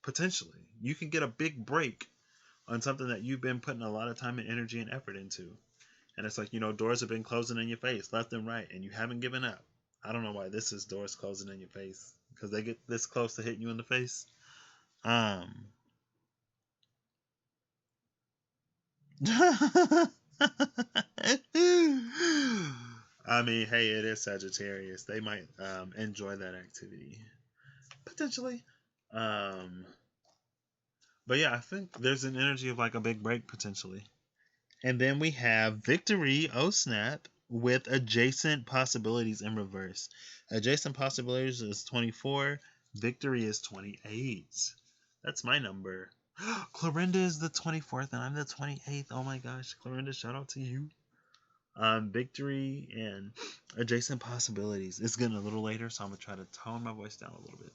Potentially, you can get a big break on something that you've been putting a lot of time and energy and effort into. And it's like, doors have been closing in your face left and right, and you haven't given up. I don't know why this is doors closing in your face, because they get this close to hitting you in the face. I mean, hey, it is Sagittarius. They might enjoy that activity. Potentially. But yeah, I think there's an energy of like a big break potentially. And then we have Victory, oh snap, with adjacent possibilities in reverse. Adjacent possibilities is 24. Victory is 28. That's my number. Clorinda is the 24th and I'm the 28th. Oh my gosh, Clorinda, shout out to you. Victory and adjacent possibilities. It's getting a little later, so I'm going to try to tone my voice down a little bit.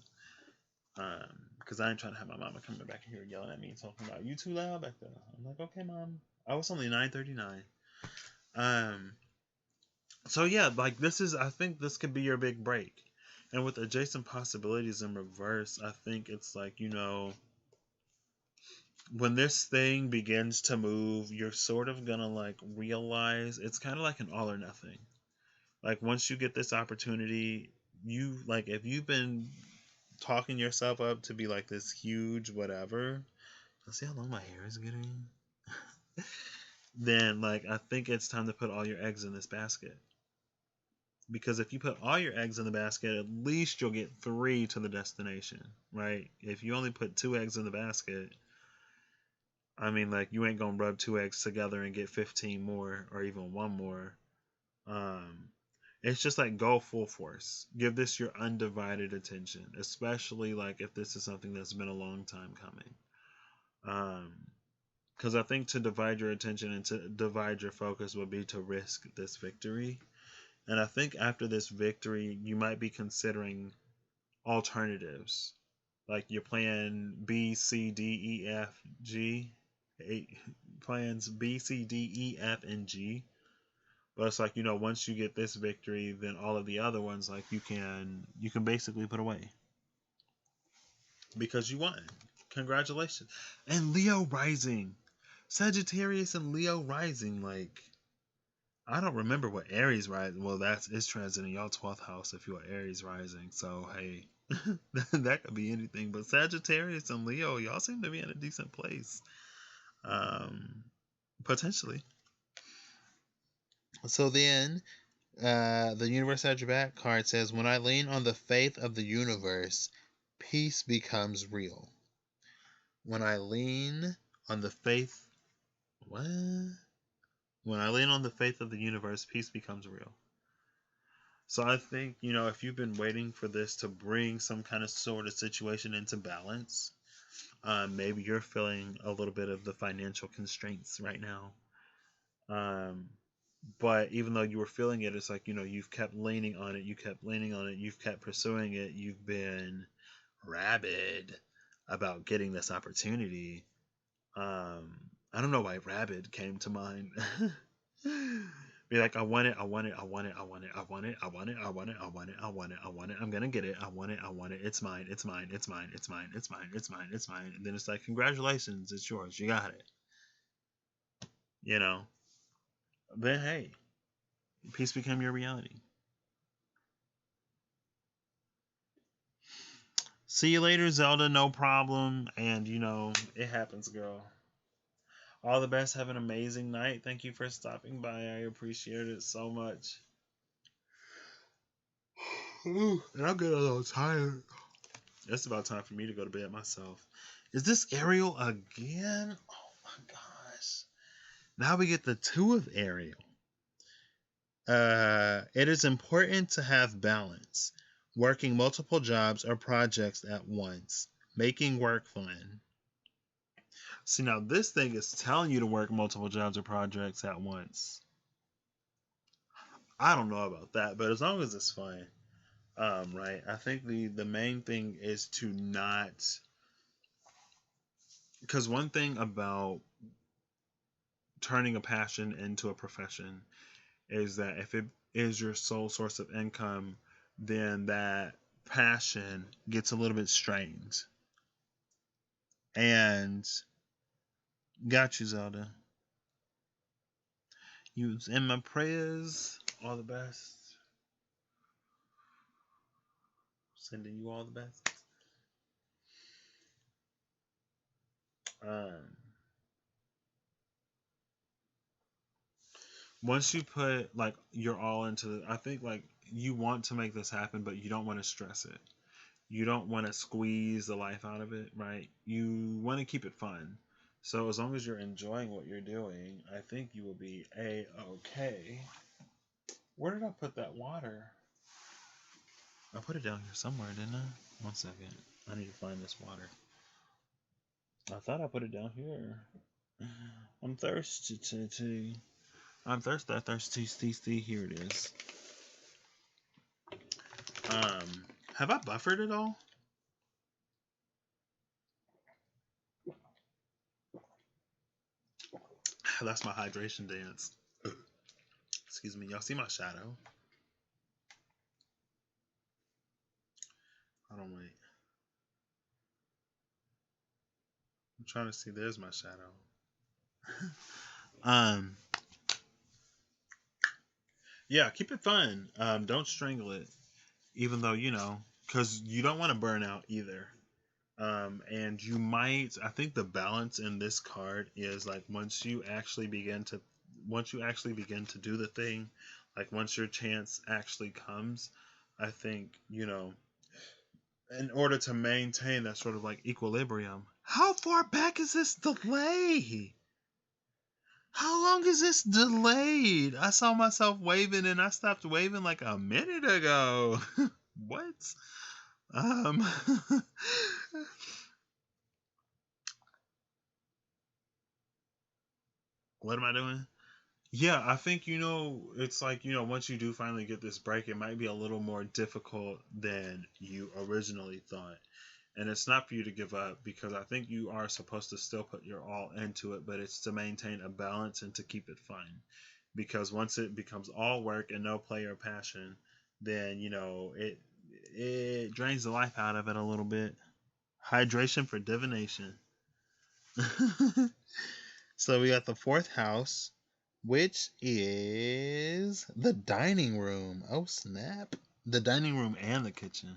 Because I ain't trying to have my mama coming back here yelling at me and talking about you too loud back there. I'm like, okay, mom. I was only 9:39. So yeah, like I think this could be your big break. And with adjacent possibilities in reverse, I think it's like, when this thing begins to move, you're sort of gonna like realize it's kind of like an all or nothing. Like once you get this opportunity, if you've been talking yourself up to be like this huge whatever, let's see how long my hair is getting. Then like I think it's time to put all your eggs in this basket. Because if you put all your eggs in the basket, at least you'll get 3 to the destination, right? If you only put 2 eggs in the basket, I mean, like you ain't gonna rub 2 eggs together and get 15 more or even 1 more. It's just like go full force. Give this your undivided attention, especially like if this is something that's been a long time coming. Because I think to divide your attention and to divide your focus would be to risk this victory. And I think after this victory, you might be considering alternatives. Like your plan B, C, D, E, F, G. Plans B, C, D, E, F, and G. But it's like, once you get this victory, then all of the other ones, like, you can basically put away because you won. Congratulations. And Leo rising. Sagittarius and Leo rising, like, I don't remember what Aries rising. Well, it's transiting y'all 12th house if you're Aries rising. So hey, that could be anything. But Sagittarius and Leo, y'all seem to be in a decent place, potentially. So then, the Universe had your back card says, "When I lean on the faith of the universe, peace becomes real." When I lean on the faith, what? When I lean on the faith of the universe, peace becomes real. So I think, if you've been waiting for this to bring some kind of sort of situation into balance, maybe you're feeling a little bit of the financial constraints right now. But even though you were feeling it, it's like, you've kept leaning on it, you've kept pursuing it, you've been rabid about getting this opportunity. I don't know why rabid came to mind. Be like, I want it, I want it, I want it, I want it, I want it, I want it, I want it, I want it, I want it, I want it, I'm gonna get it, I want it, I want it, it's mine, it's mine, it's mine, it's mine, it's mine, it's mine, it's mine. And then it's like, congratulations, it's yours, you got it. Then hey, peace became your reality. See you later, Zelda, no problem. And it happens, girl. All the best. Have an amazing night. Thank you for stopping by. I appreciate it so much. Ooh, and I'm getting a little tired. It's about time for me to go to bed myself. Is this Ariel again? Oh my gosh. Now we get the 2 of Ariel. It is important to have balance. Working multiple jobs or projects at once. Making work fun. See, now this thing is telling you to work multiple jobs or projects at once. I don't know about that, but as long as it's fun, right? I think the main thing is to not, because one thing about turning a passion into a profession is that if it is your sole source of income, then that passion gets a little bit strained. And got you, Zelda. You in my prayers. All the best. Sending you all the best. Once you put like you're all into the, I think like you want to make this happen, but you don't want to stress it. You don't want to squeeze the life out of it, right? You want to keep it fun. So as long as you're enjoying what you're doing, I think you will be a-okay. Where did I put that water? I put it down here somewhere, didn't I? 1 second. I need to find this water. I thought I put it down here. I'm thirsty. I'm thirsty. Here it is. Have I buffered it all? That's my hydration dance. Excuse me. Y'all see my shadow? Hold on, wait. I'm trying to see. There's my shadow. Yeah, keep it fun. Don't strangle it. Even though, because you don't want to burn out either. And you might, I think the balance in this card is like once you actually begin to do the thing, like once your chance actually comes, I think, in order to maintain that sort of like equilibrium. How far back is this delay? How long is this delayed? I saw myself waving and I stopped waving like a minute ago. What? What am I doing? Yeah, I think it's like once you do finally get this break, it might be a little more difficult than you originally thought. And it's not for you to give up because I think you are supposed to still put your all into it, but it's to maintain a balance and to keep it fun. because once it becomes all work and no play or passion, then it drains the life out of it a little bit. Hydration for divination. So we got the fourth house, which is the dining room. Oh snap! The dining room and the kitchen,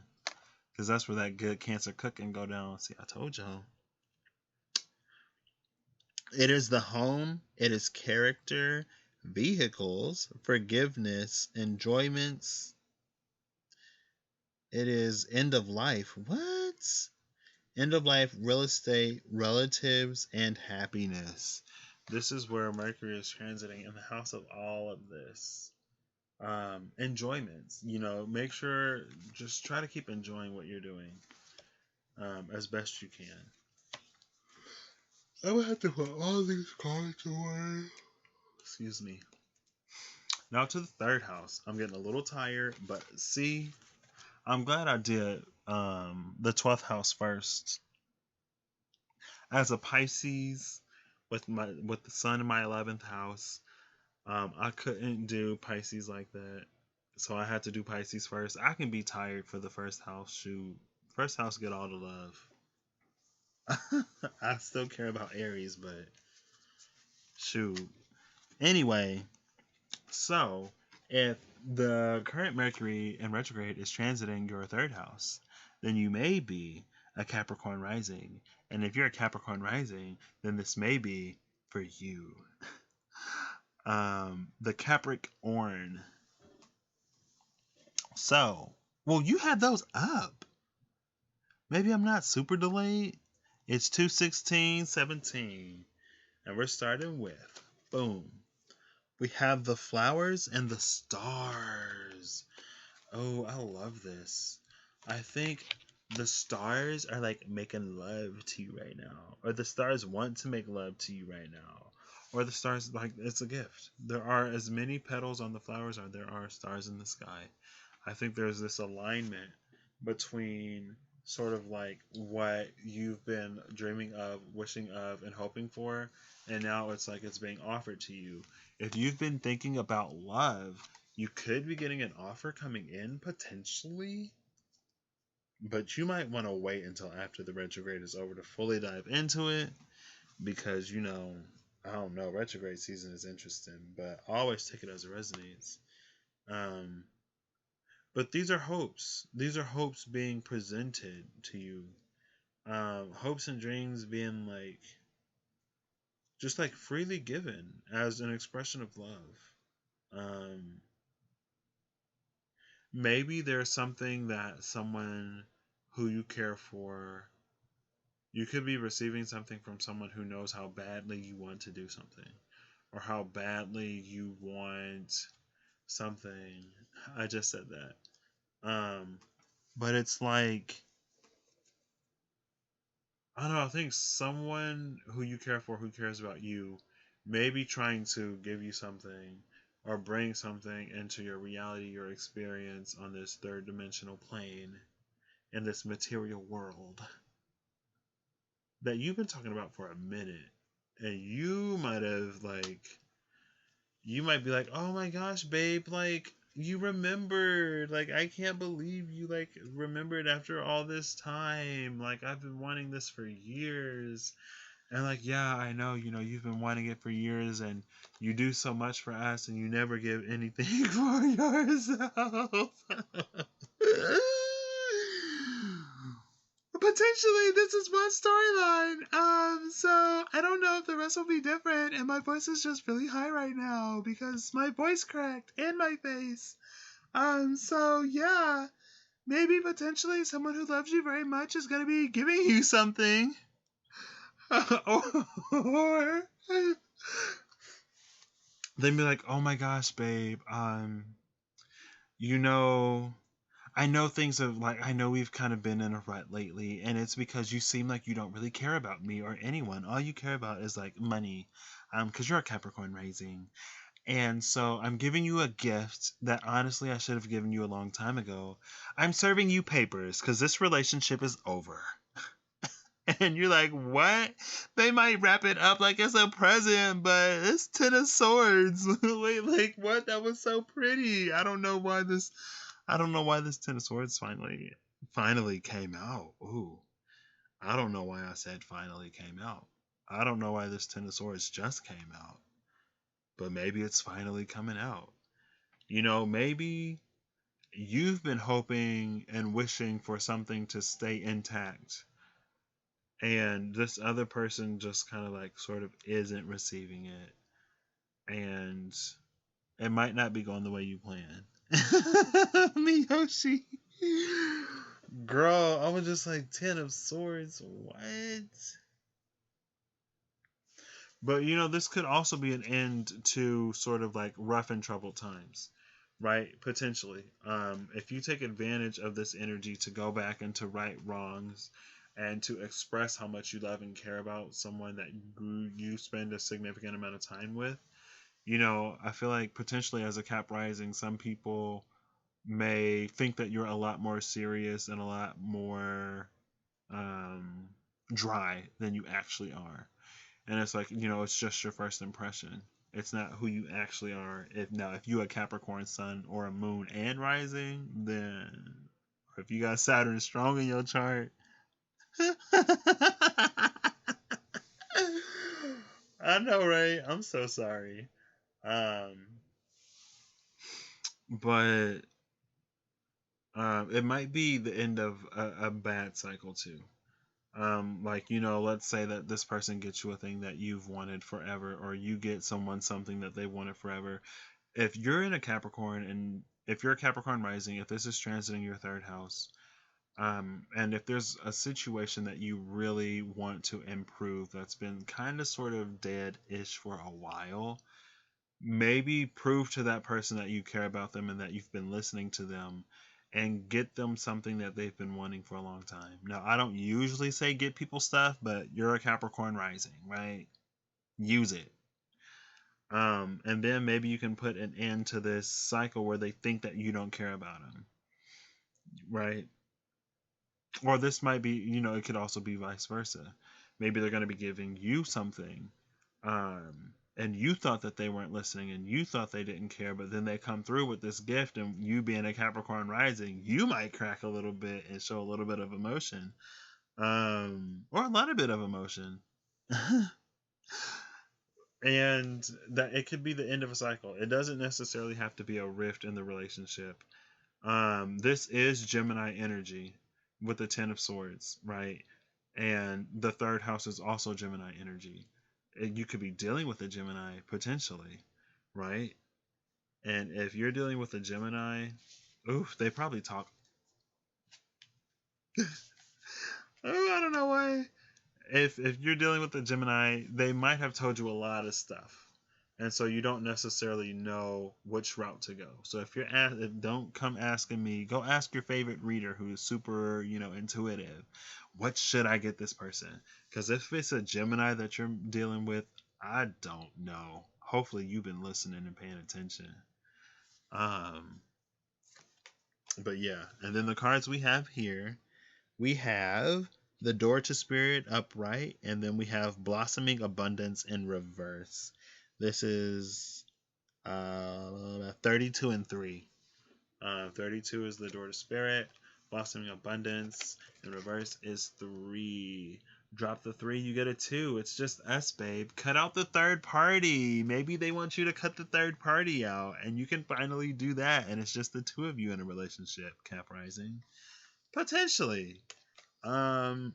because that's where that good Cancer cooking go down. See, I told y'all. It is the home. It is character, vehicles, forgiveness, enjoyments. It is end of life. What? End of life, real estate, relatives, and happiness. This is where Mercury is transiting in the house of all of this. Enjoyments. Make sure, just try to keep enjoying what you're doing as best you can. I would have to put all these cards away. Excuse me. Now to the third house. I'm getting a little tired, but see, I'm glad I did the 12th house first. As a Pisces with the sun in my 11th house, I couldn't do Pisces like that. So I had to do Pisces first. I can be tired for the first house. Shoot. First house get all the love. I still care about Aries, but shoot. Anyway, so if the current Mercury in retrograde is transiting your third house, then you may be a Capricorn rising. And if you're a Capricorn rising, then this may be for you. The Capricorn. So, well, you had those up. Maybe I'm not super delayed. It's 2/16/17. And we're starting with, boom. We have the flowers and the stars. Oh, I love this. I think the stars are like making love to you right now. Or the stars want to make love to you right now. Or the stars, like, it's a gift. There are as many petals on the flowers as there are stars in the sky. I think there's this alignment between sort of like what you've been dreaming of, wishing of, and hoping for, and now it's like it's being offered to you. If you've been thinking about love, you could be getting an offer coming in potentially, but you might want to wait until after the retrograde is over to fully dive into it, because I don't know, retrograde season is interesting, but always take it as it resonates. But these are hopes. These are hopes being presented to you. Hopes and dreams being like, just like freely given as an expression of love. Maybe there's something that someone who you care for, you could be receiving something from someone who knows how badly you want to do something, or how badly you want something. I just said that. But it's like, I don't know, I think someone who you care for, who cares about you, may be trying to give you something or bring something into your reality, your experience on this third dimensional plane in this material world that you've been talking about for a minute. And you might be like, oh my gosh, babe, like, you remembered. Like, I can't believe you, like, remembered after all this time. Like, I've been wanting this for years. And, like, yeah, I know, you've been wanting it for years, and you do so much for us, and you never give anything for yourself. Potentially, this is one storyline. So I don't know if the rest will be different, and my voice is just really high right now because my voice cracked and my face. So yeah, maybe potentially someone who loves you very much is gonna be giving you something, or they'd be like, "Oh my gosh, babe, you know." I know things have, like, I know we've kind of been in a rut lately, and it's because you seem like you don't really care about me or anyone. All you care about is, like, money, because you're a Capricorn rising. And so I'm giving you a gift that honestly I should have given you a long time ago. I'm serving you papers because this relationship is over. And you're like, what? They might wrap it up like it's a present, but it's Ten of Swords. Like what? That was so pretty. I don't know why this Ten of Swords finally came out. Ooh. I don't know why I said finally came out. I don't know why this Ten of Swords just came out. But maybe it's finally coming out. Maybe you've been hoping and wishing for something to stay intact. And this other person just kind of like sort of isn't receiving it. And it might not be going the way you plan. Miyoshi. Girl, I was just like, Ten of Swords. What? But this could also be an end to sort of like rough and troubled times, right? Potentially. If you take advantage of this energy to go back and to right wrongs and to express how much you love and care about someone that you spend a significant amount of time with, I feel like potentially as a Cap rising, some people may think that you're a lot more serious and a lot more dry than you actually are. And it's like, it's just your first impression. It's not who you actually are. If you a Capricorn sun or a moon and rising, then or if you got Saturn strong in your chart. I know, right? I'm so sorry. But it might be the end of a bad cycle too. Let's say that this person gets you a thing that you've wanted forever, or you get someone something that they wanted forever. If you're in a Capricorn, and if you're a Capricorn rising, if this is transiting your third house, and if there's a situation that you really want to improve that's been kind of sort of dead-ish for a while, maybe prove to that person that you care about them and that you've been listening to them, and get them something that they've been wanting for a long time. Now, I don't usually say get people stuff, but you're a Capricorn rising, right? Use it. And then maybe you can put an end to this cycle where they think that you don't care about them, right? Or this might be, it could also be vice versa. Maybe they're going to be giving you something, and you thought that they weren't listening and you thought they didn't care, but then they come through with this gift, and you being a Capricorn rising, you might crack a little bit and show a little bit of emotion, or a lot of bit of emotion. And that it could be the end of a cycle. It doesn't necessarily have to be a rift in the relationship. This is Gemini energy with the Ten of Swords, right? And the third house is also Gemini energy. You could be dealing with a Gemini potentially, right? And if you're dealing with a Gemini, oof, they probably talk. Oh, I don't know why. If you're dealing with a Gemini, they might have told you a lot of stuff, and so you don't necessarily know which route to go. So if don't come asking me. Go ask your favorite reader who is super, intuitive. What should I get this person? Because if it's a Gemini that you're dealing with, I don't know. Hopefully you've been listening and paying attention. But yeah, and then the cards we have here, we have the Door to Spirit upright, and then we have Blossoming Abundance in reverse. This is 32 and 3. 32 is the Door to Spirit. Blossoming Abundance in reverse is 3. Drop the 3, you get a 2. It's just us, babe. Cut out the third party. Maybe they want you to cut the third party out, and you can finally do that, and it's just the two of you in a relationship, Cap Rising. Potentially. Let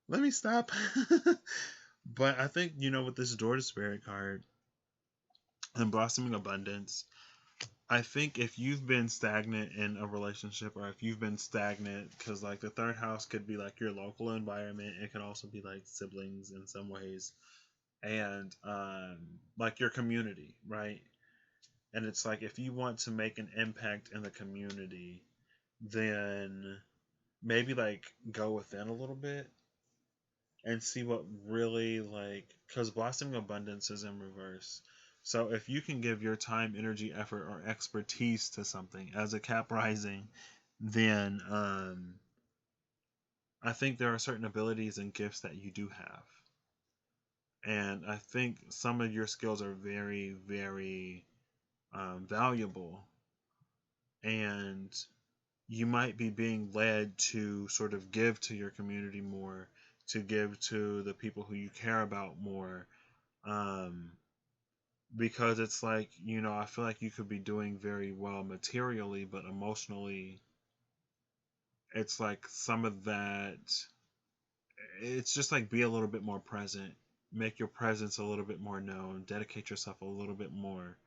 me stop. But I think, with this Door to Spirit card and Blossoming Abundance, I think if you've been stagnant in a relationship, or if you've been stagnant, because like the third house could be like your local environment, it could also be like siblings in some ways, and like your community, right? And it's like if you want to make an impact in the community, then maybe like go within a little bit and see what really like, because Blossoming Abundance is in reverse. So if you can give your time, energy, effort, or expertise to something as a Cap rising, then I think there are certain abilities and gifts that you do have. And I think some of your skills are very, very valuable. And you might be being led to sort of give to your community more, to give to the people who you care about more. Um, because it's like, I feel like you could be doing very well materially, but emotionally, it's like some of that, it's just like be a little bit more present, make your presence a little bit more known, dedicate yourself a little bit more.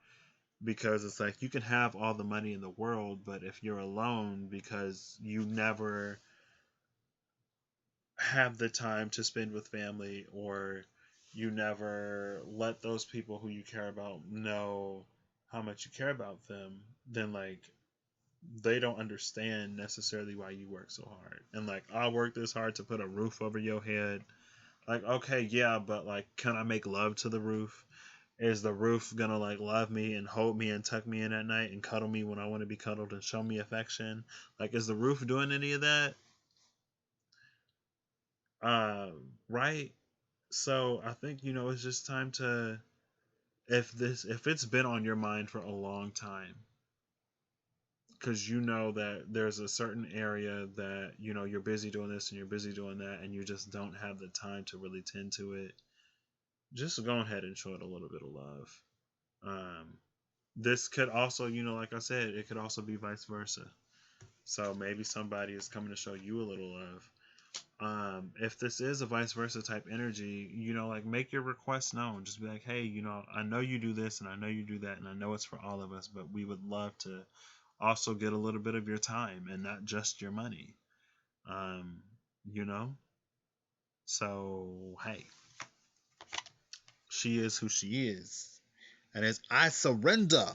Because it's like you can have all the money in the world, but if you're alone because you never have the time to spend with family, or you never let those people who you care about know how much you care about them, then like they don't understand necessarily why you work so hard. And like, I work this hard to put a roof over your head. Like, okay, yeah, but like, can I make love to the roof? Is the roof gonna like love me and hold me and tuck me in at night and cuddle me when I want to be cuddled and show me affection? Like, is the roof doing any of that? Uh, right. So I think it's just time to, if it's been on your mind for a long time, because you know that there's a certain area that you're busy doing this and you're busy doing that and you just don't have the time to really tend to it, just go ahead and show it a little bit of love. This could also, like I said, it could also be vice versa. So maybe somebody is coming to show you a little love. If this is a vice versa type energy, like make your request known. Just be like, hey, I know you do this and I know you do that and I know it's for all of us, but we would love to also get a little bit of your time and not just your money. Um, you know? So, hey, she is who she is. And as I surrender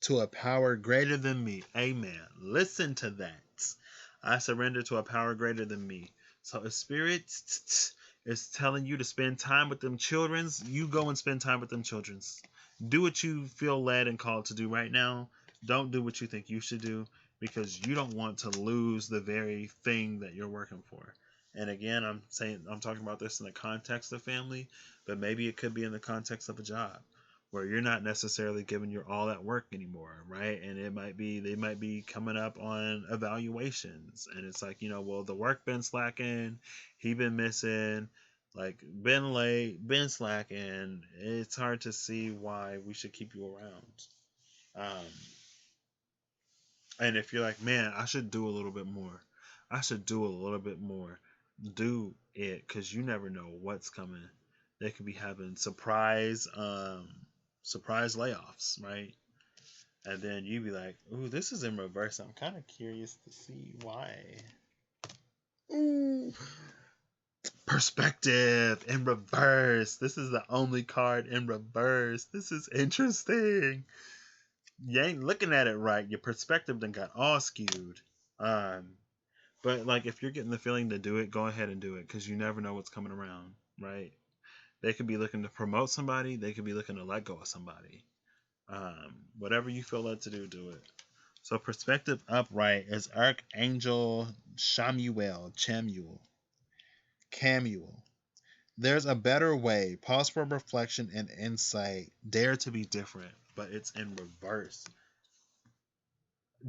to a power greater than me. Amen. Listen to that. I surrender to a power greater than me. So if spirit is telling you to spend time with them childrens, you go and spend time with them childrens. Do what you feel led and called to do right now. Don't do what you think you should do, because you don't want to lose the very thing that you're working for. And again, I'm talking about this in the context of family, but maybe it could be in the context of a job where you're not necessarily giving your all at work anymore, right? And they might be coming up on evaluations, and it's like, well, the work been slacking, he been missing, like been late, been slacking. It's hard to see why we should keep you around. Um, and if you're like, man, I should do a little bit more, I should do a little bit more, do it, because you never know what's coming. They could be having surprise layoffs, right? And then you'd be like, ooh, this is in reverse. I'm kind of curious to see why. Ooh, perspective in reverse. This is the only card in reverse. This is interesting. You ain't looking at it right. Your perspective then got all skewed. Um, but like, if you're getting the feeling to do it, go ahead and do it, because you never know what's coming around, right? They could be looking to promote somebody. They could be looking to let go of somebody. Whatever you feel led to do, do it. So perspective upright is Archangel Camuel. There's a better way. Pause for reflection and insight. Dare to be different, but it's in reverse.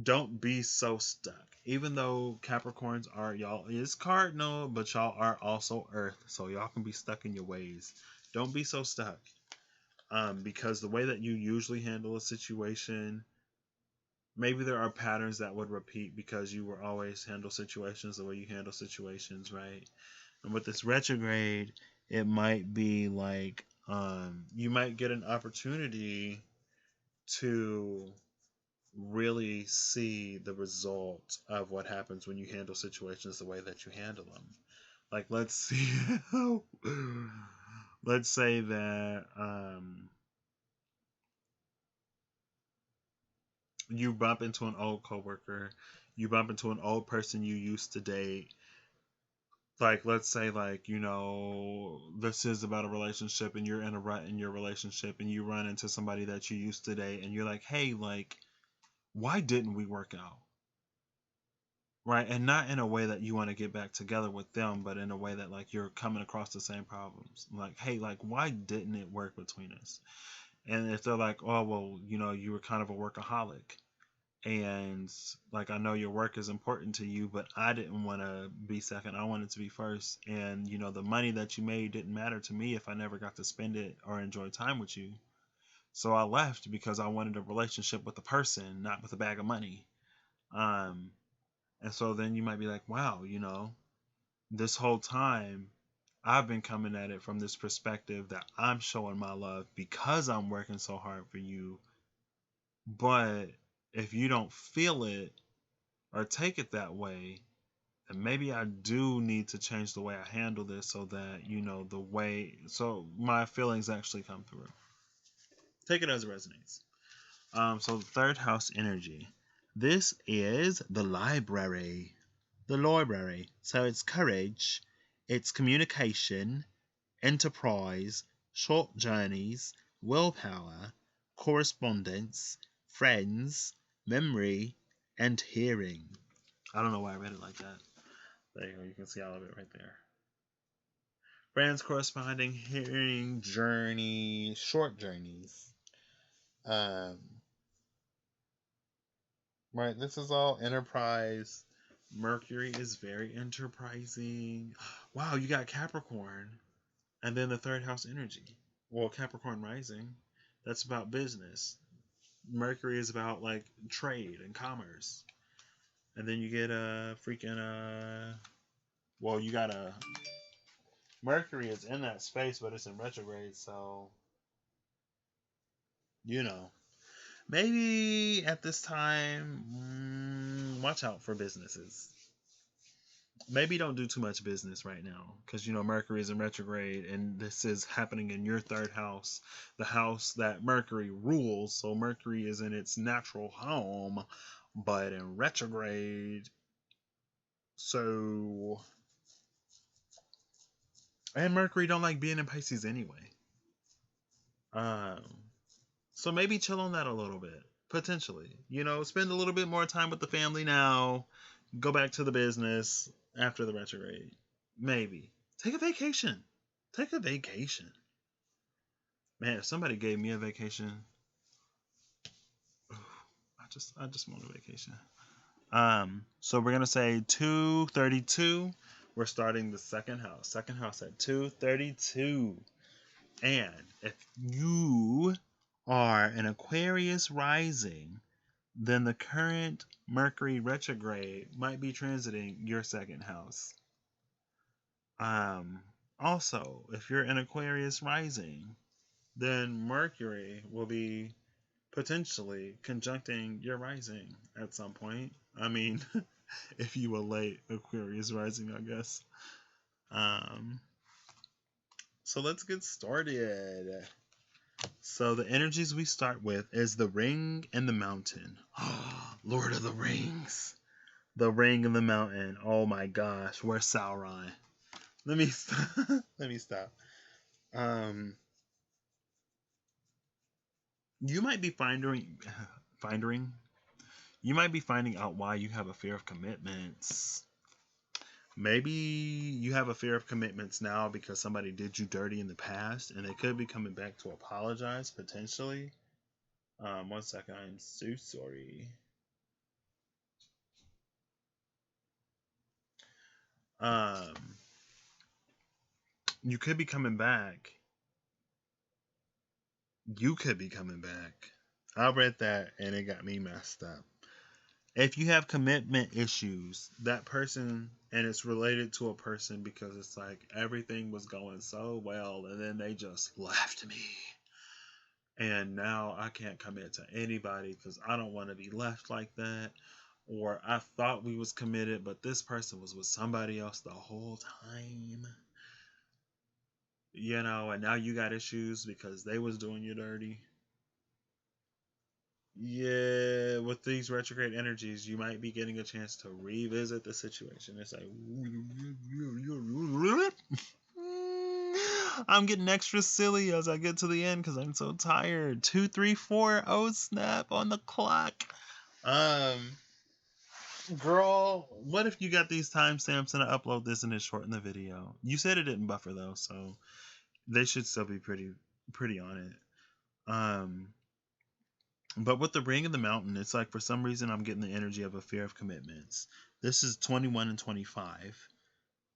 Don't be so stuck. Even though Capricorns are, y'all is cardinal, but y'all are also Earth, so y'all can be stuck in your ways. Don't be so stuck. Because the way that you usually handle a situation, maybe there are patterns that would repeat because you will always handle situations the way you handle situations, right? And with this retrograde, it might be like, you might get an opportunity to really see the result of what happens when you handle situations the way that you handle them. Like, let's see how, let's say that you bump into an old coworker, you bump into an old person you used to date. Like, let's say, like, this is about a relationship and you're in a rut in your relationship and you run into somebody that you used to date and you're like, hey, like, why didn't we work out? right? And not in a way that you want to get back together with them, but in a way that like you're coming across the same problems. Like, hey, like why didn't it work between us? And if they're like, oh well, you were kind of a workaholic, and like I know your work is important to you, but I didn't want to be second. I wanted to be first, and the money that you made didn't matter to me if I never got to spend it or enjoy time with you. So I left because I wanted a relationship with a person, not with a bag of money. Um, and so then you might be like, wow, this whole time I've been coming at it from this perspective that I'm showing my love because I'm working so hard for you. But if you don't feel it or take it that way, then maybe I do need to change the way I handle this so that, so my feelings actually come through. Take it as it resonates. So the third house energy. This is the library. The library. So it's courage, it's communication, enterprise, short journeys, willpower, correspondence, friends, memory, and hearing. I don't know why I read it like that. There you go. You can see all of it right there. Friends, corresponding, hearing, journey, short journeys. Right. This is all enterprise. Mercury is very enterprising. Wow, you got Capricorn. And then the third house energy. Well, Capricorn rising. That's about business. Mercury is about like trade and commerce. And then you get a freaking well, you got a Mercury is in that space, but it's in retrograde, so maybe at this time, watch out for businesses. Maybe don't do too much business right now because Mercury is in retrograde and this is happening in your third house, the house that Mercury rules. So Mercury is in its natural home, but in retrograde. So, and Mercury don't like being in Pisces anyway. Um, so maybe chill on that a little bit, potentially. Spend a little bit more time with the family now. Go back to the business after the retrograde. Maybe take a vacation. Take a vacation. Man, if somebody gave me a vacation, I just want a vacation. So we're gonna say 232. We're starting the second house. Second house at 232. And if you are an Aquarius rising, then the current Mercury retrograde might be transiting your second house. Also, if you're an Aquarius rising, then Mercury will be potentially conjuncting your rising at some point. I mean, if you were late Aquarius rising, I guess. So let's get started. So the energies we start with is the ring and the mountain. Lord of the Rings. The ring and the mountain. Oh my gosh, where's Sauron? Let me stop. You might be you might be finding out why you have a fear of commitments. Maybe you have a fear of commitments now because somebody did you dirty in the past and they could be coming back to apologize potentially. 1 second, I'm so sorry. You could be coming back. You could be coming back. I read that and it got me messed up. If you have commitment issues, that person, and it's related to a person because it's like everything was going so well and then they just left me. And now I can't commit to anybody because I don't want to be left like that. Or I thought we was committed, but this person was with somebody else the whole time. And now you got issues because they was doing you dirty. Yeah, with these retrograde energies, you might be getting a chance to revisit the situation. It's like, I'm getting extra silly as I get to the end because I'm so tired. 2, 3, 4. Oh snap! On the clock. Girl, what if you got these timestamps and I upload this and it shorten the video? You said it didn't buffer though, so they should still be pretty on it. But with the ring of the mountain, it's like for some reason I'm getting the energy of a fear of commitments. This is 21 and 25.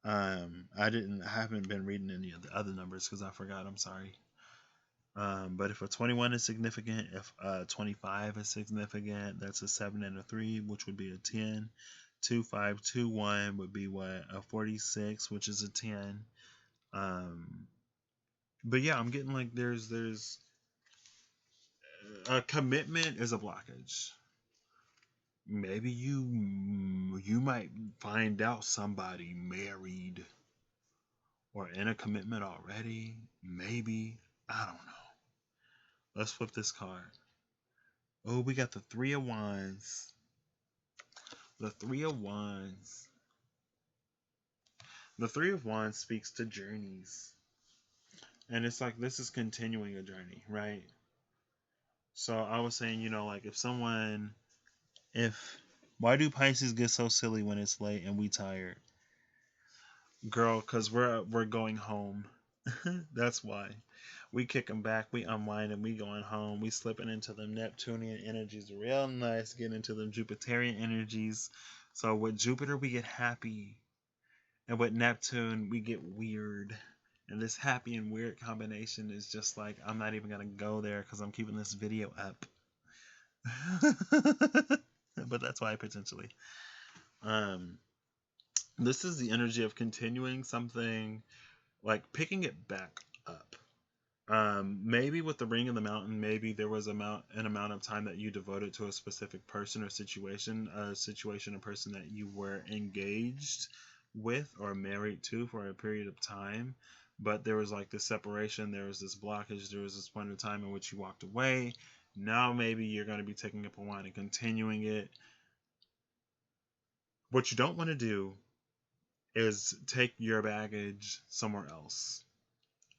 I haven't been reading any of the other numbers because I forgot. I'm sorry. But if a 21 is significant, if 25 is significant, that's a 7 and a 3, which would be a 10. 2, 5, 2, 1 would be what? A 46, which is a 10. But yeah, I'm getting like there's a commitment is a blockage. Maybe you might find out somebody married or in a commitment already. Maybe. I don't know. Let's flip this card. Oh, we got the Three of Wands. The Three of Wands. The Three of Wands speaks to journeys. And it's like this is continuing a journey, right? So I was saying, like if why do Pisces get so silly when it's late and we tired? Girl, cuz we're going home. That's why. We kick them back, we unwind, and we going home. We slipping into the Neptunian energies real nice, getting into them Jupiterian energies. So with Jupiter, we get happy. And with Neptune, we get weird. And this happy and weird combination is just like, I'm not even going to go there because I'm keeping this video up. But that's why potentially. This is the energy of continuing something, like picking it back up. Maybe with the ring of the mountain, maybe there was an amount of time that you devoted to a specific person or situation, a person that you were engaged with or married to for a period of time. But there was like this separation, there was this blockage, there was this point in time in which you walked away. Now maybe you're going to be taking up a wine and continuing it. What you don't want to do is take your baggage somewhere else.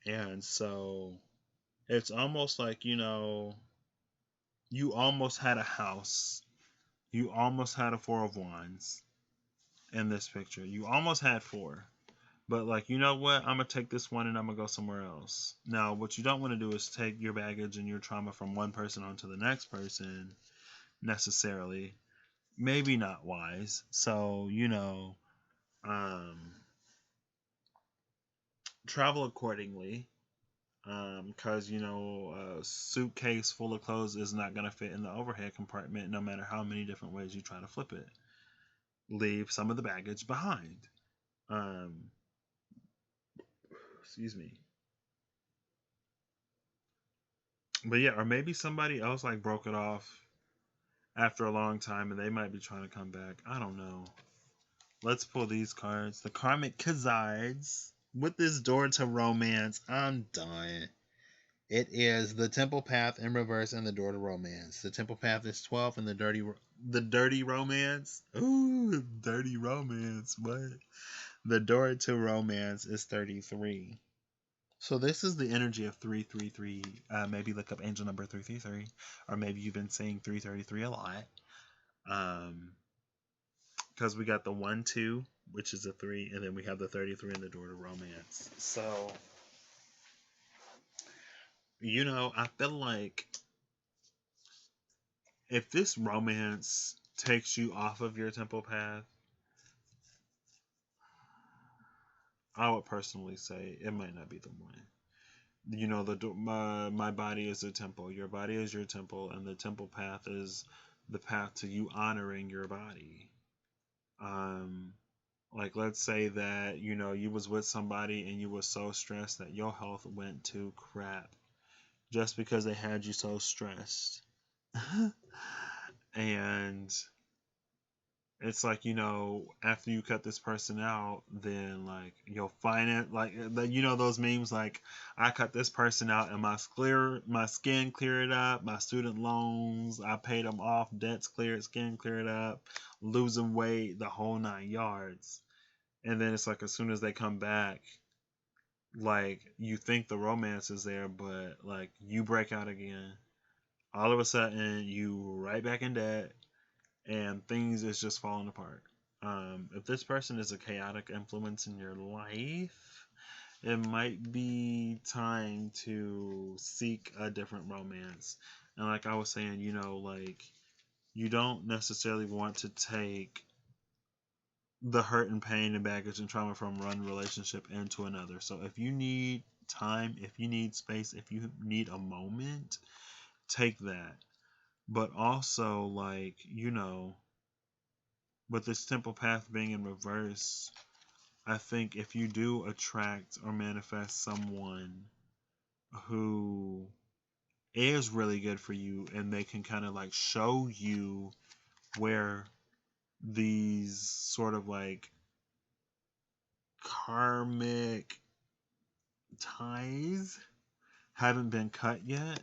And so it's almost like, you almost had a house. You almost had a Four of Wands in this picture. You almost had four. But like, you know what? I'm going to take this one and I'm going to go somewhere else. Now, what you don't want to do is take your baggage and your trauma from one person onto the next person necessarily. Maybe not wise. So, travel accordingly. Because a suitcase full of clothes is not going to fit in the overhead compartment no matter how many different ways you try to flip it. Leave some of the baggage behind. Excuse me. But yeah, or maybe somebody else like broke it off after a long time and they might be trying to come back. I don't know. Let's pull these cards. The Karmic Kazides. With this door to romance, I'm done. It is the Temple Path in reverse and the door to romance. The Temple Path is 12 and the dirty romance. Ooh, dirty romance. What? The door to romance is 33. So this is the energy of 333. Maybe look up angel number 333, or maybe you've been saying 333 a lot. Because we got the 1, 2, which is a 3, and then we have the 33 in the door to romance. So, I feel like if this romance takes you off of your temple path, I would personally say it might not be the one. My body is a temple. Your body is your temple, and the temple path is the path to you honoring your body. Like let's say that you was with somebody and you were so stressed that your health went to crap just because they had you so stressed. And it's like, after you cut this person out, then like you'll find it like those memes like I cut this person out and my skin cleared up, my student loans, I paid them off, debts cleared, skin cleared up, losing weight, the whole 9 yards. And then it's like as soon as they come back, like you think the romance is there, but like you break out again. All of a sudden you right back in debt. and things is just falling apart. If this person is a chaotic influence in your life, it might be time to seek a different romance. And like I was saying, like you don't necessarily want to take the hurt and pain and baggage and trauma from one relationship into another. So if you need time, if you need space, if you need a moment, take that. But also, like, with this temple path being in reverse, I think if you do attract or manifest someone who is really good for you and they can kind of like show you where these sort of like karmic ties haven't been cut yet,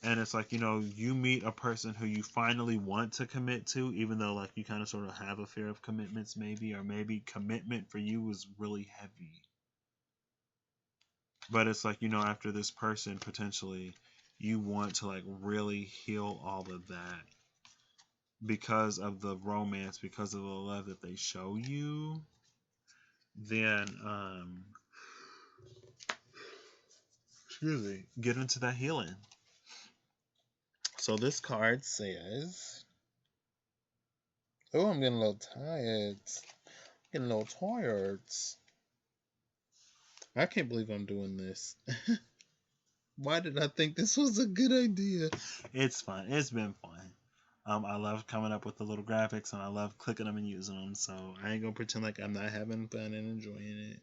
and it's like you meet a person who you finally want to commit to, even though like you kind of sort of have a fear of commitments, maybe, or maybe commitment for you is really heavy. But it's like after this person, potentially you want to like really heal all of that because of the romance, because of the love that they show you. Then excuse me, get into that healing. So this card says, oh, I'm getting a little tired. Getting a little tired. I can't believe I'm doing this. Why did I think this was a good idea? It's fun. It's been fun. I love coming up with the little graphics and I love clicking them and using them. So I ain't gonna pretend like I'm not having fun and enjoying it.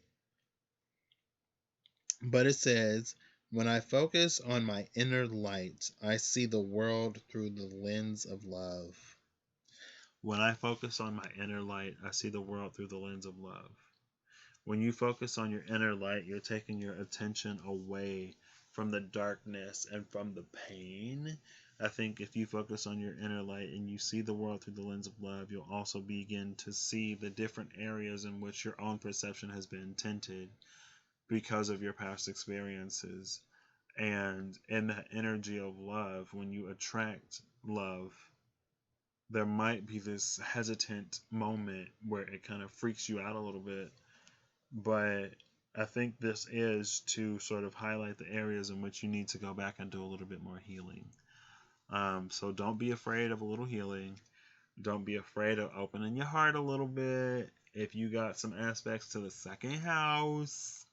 But it says, when I focus on my inner light, I see the world through the lens of love. When I focus on my inner light, I see the world through the lens of love. When you focus on your inner light, you're taking your attention away from the darkness and from the pain. I think if you focus on your inner light and you see the world through the lens of love, you'll also begin to see the different areas in which your own perception has been tinted because of your past experiences. And in that energy of love, when you attract love, there might be this hesitant moment where it kind of freaks you out a little bit. But I think this is to sort of highlight the areas in which you need to go back and do a little bit more healing. So don't be afraid of a little healing. Don't be afraid of opening your heart a little bit. If you got some aspects to the second house,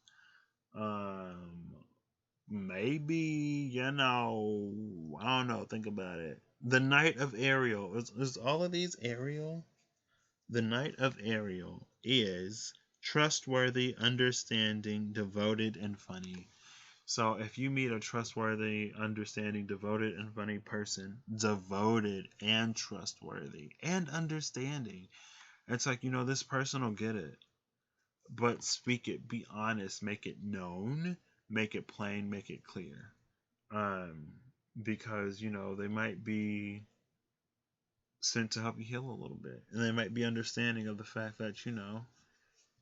maybe, I don't know, think about it. The Knight of Ariel. Is all of these Ariel? The Knight of Ariel is trustworthy, understanding, devoted, and funny. So if you meet a trustworthy, understanding, devoted, and funny person, devoted and trustworthy and understanding, it's like, this person will get it. But speak it, be honest, make it known, make it plain, make it clear. Because, they might be sent to help you heal a little bit. And they might be understanding of the fact that,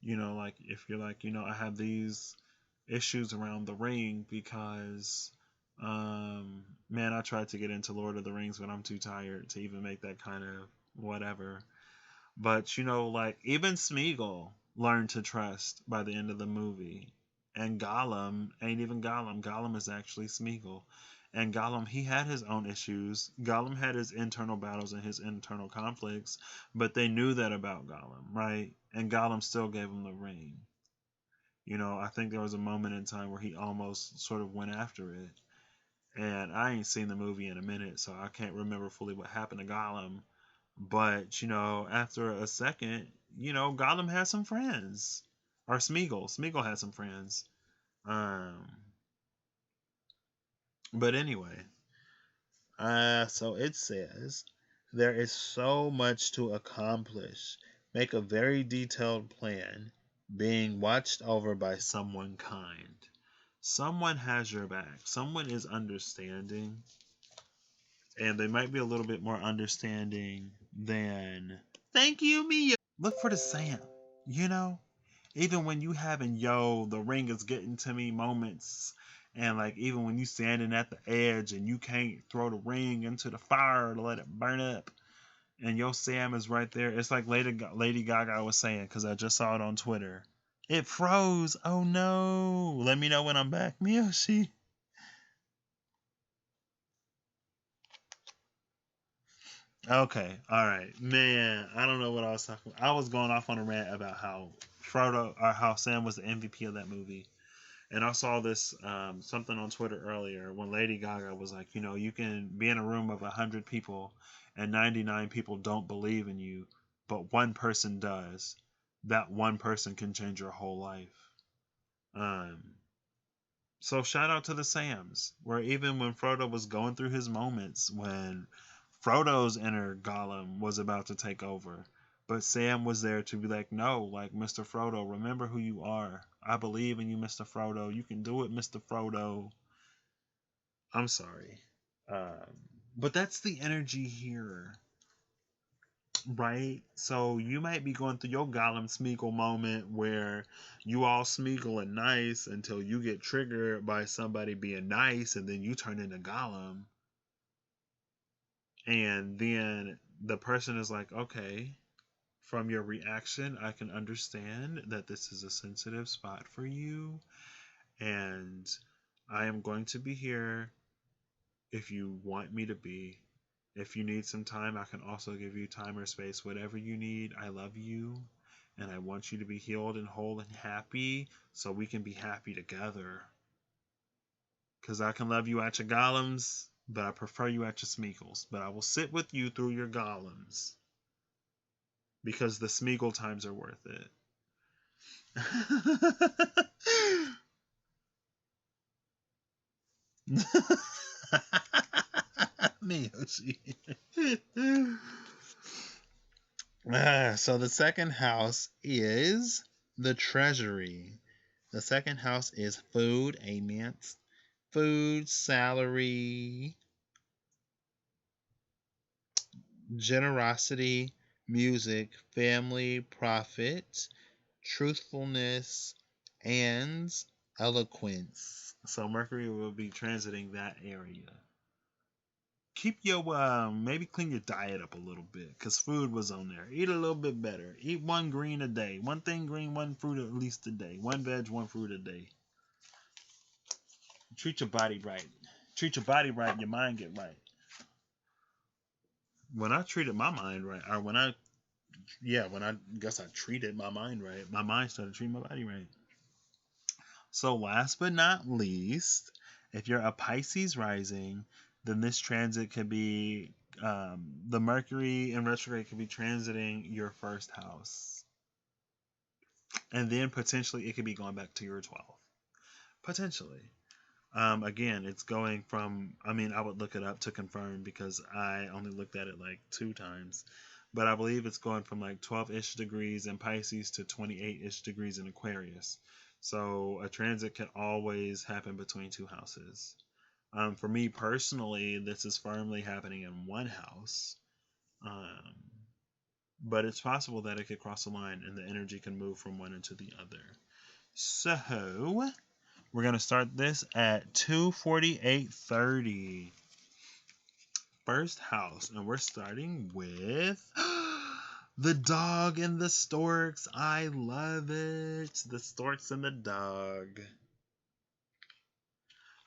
like if you're like, I have these issues around the ring because man, I tried to get into Lord of the Rings, but I'm too tired to even make that kind of whatever. But like even Smeagol learned to trust by the end of the movie. And Gollum ain't even Gollum. Gollum is actually Smeagol. And Gollum, he had his own issues. Gollum had his internal battles and his internal conflicts, but they knew that about Gollum, right? And Gollum still gave him the ring. I think there was a moment in time where he almost sort of went after it. And I ain't seen the movie in a minute, so I can't remember fully what happened to Gollum. But, after a second, Gollum had some friends. Or Smeagol. Smeagol had some friends. Um, but anyway, so it says, there is so much to accomplish. Make a very detailed plan, being watched over by someone kind. Someone has your back. Someone is understanding. And they might be a little bit more understanding than, thank you, Mia. Look for the Sam, you know? Even when you having, the ring is getting to me moments. And like even when you standing at the edge and you can't throw the ring into the fire to let it burn up. And your Sam is right there. It's like Lady Gaga was saying, because I just saw it on Twitter. It froze. Oh no. Let me know when I'm back, Miyoshi. Okay. All right. Man, I don't know what I was talking about. I was going off on a rant about how Frodo or how Sam was the MVP of that movie. And I saw this something on Twitter earlier when Lady Gaga was like, you can be in a room of 100 people and 99 people don't believe in you, but one person does. That one person can change your whole life. Um, so shout out to the Sams, where even when Frodo was going through his moments, when Frodo's inner Gollum was about to take over, but Sam was there to be like, no, like Mr. Frodo, remember who you are. I believe in you, Mr. Frodo. You can do it, Mr. Frodo. I'm sorry. Um, but that's the energy here, right? So you might be going through your Gollum Smeagol moment where you all Smeagol and nice until you get triggered by somebody being nice and then you turn into Gollum. And then the person is like, okay, from your reaction, I can understand that this is a sensitive spot for you. And I am going to be here if you want me to be. If you need some time, I can also give you time or space. Whatever you need, I love you. And I want you to be healed and whole and happy so we can be happy together. Because I can love you at your golems, but I prefer you at your Smeagol's. But I will sit with you through your golems. Because the Smeagol times are worth it. Miyoshi. So the second house is the treasury. The second house is food, amen. Food, salary, generosity, music, family, profit, truthfulness, and eloquence. So Mercury will be transiting that area. Keep your maybe clean your diet up a little bit because food was on there. Eat a little bit better. Eat one green a day. One thing green, one fruit at least a day. One veg, one fruit a day. Treat your body right. Treat your body right, your mind get right. When I treated my mind right, or when I guess I treated my mind right, my mind started treating my body right. So last but not least, if you're a Pisces rising, then this transit could be the Mercury in retrograde could be transiting your first house. And then potentially it could be going back to your 12th. Potentially. Again, it's going from, I would look it up to confirm because I only looked at it like 2 times. But I believe it's going from like 12-ish degrees in Pisces to 28-ish degrees in Aquarius. So a transit can always happen between 2 houses. For me personally, this is firmly happening in 1 house. But it's possible that it could cross a line and the energy can move from one into the other. So we're going to start this at 2:48:30. First house, and we're starting with the dog and the storks. I love it. The storks and the dog.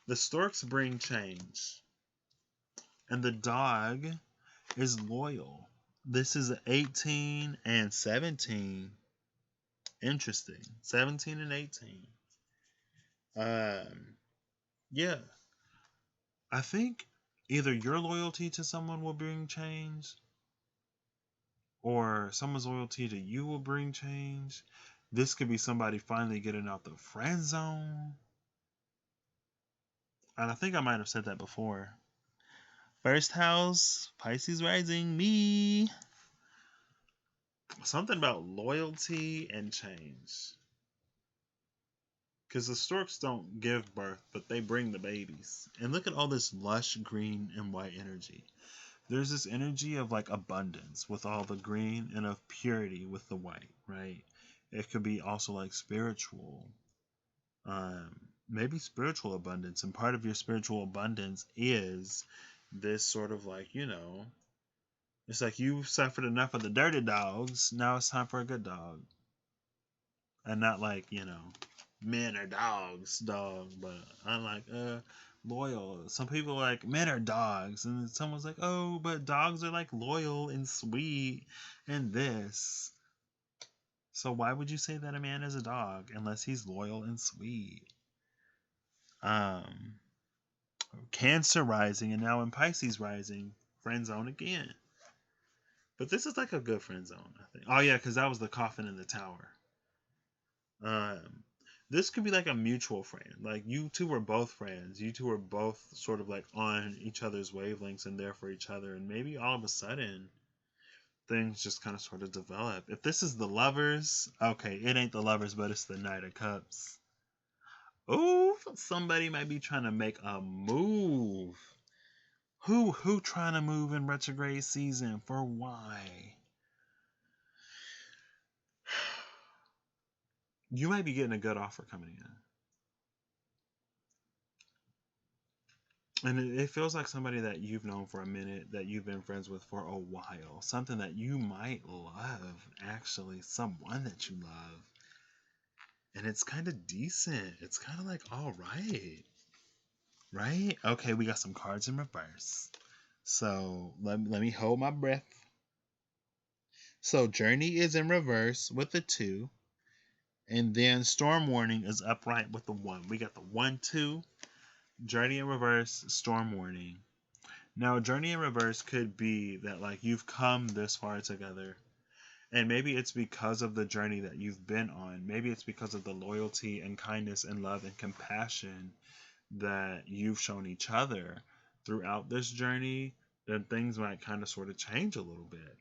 The storks bring change, and the dog is loyal. This is 18 and 17. Interesting. 17 and 18. Yeah. I think either your loyalty to someone will bring change or someone's loyalty to you will bring change. This could be somebody finally getting out the friend zone. And I think I might have said that before. First house, Pisces rising, me. Something about loyalty and change. Because the storks don't give birth, but they bring the babies. And look at all this lush green and white energy. There's this energy of like abundance with all the green and of purity with the white, right? It could be also like spiritual, maybe spiritual abundance. And part of your spiritual abundance is this sort of like, It's like you've suffered enough of the dirty dogs. Now it's time for a good dog. And not like, men are dogs, dog, but I'm like, loyal. Some people are like, men are dogs. And someone's like, oh, but dogs are like loyal and sweet and this. So why would you say that a man is a dog unless he's loyal and sweet? Um, Cancer rising and now in Pisces rising, friend zone again. But this is like a good friend zone, I think. Oh yeah, because that was the coffin in the tower. This could be like a mutual friend. Like you two were both friends. You two were both sort of like on each other's wavelengths and there for each other. And maybe all of a sudden things just kind of sort of develop. If this is the lovers, okay, it ain't the lovers, but it's the Knight of Cups. Oh, somebody might be trying to make a move. Who trying to move in retrograde season? For why? You might be getting a good offer coming in. And it feels like somebody that you've known for a minute, that you've been friends with for a while. Something that you might love, actually. Someone that you love. And it's kind of decent. It's kind of like, all right. Right? Okay, we got some cards in reverse. So let me hold my breath. So Journey is in reverse with the 2. And then Storm Warning is upright with the 1. We got the 1, 2. Journey in reverse, Storm Warning. Now, Journey in reverse could be that like you've come this far together. And maybe it's because of the journey that you've been on. Maybe it's because of the loyalty and kindness and love and compassion that you've shown each other throughout this journey. Then things might kind of sort of change a little bit.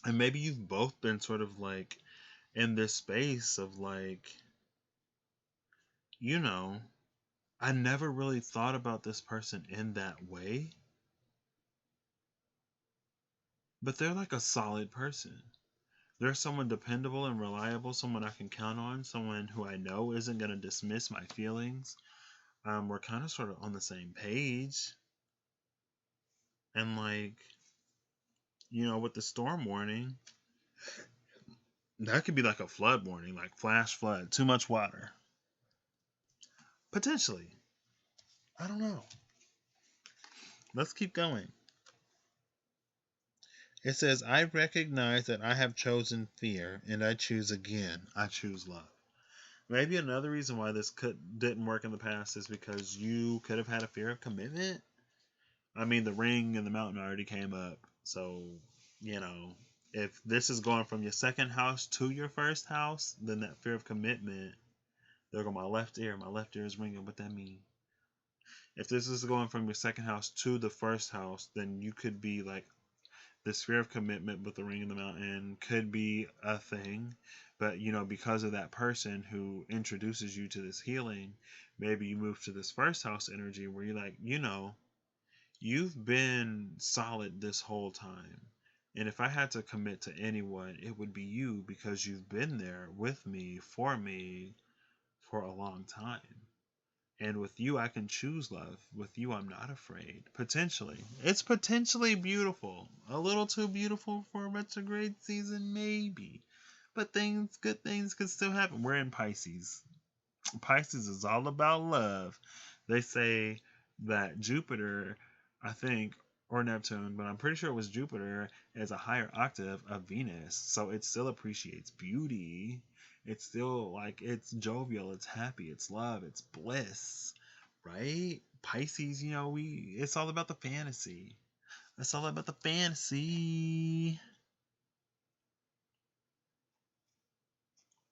And maybe you've both been sort of like in this space of like, I never really thought about this person in that way. But they're like a solid person. They're someone dependable and reliable, someone I can count on, someone who I know isn't going to dismiss my feelings. We're kind of sort of on the same page. And like, with the storm warning, that could be like a flood warning, like flash flood, too much water. Potentially. I don't know. Let's keep going. It says, I recognize that I have chosen fear and I choose again. I choose love. Maybe another reason why this didn't work in the past is because you could have had a fear of commitment. I mean, the ring and the mountain already came up. So, if this is going from your second house to your first house, then that fear of commitment, there go my left ear. My left ear is ringing. What that mean? If this is going from your second house to the first house, then you could be like, this fear of commitment with the ring in the mountain could be a thing. But, because of that person who introduces you to this healing, maybe you move to this first house energy where you're like, you've been solid this whole time. And if I had to commit to anyone, it would be you because you've been there with me for a long time. And with you, I can choose love. With you, I'm not afraid. Potentially. It's potentially beautiful. A little too beautiful for a retrograde season, maybe. But good things could still happen. We're in Pisces. Pisces is all about love. They say that Jupiter, I think, or Neptune, but I'm pretty sure it was Jupiter, is a higher octave of Venus. So it still appreciates beauty. It's still like, it's jovial, it's happy, it's love, it's bliss, right? Pisces, it's all about the fantasy. It's all about the fantasy.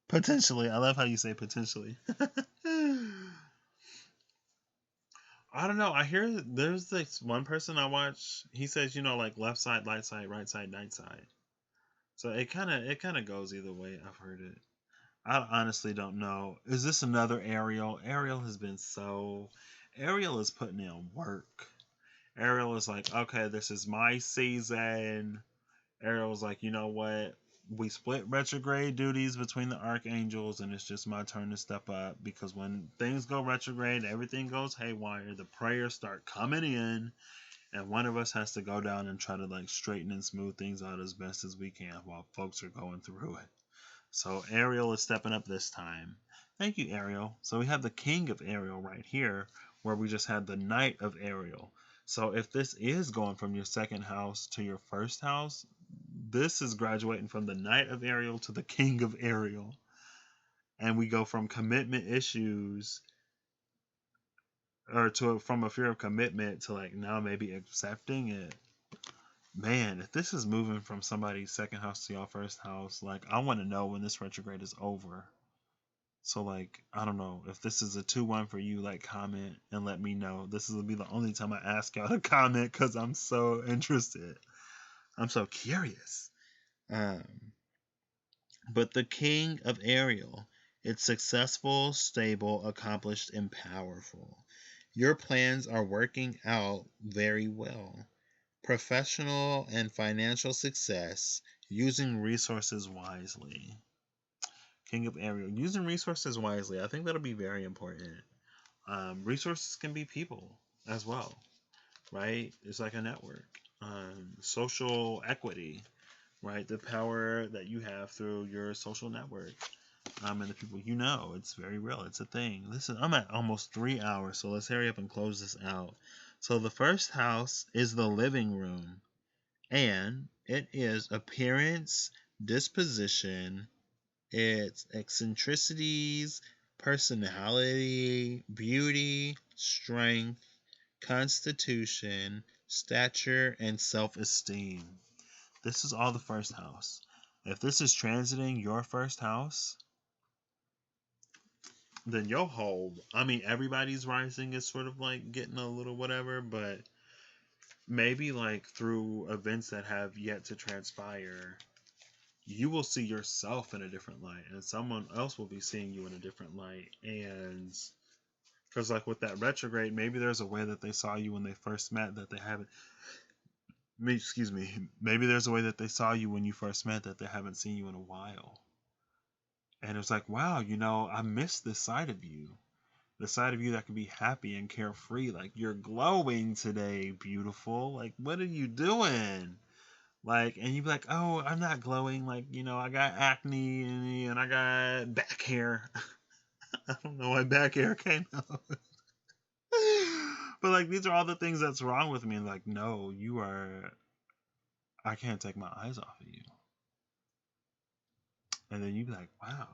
Potentially. I love how you say potentially. I don't know. I hear there's this one person I watch. He says, like left side, light side, right side, night side. So it kind of goes either way. I've heard it. I honestly don't know. Is this another Ariel? Ariel is putting in work. Ariel is like, okay, this is my season. Ariel's like, you know what? We split retrograde duties between the archangels, and it's just my turn to step up because when things go retrograde, everything goes haywire. The prayers start coming in, And one of us has to go down and try to like straighten and smooth things out as best as we can while folks are going through it. So Ariel is stepping up this time. Thank you, Ariel. So we have the King of Ariel right here, where we just had the Knight of Ariel. So if this is going from your second house to your first house, this is graduating from the Knight of Ariel to the King of Ariel. And we go from commitment issues or to from a fear of commitment to like now maybe accepting it. Man, if this is moving from somebody's second house to your first house, like I want to know when this retrograde is over. So like I don't know if this is a 2-1 for you. Like comment and let me know. This will be the only time I ask y'all to comment because I'm so interested. I'm so curious. But the King of Ariel, it's successful, stable, accomplished, and powerful. Your plans are working out very well. Professional and financial success, using resources wisely. King of Ariel, using resources wisely. I think that'll be very important. Resources can be people as well, right? It's like a network. Social equity, right? The power that you have through your social network. And the people you know. It's very real. It's a thing. Listen, I'm at almost 3 hours, so let's hurry up and close this out. So the first house is the living room, and it is appearance, disposition, it's eccentricities, personality, beauty, strength, constitution, stature, and self-esteem. This is all the first house. If this is transiting your first house, then your whole, I mean, everybody's rising is sort of like getting a little whatever, but maybe like through events that have yet to transpire, you will see yourself in a different light, and someone else will be seeing you in a different light. And because, like, with that retrograde, maybe there's a way that they saw you when they first met that they haven't. Excuse me. Maybe there's a way that they saw you when you first met that they haven't seen you in a while. And it's like, wow, I missed this side of you. The side of you that can be happy and carefree. Like, you're glowing today, beautiful. Like, what are you doing? Like, and you'd be like, oh, I'm not glowing. Like, I got acne and I got back hair. I don't know why back hair came out. But, like, these are all the things that's wrong with me. And, like, no, I can't take my eyes off of you. And then you'd be like, wow.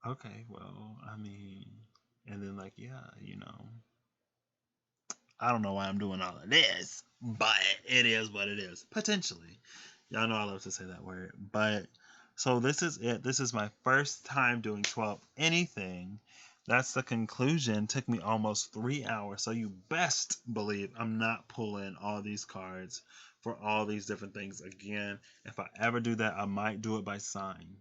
Okay, well, I mean, and then, like, yeah, I don't know why I'm doing all of this, but it is what it is. Potentially. Y'all know I love to say that word. But so this is it. This is my first time doing 12 anything. That's the conclusion. Took me almost 3 hours. So you best believe I'm not pulling all these cards for all these different things again. If I ever do that, I might do it by sign.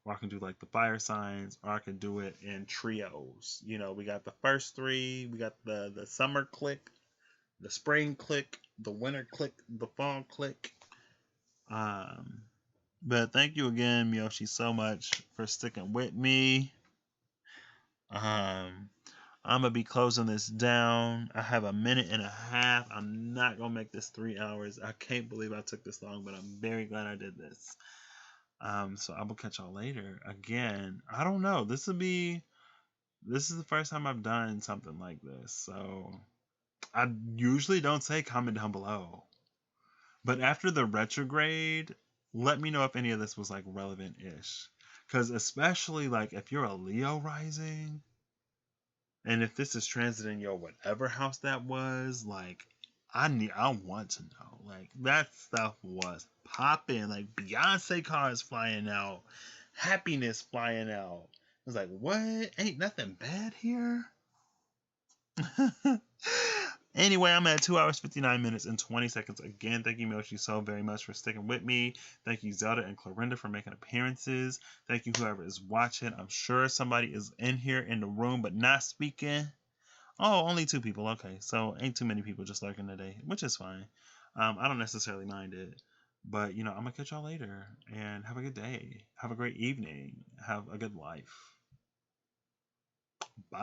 Or I can do like the fire signs, or I can do it in trios. We got the first 3, we got the summer click, the spring click, the winter click, the fall click. But thank you again, Miyoshi, so much for sticking with me. I'm gonna be closing this down. I have a minute and a half. I'm not gonna make this 3 hours. I can't believe I took this long, but I'm very glad I did this. So I will catch y'all later. Again, I don't know. This is the first time I've done something like this. So I usually don't say comment down below. But after the retrograde, let me know if any of this was like relevant-ish. Because especially like if you're a Leo rising, and if this is transiting your whatever house that was, like I want to know. Like that stuff was popping. Like Beyonce cars flying out, happiness flying out. I was like, what? Ain't nothing bad here. Anyway, I'm at 2 hours, 59 minutes, and 20 seconds. Again, thank you, Moshi, so very much for sticking with me. Thank you, Zelda and Clorinda, for making appearances. Thank you, whoever is watching. I'm sure somebody is in here in the room, but not speaking. Oh, only 2 people. Okay, so ain't too many people just lurking today, which is fine. I don't necessarily mind it. But, I'm going to catch y'all later. And have a good day. Have a great evening. Have a good life. Bye.